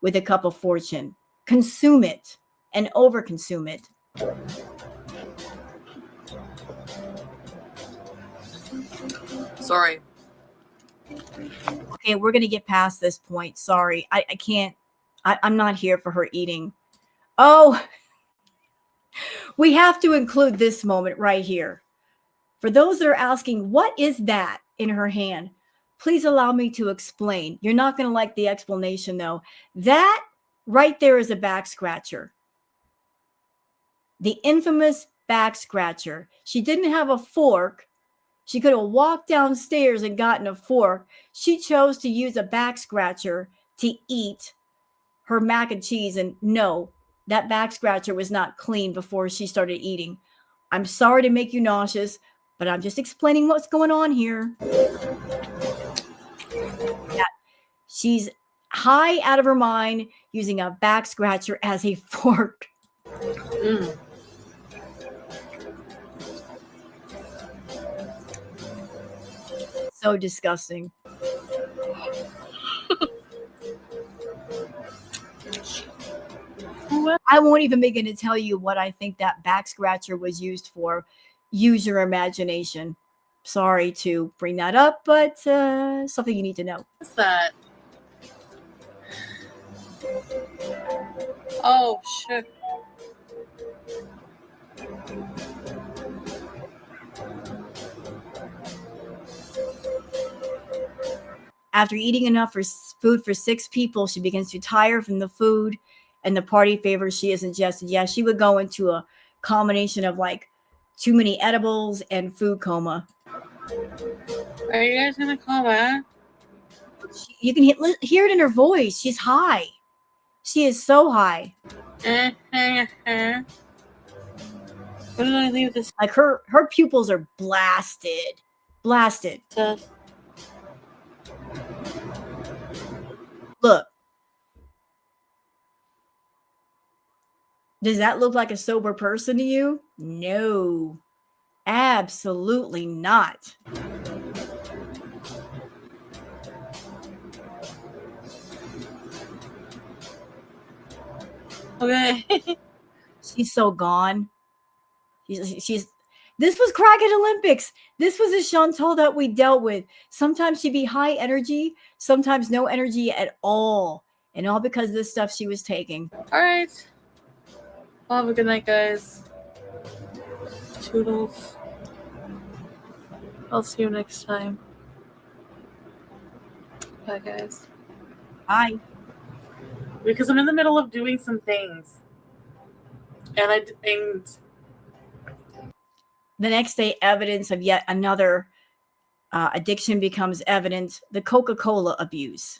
with a cup of fortune. Consume it and overconsume it. Sorry. Okay, we're going to get past this point. Sorry. I can't. I'm not here for her eating. Oh, we have to include this moment right here. For those that are asking, what is that in her hand? Please allow me to explain. You're not going to like the explanation, though. That right there is a back scratcher. The infamous back scratcher. She didn't have a fork. She could have walked downstairs and gotten a fork. She chose to use a back scratcher to eat her mac and cheese. And no, that back scratcher was not clean before she started eating. I'm sorry to make you nauseous, but I'm just explaining what's going on here. Yeah, she's high out of her mind using a back scratcher as a fork. Mm. So disgusting. you. I won't even begin to tell you what I think that back scratcher was used for. Use your imagination. Sorry to bring that up, but something you need to know. What's that? Oh, shit. After eating enough food for 6 people, she begins to tire from the food and the party favors she has ingested. Yeah, she would go into a combination of like too many edibles and food coma. Are you guys gonna call back? You can hear it in her voice. She's high. She is so high. Where did I leave this Like her pupils are blasted. Blasted. stuff? Look. Does that look like a sober person to you? No. Absolutely not. Okay. She's so gone. She's this was Crackhead Olympics. This was a Chantal that we dealt with. Sometimes she'd be high energy, sometimes no energy at all. And all because of this stuff she was taking. All right. Well, have a good night, guys. Toodles. I'll see you next time. Bye, guys. Bye. Because I'm in the middle of doing some things. And the next day, evidence of yet another addiction becomes evident. The Coca-Cola abuse.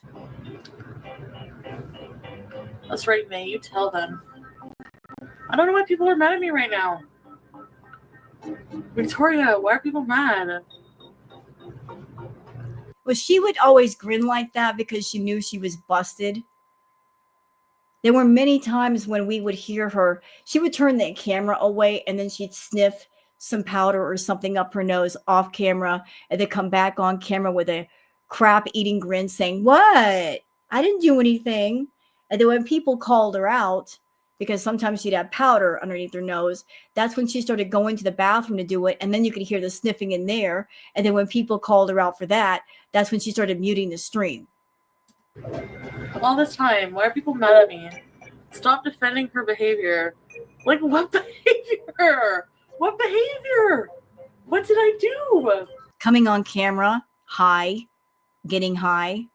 That's right, May. You tell them. I don't know why people are mad at me right now. Victoria, why are people mad? Well, she would always grin like that because she knew she was busted. There were many times when we would hear her. She would turn the camera away and then she'd sniff some powder or something up her nose off camera and then come back on camera with a crap eating grin saying, "What? I didn't do anything." And then when people called her out, because sometimes she'd have powder underneath her nose, that's when she started going to the bathroom to do it. And then you could hear the sniffing in there. And then when people called her out for that, that's when she started muting the stream. All this time, why are people mad at me? Stop defending her behavior. Like, what behavior? What behavior? What did I do? Coming on camera, high, getting high.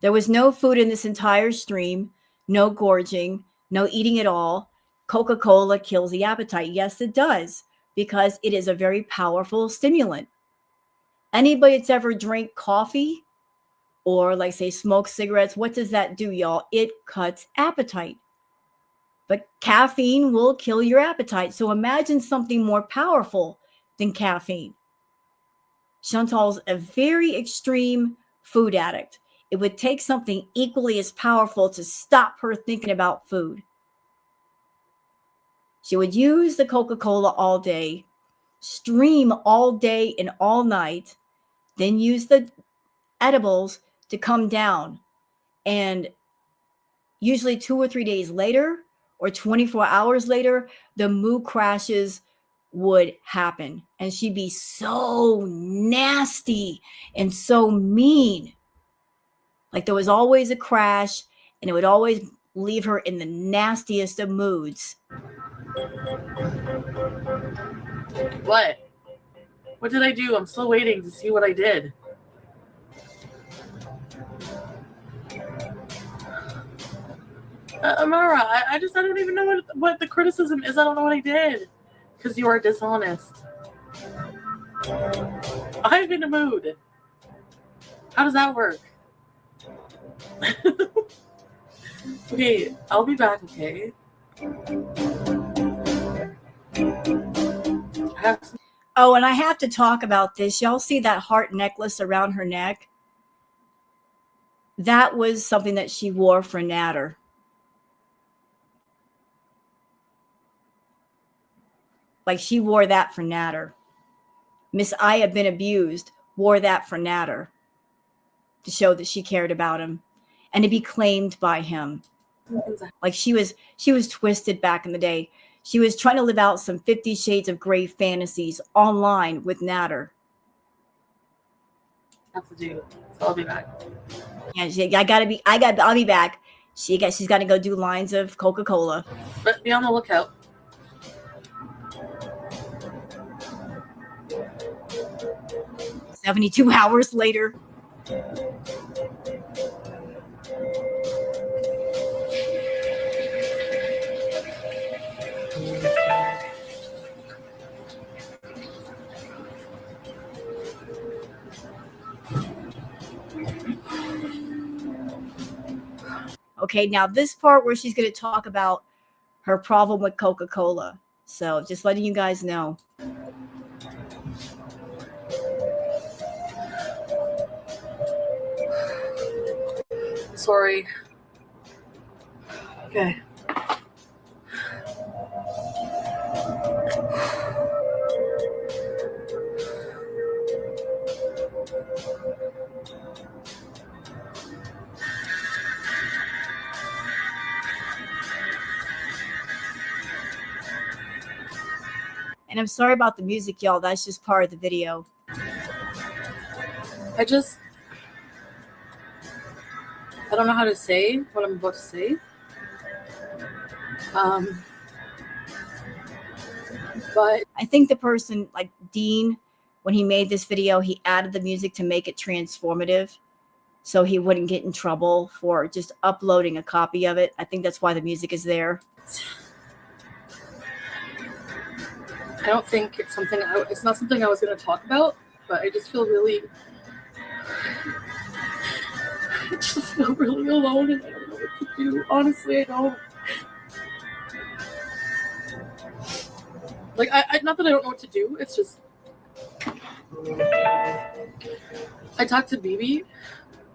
There was no food in this entire stream, no gorging, no eating at all. Coca-Cola kills the appetite. Yes, it does, because it is a very powerful stimulant. Anybody that's ever drank coffee or, like, say, smoke cigarettes, what does that do, y'all? It cuts appetite. But caffeine will kill your appetite. So imagine something more powerful than caffeine. Chantal's a very extreme food addict. It would take something equally as powerful to stop her thinking about food. She would use the Coca-Cola all day, stream all day and all night, then use the edibles to come down. And usually 2 or 3 days later or 24 hours later, the mood crashes would happen. And she'd be so nasty and so mean. Like there was always a crash and it would always leave her in the nastiest of moods. What? What did I do? I'm still waiting to see what I did. Amara, I don't even know what the criticism is. I don't know what I did. Because you are dishonest. I'm in a mood. How does that work? Okay, I'll be back, okay? Oh, and I have to talk about this. Y'all see that heart necklace around her neck? That was something that she wore for Natter. Like she wore that for Natter. Miss I Have Been Abused wore that for Natter to show that she cared about him and to be claimed by him. Like she was twisted back in the day. She was trying to live out some 50 Shades of Grey fantasies online with Natter. Have to do. So I'll be back. Yeah, I'll be back. She's got to go do lines of Coca-Cola. But be on the lookout. "72 hours later." Okay, now this part where she's going to talk about her problem with Coca-Cola. So just letting you guys know. Sorry. Okay. And I'm sorry about the music, y'all. That's just part of the video. I don't know how to say what I'm about to say. But I think the person, like Dean, when he made this video, he added the music to make it transformative so he wouldn't get in trouble for just uploading a copy of it. I think that's why the music is there. I don't think it's it's not something I was going to talk about, but I just feel really alone and I don't know what to do. Honestly, I don't. Like, I not that I don't know what to do. It's just I talked to BB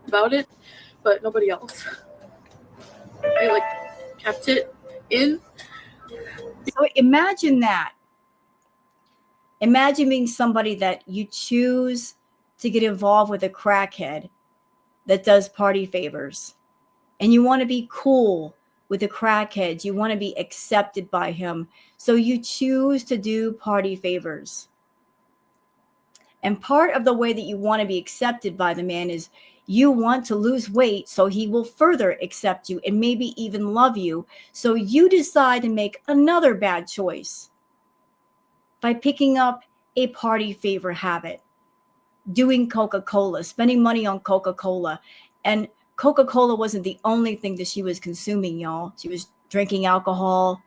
about it, but nobody else. I kept it in. So imagine that. Imagine being somebody that you choose to get involved with a crackhead that does party favors. And you want to be cool with the crackheads. You want to be accepted by him. So you choose to do party favors. And part of the way that you want to be accepted by the man is you want to lose weight so he will further accept you and maybe even love you. So you decide to make another bad choice by picking up a party favor habit, doing Coca-Cola, spending money on Coca-Cola. And Coca-Cola wasn't the only thing that she was consuming, y'all. She was drinking alcohol.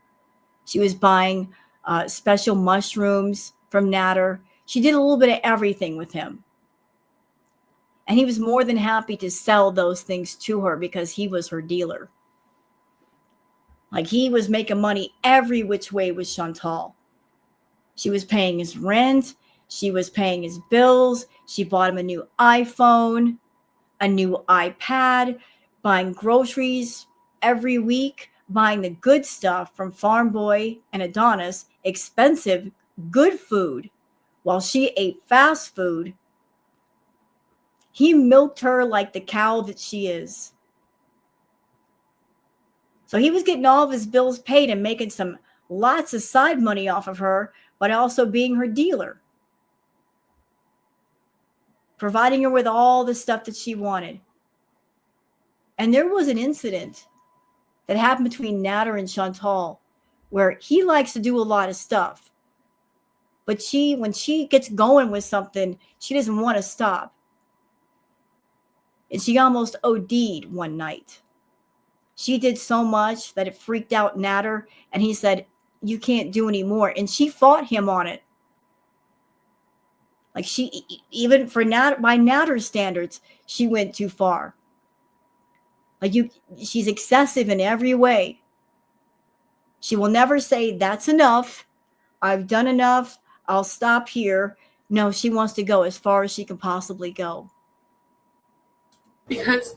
She was buying special mushrooms from Natter. She did a little bit of everything with him. And he was more than happy to sell those things to her because he was her dealer. Like, he was making money every which way with Chantal. She was paying his rent. She was paying his bills. She bought him a new iPhone, a new iPad, buying groceries every week, buying the good stuff from Farm Boy and Adonis, expensive, good food, while she ate fast food. He milked her like the cow that she is. So he was getting all of his bills paid and making lots of side money off of her, but also being her dealer, providing her with all the stuff that she wanted. And there was an incident that happened between Natter and Chantal where he likes to do a lot of stuff, but when she gets going with something, she doesn't want to stop. And she almost OD'd one night. She did so much that it freaked out Natter, and he said, "You can't do any more." And she fought him on it. Like, she, even for by Natter's standards, she went too far. Like, she's excessive in every way. She will never say, "That's enough. I've done enough. I'll stop here." No, she wants to go as far as she can possibly go. Because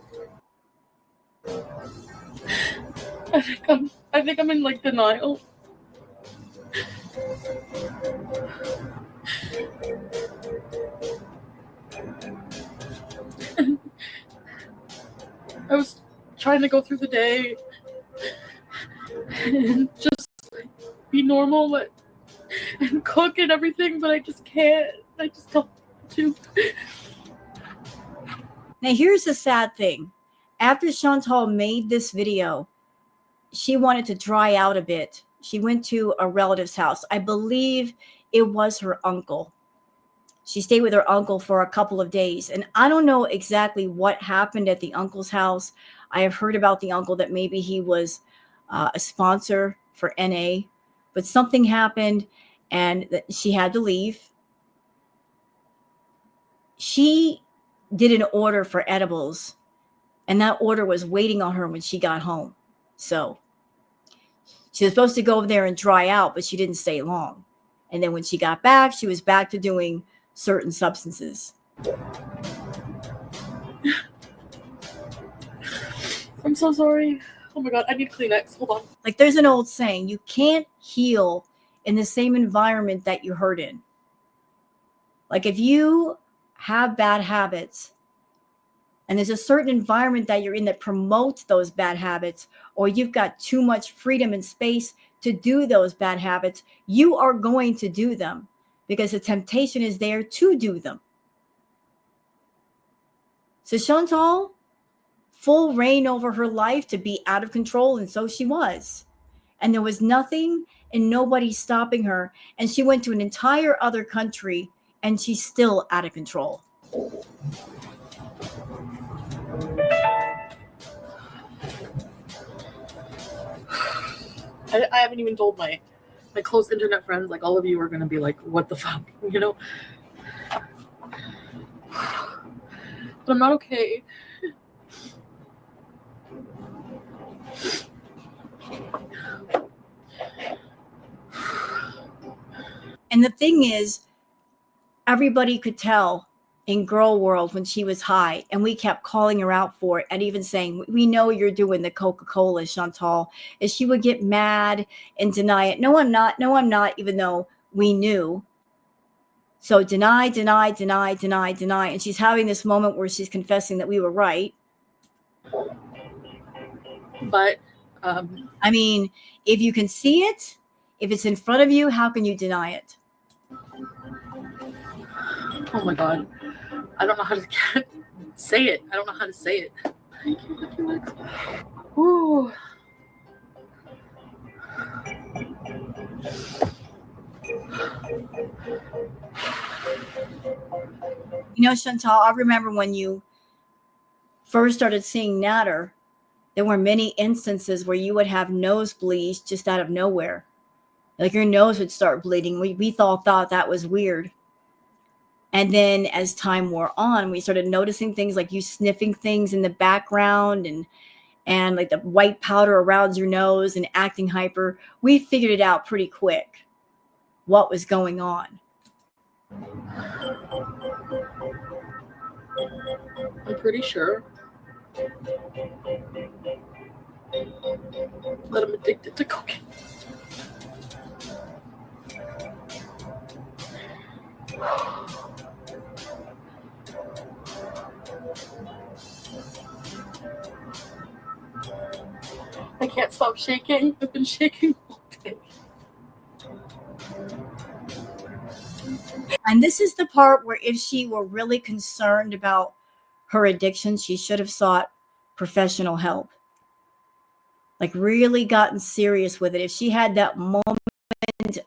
I think I'm in denial. I was trying to go through the day and just be normal and cook and everything, but I just can't. I just don't want to. Now, here's the sad thing. After Chantal made this video, she wanted to dry out a bit. She went to a relative's house. I believe it was her uncle. She stayed with her uncle for a couple of days. And I don't know exactly what happened at the uncle's house. I have heard about the uncle that maybe he was a sponsor for NA, but something happened and she had to leave. She did an order for edibles, and that order was waiting on her when she got home. So she was supposed to go over there and dry out, but she didn't stay long. And then when she got back, she was back to doing certain substances. I'm so sorry. Oh my God, I need Kleenex. Hold on. Like, there's an old saying, you can't heal in the same environment that you hurt in. Like, if you have bad habits and there's a certain environment that you're in that promotes those bad habits, or you've got too much freedom and space to do those bad habits, you are going to do them because the temptation is there to do them. So Chantal, full reign over her life to be out of control, and so she was. And there was nothing and nobody stopping her. And she went to an entire other country and she's still out of control. I haven't even told my close internet friends. Like, all of you are going to be like, what the fuck, you know? But I'm not okay. And the thing is, everybody could tell in girl world when she was high, and we kept calling her out for it and even saying, we know you're doing the Coca-Cola, Chantal. And she would get mad and deny it. No, I'm not. No, I'm not, even though we knew. So deny. And she's having this moment where she's confessing that we were right. But I mean, if you can see it, if it's in front of you, how can you deny it? oh my God, I don't know how to say it. I don't know how to say it. Ooh. You know, Chantal, I remember when you first started seeing Natter, there were many instances where you would have nosebleeds just out of nowhere. Like, your nose would start bleeding. We thought that was weird. And then as time wore on, we started noticing things like you sniffing things in the background and like the white powder around your nose and acting hyper. We figured it out pretty quick what was going on. I'm pretty sure that I'm addicted to cocaine. I can't stop shaking. I've been shaking all day. And this is the part where if she were really concerned about her addiction, she should have sought professional help. Like, really gotten serious with it. If she had that moment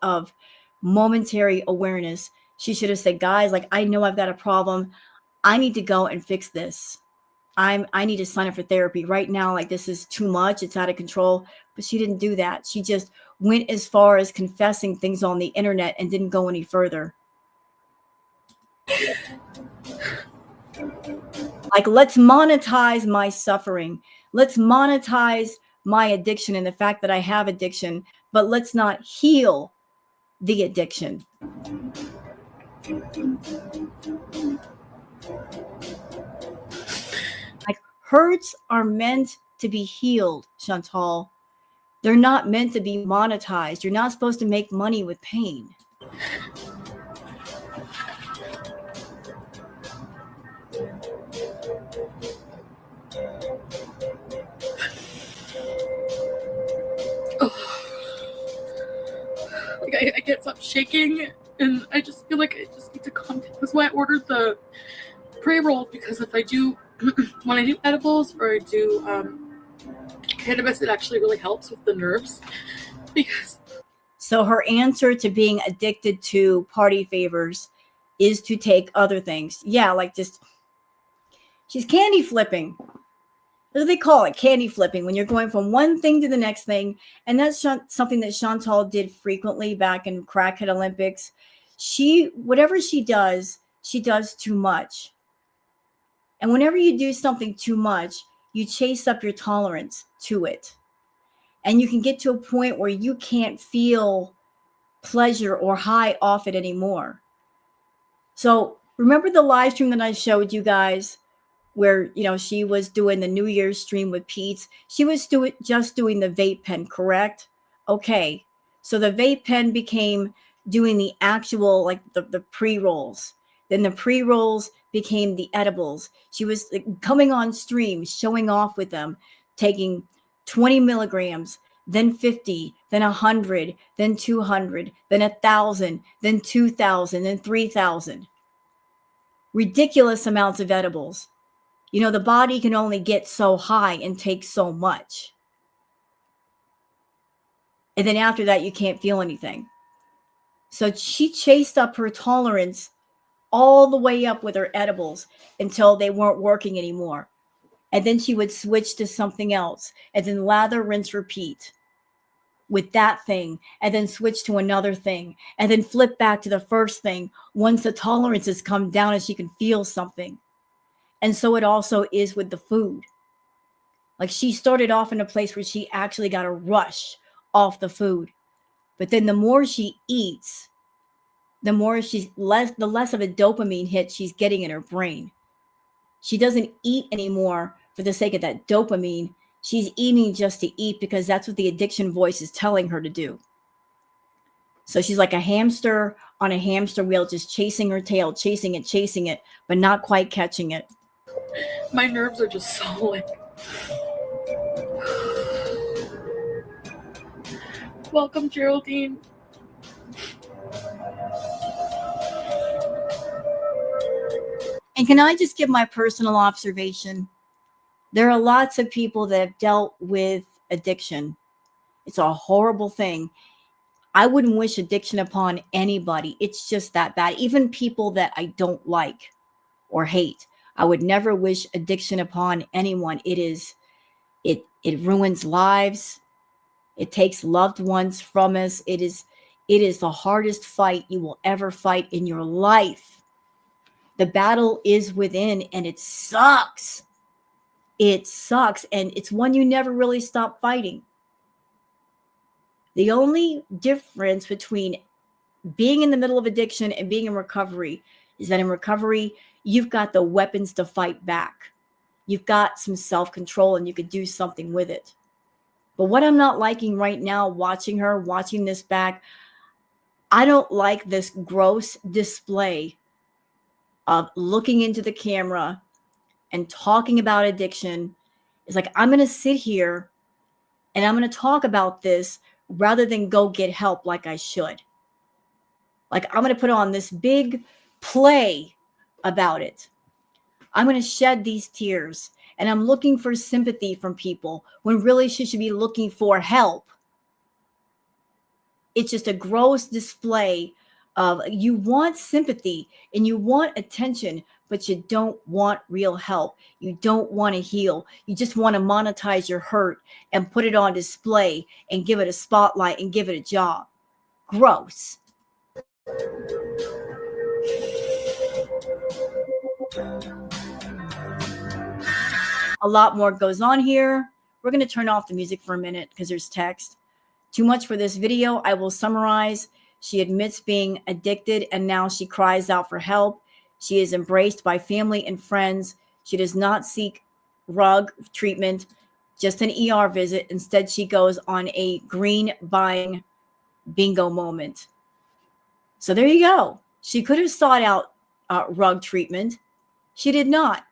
of momentary awareness, she should have said, guys, like, I know I've got a problem. I need to go and fix this. I need to sign up for therapy right now. Like, this is too much. It's out of control. But she didn't do that. She just went as far as confessing things on the internet and didn't go any further. Like, let's monetize my suffering. Let's monetize my addiction and the fact that I have addiction, but let's not heal the addiction. Like, hurts are meant to be healed, Chantal. They're not meant to be monetized. You're not supposed to make money with pain. Like I can't stop shaking, and I just feel like I just need to calm down. That's why I ordered the pre-roll, because if I do, when I do edibles or I do cannabis, it actually really helps with the nerves. Because So her answer to being addicted to party favors is to take other things. Yeah, like just she's candy flipping. What do they call it? Candy flipping, when you're going from one thing to the next thing. And that's something that Chantal did frequently back in Crackhead Olympics. Whatever she does too much. And whenever you do something too much, you chase up your tolerance to it. And you can get to a point where you can't feel pleasure or high off it anymore. So remember the live stream that I showed you guys where, she was doing the New Year's stream with Pete's? She was just doing the vape pen, correct? Okay. So the vape pen became doing the actual, like the pre-rolls. Then the pre-rolls became the edibles. She was coming on stream, showing off with them, taking 20 milligrams, then 50, then 100, then 200, then 1,000, then 2,000, then 3,000. Ridiculous amounts of edibles. The body can only get so high and take so much. And then after that, you can't feel anything. So she chased up her tolerance all the way up with her edibles until they weren't working anymore. And then she would switch to something else, and then lather, rinse, repeat with that thing, and then switch to another thing, and then flip back to the first thing once the tolerance has come down and she can feel something. And so it also is with the food. Like, she started off in a place where she actually got a rush off the food. But then the more she eats, the less of a dopamine hit she's getting in her brain. She doesn't eat anymore for the sake of that dopamine. She's eating just to eat because that's what the addiction voice is telling her to do. So she's like a hamster on a hamster wheel, just chasing her tail, chasing it, but not quite catching it. my nerves are just so like. Welcome, Geraldine. And can I just give my personal observation? There are lots of people that have dealt with addiction. It's a horrible thing. I wouldn't wish addiction upon anybody. It's just that bad. Even people that I don't like or hate, I would never wish addiction upon anyone. It ruins lives. It takes loved ones from us. It is the hardest fight you will ever fight in your life. The battle is within, and it sucks. It sucks, and it's one you never really stop fighting. The only difference between being in the middle of addiction and being in recovery is that in recovery, you've got the weapons to fight back. You've got some self-control, and you could do something with it. But what I'm not liking right now, watching this back, I don't like this gross display of looking into the camera and talking about addiction. It's like, I'm going to sit here and I'm going to talk about this rather than go get help like I should. Like, I'm going to put on this big play about it. I'm going to shed these tears, and I'm looking for sympathy from people when really she should be looking for help. It's just a gross display of, you want sympathy and you want attention, but you don't want real help. You don't want to heal. You just want to monetize your hurt and put it on display and give it a spotlight and give it a job. Gross. A lot more goes on here. We're going to turn off the music for a minute because there's text. Too much for this video. I will summarize. She admits being addicted, and now she cries out for help. She is embraced by family and friends. She does not seek drug treatment, just an ER visit. Instead, she goes on a green buying bingo moment. So there you go. She could have sought out drug treatment. She did not.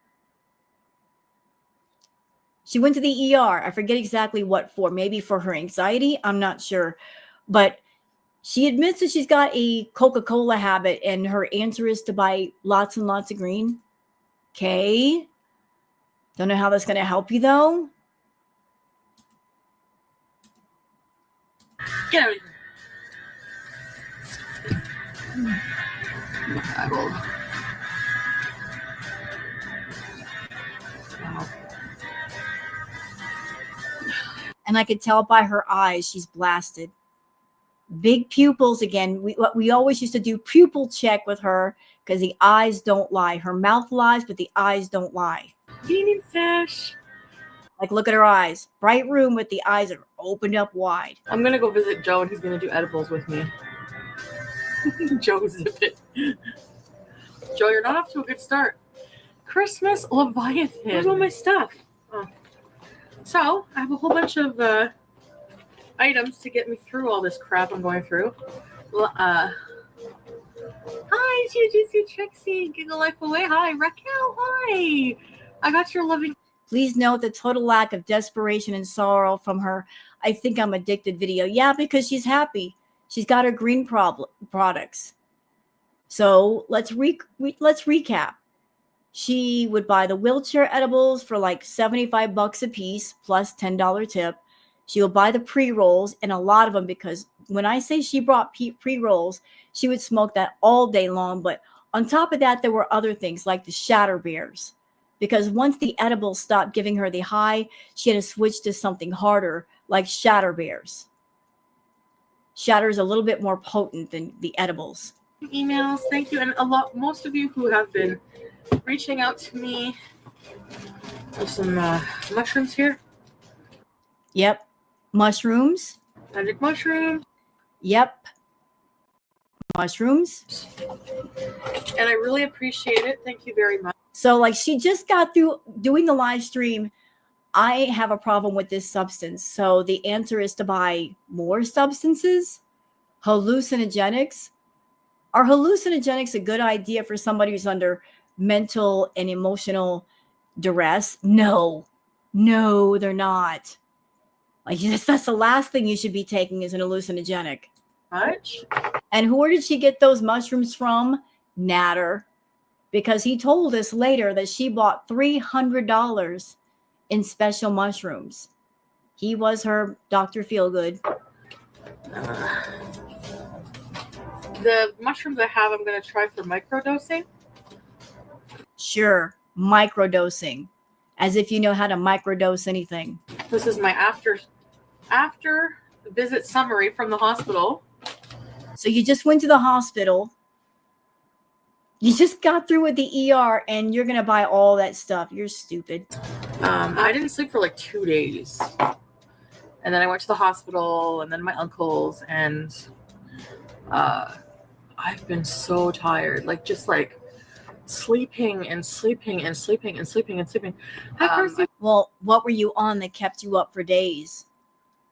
She went to the ER. I forget exactly what for. Maybe for her anxiety. I'm not sure. But She admits that she's got a Coca-Cola habit and her answer is to buy lots and lots of green. Okay. Don't know how that's going to help you though. Get out of here. Bible. Wow. And I could tell by her eyes she's blasted. Big pupils again. We always used to do pupil check with her because the eyes don't lie. Her mouth lies, but the eyes don't lie. Eating fish. Like, look at her eyes. Bright room, but the eyes are opened up wide. I'm gonna go visit Joe and he's gonna do edibles with me. Joe zip it. Joe, you're not off to a good start. Christmas Leviathan. Where's all my stuff? Oh. So I have a whole bunch of items to get me through all this crap I'm going through. Hi, Juju Trixie, Giggle Life Away. Hi, Raquel. Hi. I got your loving. Please note the total lack of desperation and sorrow from her I think I'm addicted video. Yeah, because she's happy. She's got her green products. So let's recap. She would buy the wheelchair edibles for like $75 a piece plus $10 tip. She would buy the pre-rolls and a lot of them because when I say she brought pre-rolls, she would smoke that all day long. But on top of that, there were other things like the shatter bears. Because once the edibles stopped giving her the high, she had to switch to something harder like shatter bears. Shatter is a little bit more potent than the edibles. Emails, thank you. And most of you who have been reaching out to me. There's some mushrooms here. Yep. Mushrooms. Magic mushrooms. Yep. Mushrooms. And I really appreciate it. Thank you very much. So like she just got through doing the live stream. I have a problem with this substance. So the answer is to buy more substances. Hallucinogenics. Are hallucinogenics a good idea for somebody who's under mental and emotional duress? No, they're not. Like that's the last thing you should be taking is an hallucinogenic. Much. And where did she get those mushrooms from? Natter. Because he told us later that she bought $300 in special mushrooms. He was her Dr. Feelgood. The mushrooms I have, I'm going to try for microdosing. Sure, microdosing. As if you know how to microdose anything. This is my after visit summary from the hospital. So you just went to the hospital. You just got through with the ER and you're going to buy all that stuff. You're stupid. I didn't sleep for like 2 days. And then I went to the hospital and then my uncle's and I've been so tired. Like just like sleeping and sleeping and sleeping and sleeping and sleeping. Well, what were you on that kept you up for days?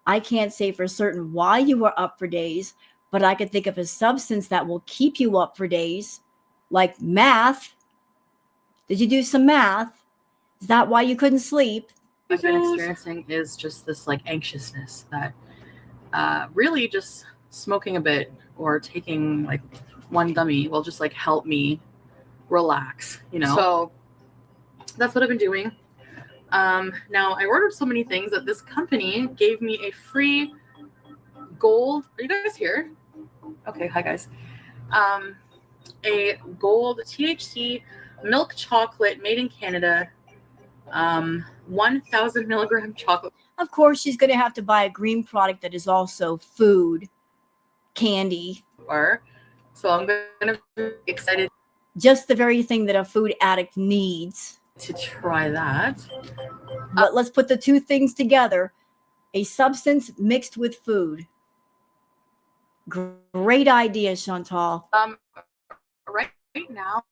I can't say for certain why you were up for days, but I could think of a substance that will keep you up for days. Like math. Did you do some math? Is that why you couldn't sleep? I've been experiencing is just this like anxiousness that really just smoking a bit or taking like one gummy will just like help me relax, you know? So that's what I've been doing. Now I ordered so many things that this company gave me a free gold. Are you guys here? Okay. Hi guys. A gold THC milk chocolate made in Canada, 1,000 milligram chocolate. Of course, she's going to have to buy a green product that is also food, candy. So I'm going to be excited. Just the very thing that a food addict needs. To try that. But let's put the two things together. A substance mixed with food. Great idea, Chantal. Right now,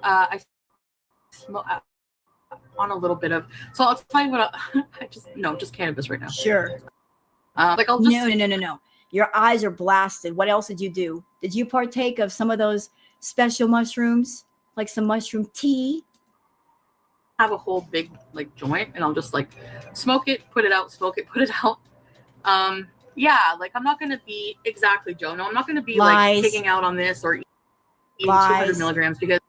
I smoke on a little bit of. So I'll tell you what. Just cannabis right now. Sure. Like I'll just. No. Your eyes are blasted. What else did you do? Did you partake of some of those special mushrooms, like some mushroom tea? Have a whole big like joint, and I'll just like smoke it, put it out, smoke it, put it out. Yeah, like I'm not gonna be exactly, Joe. No, I'm not gonna be Lies. like picking out on this or eating Lies. 200 milligrams because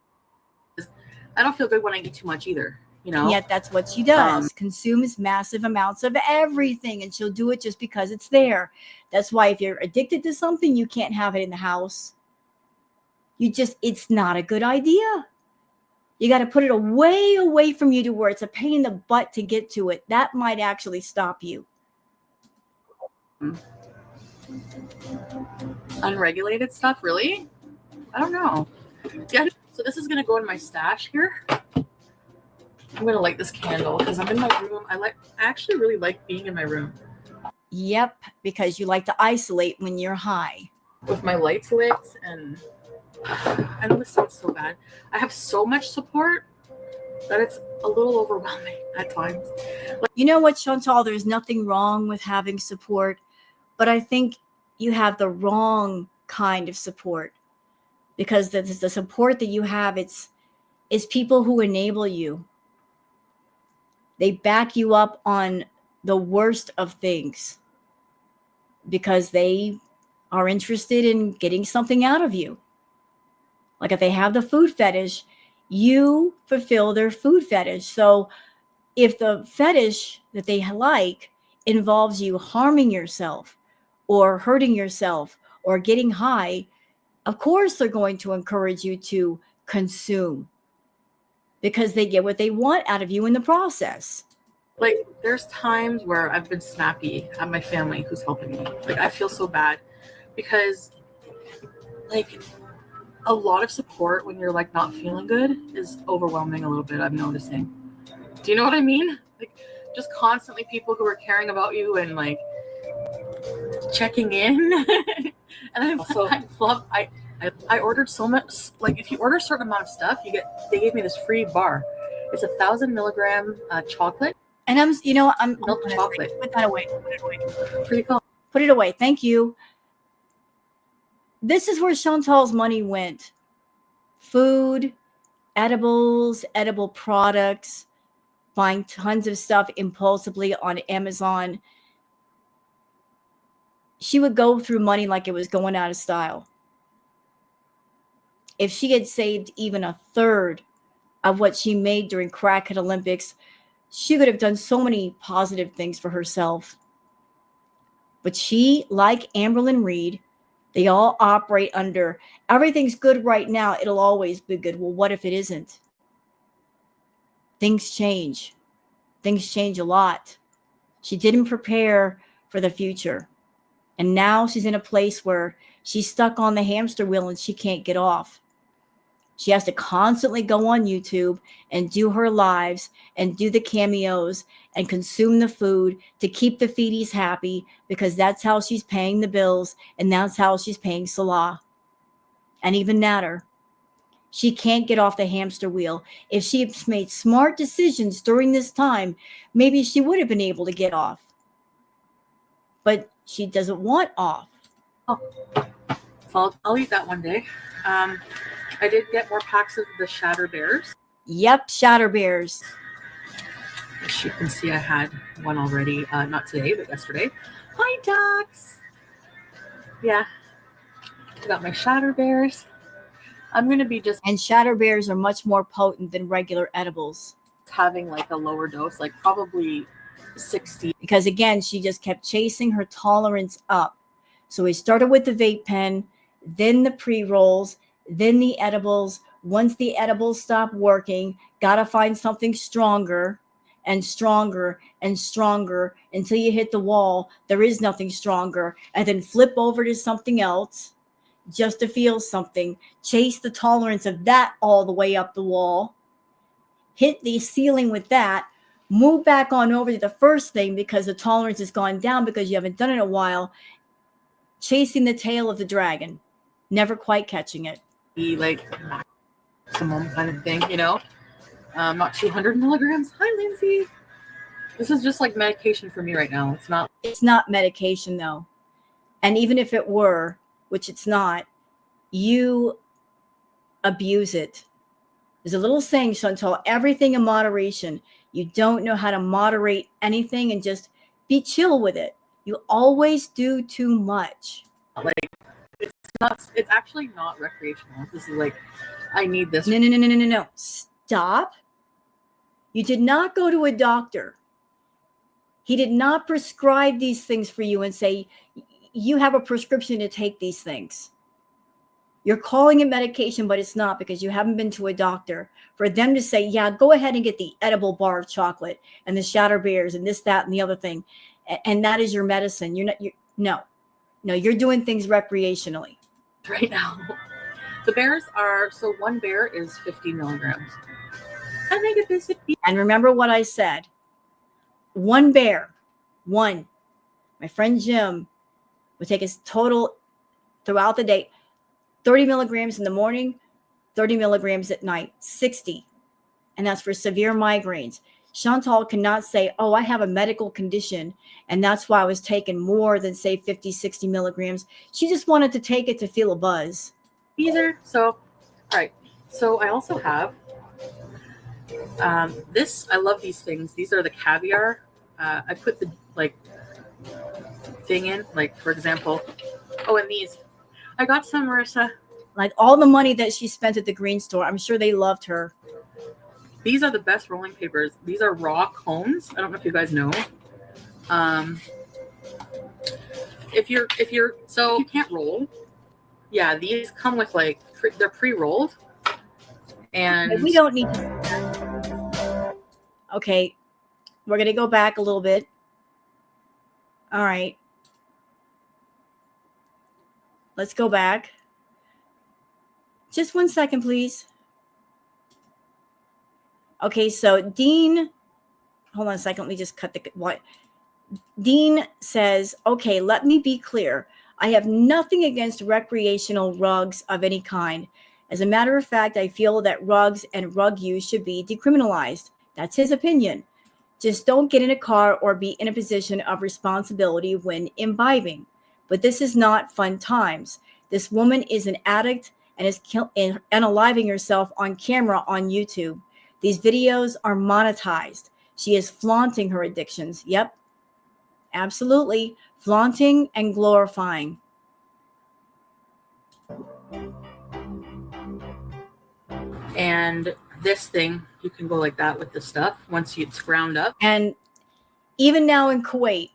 I don't feel good when I eat too much either. You know. And yet that's what she does. Consumes massive amounts of everything, and she'll do it just because it's there. That's why if you're addicted to something, you can't have it in the house. It's not a good idea. You got to put it away from you to where it's a pain in the butt to get to it. That might actually stop you. Unregulated stuff, really? I don't know. Yeah, so this is gonna go in my stash here. I'm gonna light this candle because I'm in my room. I actually really like being in my room. Yep, because you like to isolate when you're high. With my lights lit, and I know this sounds so bad. I have so much support that it's a little overwhelming at times. You know what, Chantal? There's nothing wrong with having support, but I think you have the wrong kind of support, because the support that you have, it's people who enable you. They back you up on the worst of things because they are interested in getting something out of you. Like if they have the food fetish, you fulfill their food fetish. So if the fetish that they like involves you harming yourself or hurting yourself or getting high, of course they're going to encourage you to consume because they get what they want out of you in the process. Like there's times where I've been snappy at my family who's helping me. Like I feel so bad because like a lot of support when you're like not feeling good is overwhelming a little bit, I'm noticing. Do you know what I mean? Like just constantly people who are caring about you and like checking in. And I ordered so much. Like if you order a certain amount of stuff, they gave me this free bar. It's 1,000 milligram chocolate. And I'm milk chocolate. Put that away. Put it away. Pretty cool. Put it away. Thank you. This is where Chantal's money went. Food, edibles, edible products, buying tons of stuff impulsively on Amazon. She would go through money like it was going out of style. If she had saved even a third of what she made during Crackhead Olympics, she could have done so many positive things for herself. But she, like Amberlynn Reed, they all operate under everything's good right now. It'll always be good. Well, what if it isn't? Things change. Things change a lot. She didn't prepare for the future. And now she's in a place where she's stuck on the hamster wheel and she can't get off. She has to constantly go on YouTube and do her lives and do the cameos and consume the food to keep the feedies happy because that's how she's paying the bills and that's how she's paying Salah. And even Natter. She can't get off the hamster wheel. If she had made smart decisions during this time, maybe she would have been able to get off. But she doesn't want off. Oh, so I'll eat that one day. I did get more packs of the Shatter Bears. Yep, Shatter Bears. As you can see, I had one already. Not today, but yesterday. Hi, ducks. Yeah. I got my Shatter Bears. I'm going to be just... And Shatter Bears are much more potent than regular edibles. Having like a lower dose, like probably 60. Because again, she just kept chasing her tolerance up. So we started with the vape pen, then the pre-rolls, then the edibles. Once the edibles stop working, gotta find something stronger and stronger and stronger until you hit the wall. There is nothing stronger. And then flip over to something else just to feel something. Chase the tolerance of that all the way up the wall. Hit the ceiling with that. Move back on over to the first thing because the tolerance has gone down because you haven't done it in a while. Chasing the tail of the dragon. Never quite catching it. Be like maximum kind of thing, you know? Not 200 milligrams. Hi, Lindsay. This is just like medication for me right now. It's not medication though. And even if it were, which it's not, you abuse it. There's a little saying, Chantal, everything in moderation. You don't know how to moderate anything and just be chill with it. You always do too much. Like it's not. It's actually not recreational. This is like, I need this. No. Stop. You did not go to a doctor. He did not prescribe these things for you and say, you have a prescription to take these things. You're calling it medication, but it's not, because you haven't been to a doctor. For them to say, yeah, go ahead and get the edible bar of chocolate and the shatter bears and this, that, and the other thing, and that is your medicine. No, you're doing things recreationally. Right now, the bears are, so one bear is 50 milligrams. I think it is. And remember what I said. One bear, my friend Jim would take his total throughout the day, 30 milligrams in the morning, 30 milligrams at night, 60. And that's for severe migraines. Chantal cannot say, oh, I have a medical condition, and that's why I was taking more than, say, 50, 60 milligrams. She just wanted to take it to feel a buzz. These are, so, all right. So I also have this. I love these things. These are the caviar. I put the, like, thing in, like, for example, and these. I got some, Marissa. Like all the money that she spent at the green store, I'm sure they loved her. These are the best rolling papers. These are raw cones. I don't know if you guys know. If you can't roll, yeah, these come with like they're pre-rolled, and we don't need. Okay, we're gonna go back a little bit. All right, let's go back. Just 1 second, please. Okay, so Dean, hold on a second. Let me just cut the what. Dean says, okay, let me be clear. I have nothing against recreational rugs of any kind. As a matter of fact, I feel that rugs and rug use should be decriminalized. That's his opinion. Just don't get in a car or be in a position of responsibility when imbibing. But this is not fun times. This woman is an addict and is unaliving herself on camera on YouTube. These videos are monetized. She is flaunting her addictions. Yep, absolutely. Flaunting and glorifying. And this thing, you can go like that with the stuff once it's ground up. And even now in Kuwait,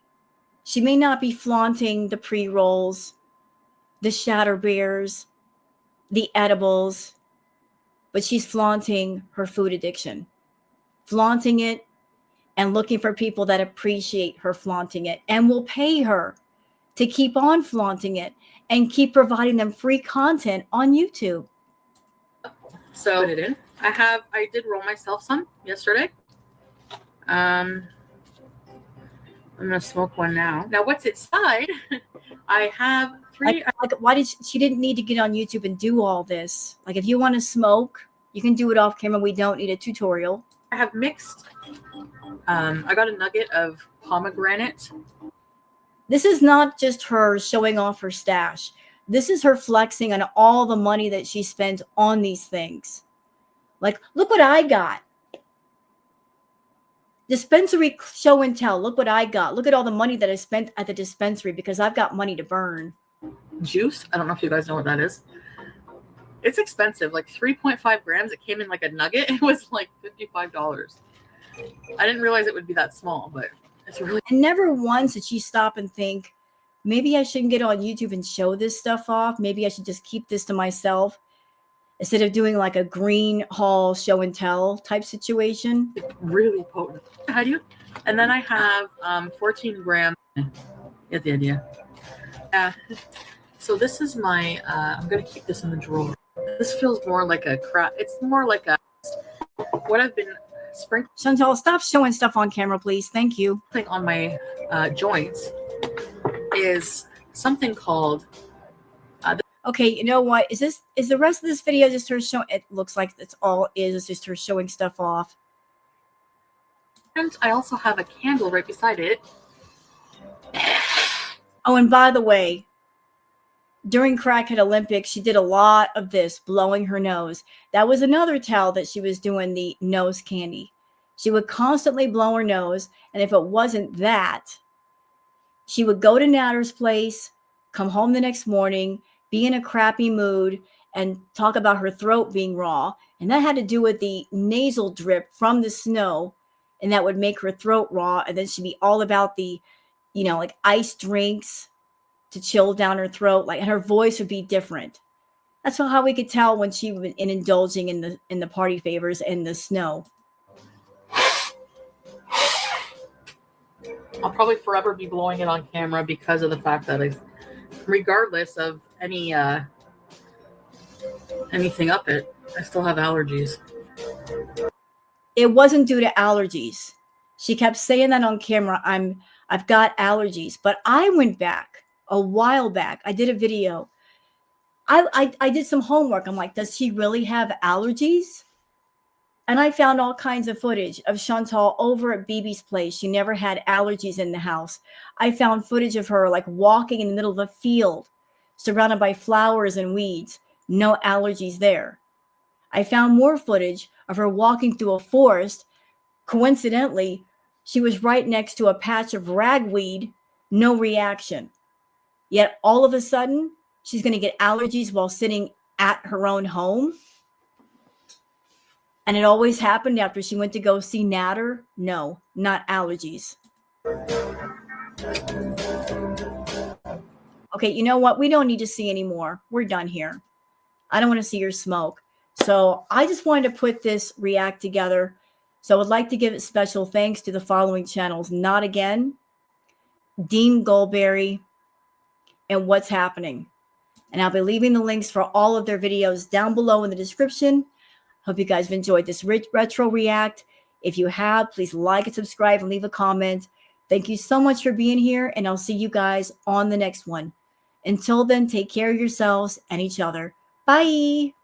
she may not be flaunting the pre-rolls, the shatter bears, the edibles, but she's flaunting her food addiction, flaunting it and looking for people that appreciate her flaunting it and will pay her to keep on flaunting it and keep providing them free content on YouTube. So put it in. I did roll myself some yesterday. I'm gonna smoke one now. Now what's inside? I have 3. Like why did she didn't need to get on YouTube and do all this? Like if you want to smoke, you can do it off camera. We don't need a tutorial. I have mixed. I got a nugget of pomegranate. This is not just her showing off her stash. This is her flexing on all the money that she spent on these things. Like, look what I got. Dispensary show and tell. Look what I got. Look at all the money that I spent at the dispensary because I've got money to burn. Juice. I don't know if you guys know what that is. It's expensive, like 3.5 grams. It came in like a nugget. It was like $55. I didn't realize it would be that small, but it's really. And never once did she stop and think, maybe I shouldn't get on YouTube and show this stuff off. Maybe I should just keep this to myself instead of doing like a green hall show and tell type situation. It's really potent. How do you? And then I have 14 grams. Get the idea. Yeah. So this is my. I'm gonna keep this in the drawer. This feels more like a crap. It's more like a what I've been sprinkling. Chantal, stop showing stuff on camera, please. Thank you. On my joints is something called. Okay, you know what? Is the rest of this video just her showing? It looks like that's all it is. It's just her showing stuff off. And I also have a candle right beside it. Oh, and by the way, during Crackhead Olympics, she did a lot of this, blowing her nose. That was another tell that she was doing the nose candy. She would constantly blow her nose, and if it wasn't that, She would go to Natter's place, come home the next morning, be in a crappy mood, and talk about her throat being raw. And that had to do with the nasal drip from the snow, and that would make her throat raw. And then she'd be all about the, like iced drinks to chill down her throat. Like, and her voice would be different. That's how we could tell when she was indulging in the party favors and the snow. I'll probably forever be blowing it on camera because of the fact that regardless of anything up it, I still have allergies. It wasn't due to allergies. She kept saying that on camera. I've got allergies, but I went back a while back. I did a video. I did some homework. I'm like, does she really have allergies? And I found all kinds of footage of Chantal over at BB's place. She never had allergies in the house. I found footage of her like walking in the middle of a field surrounded by flowers and weeds. No allergies there. I found more footage of her walking through a forest. Coincidentally, she was right next to a patch of ragweed. No reaction. Yet all of a sudden, she's going to get allergies while sitting at her own home. And it always happened after she went to go see Natter. No, not allergies. Okay, you know what? We don't need to see anymore. We're done here. I don't want to see your smoke. So I just wanted to put this react together. So I would like to give it special thanks to the following channels. Not Again, Dean GULLBERRY, and What's Happening. And I'll be leaving the links for all of their videos down below in the description. Hope you guys have enjoyed this retro react. If you have, please like and subscribe and leave a comment. Thank you so much for being here, and I'll see you guys on the next one. Until then, take care of yourselves and each other. Bye.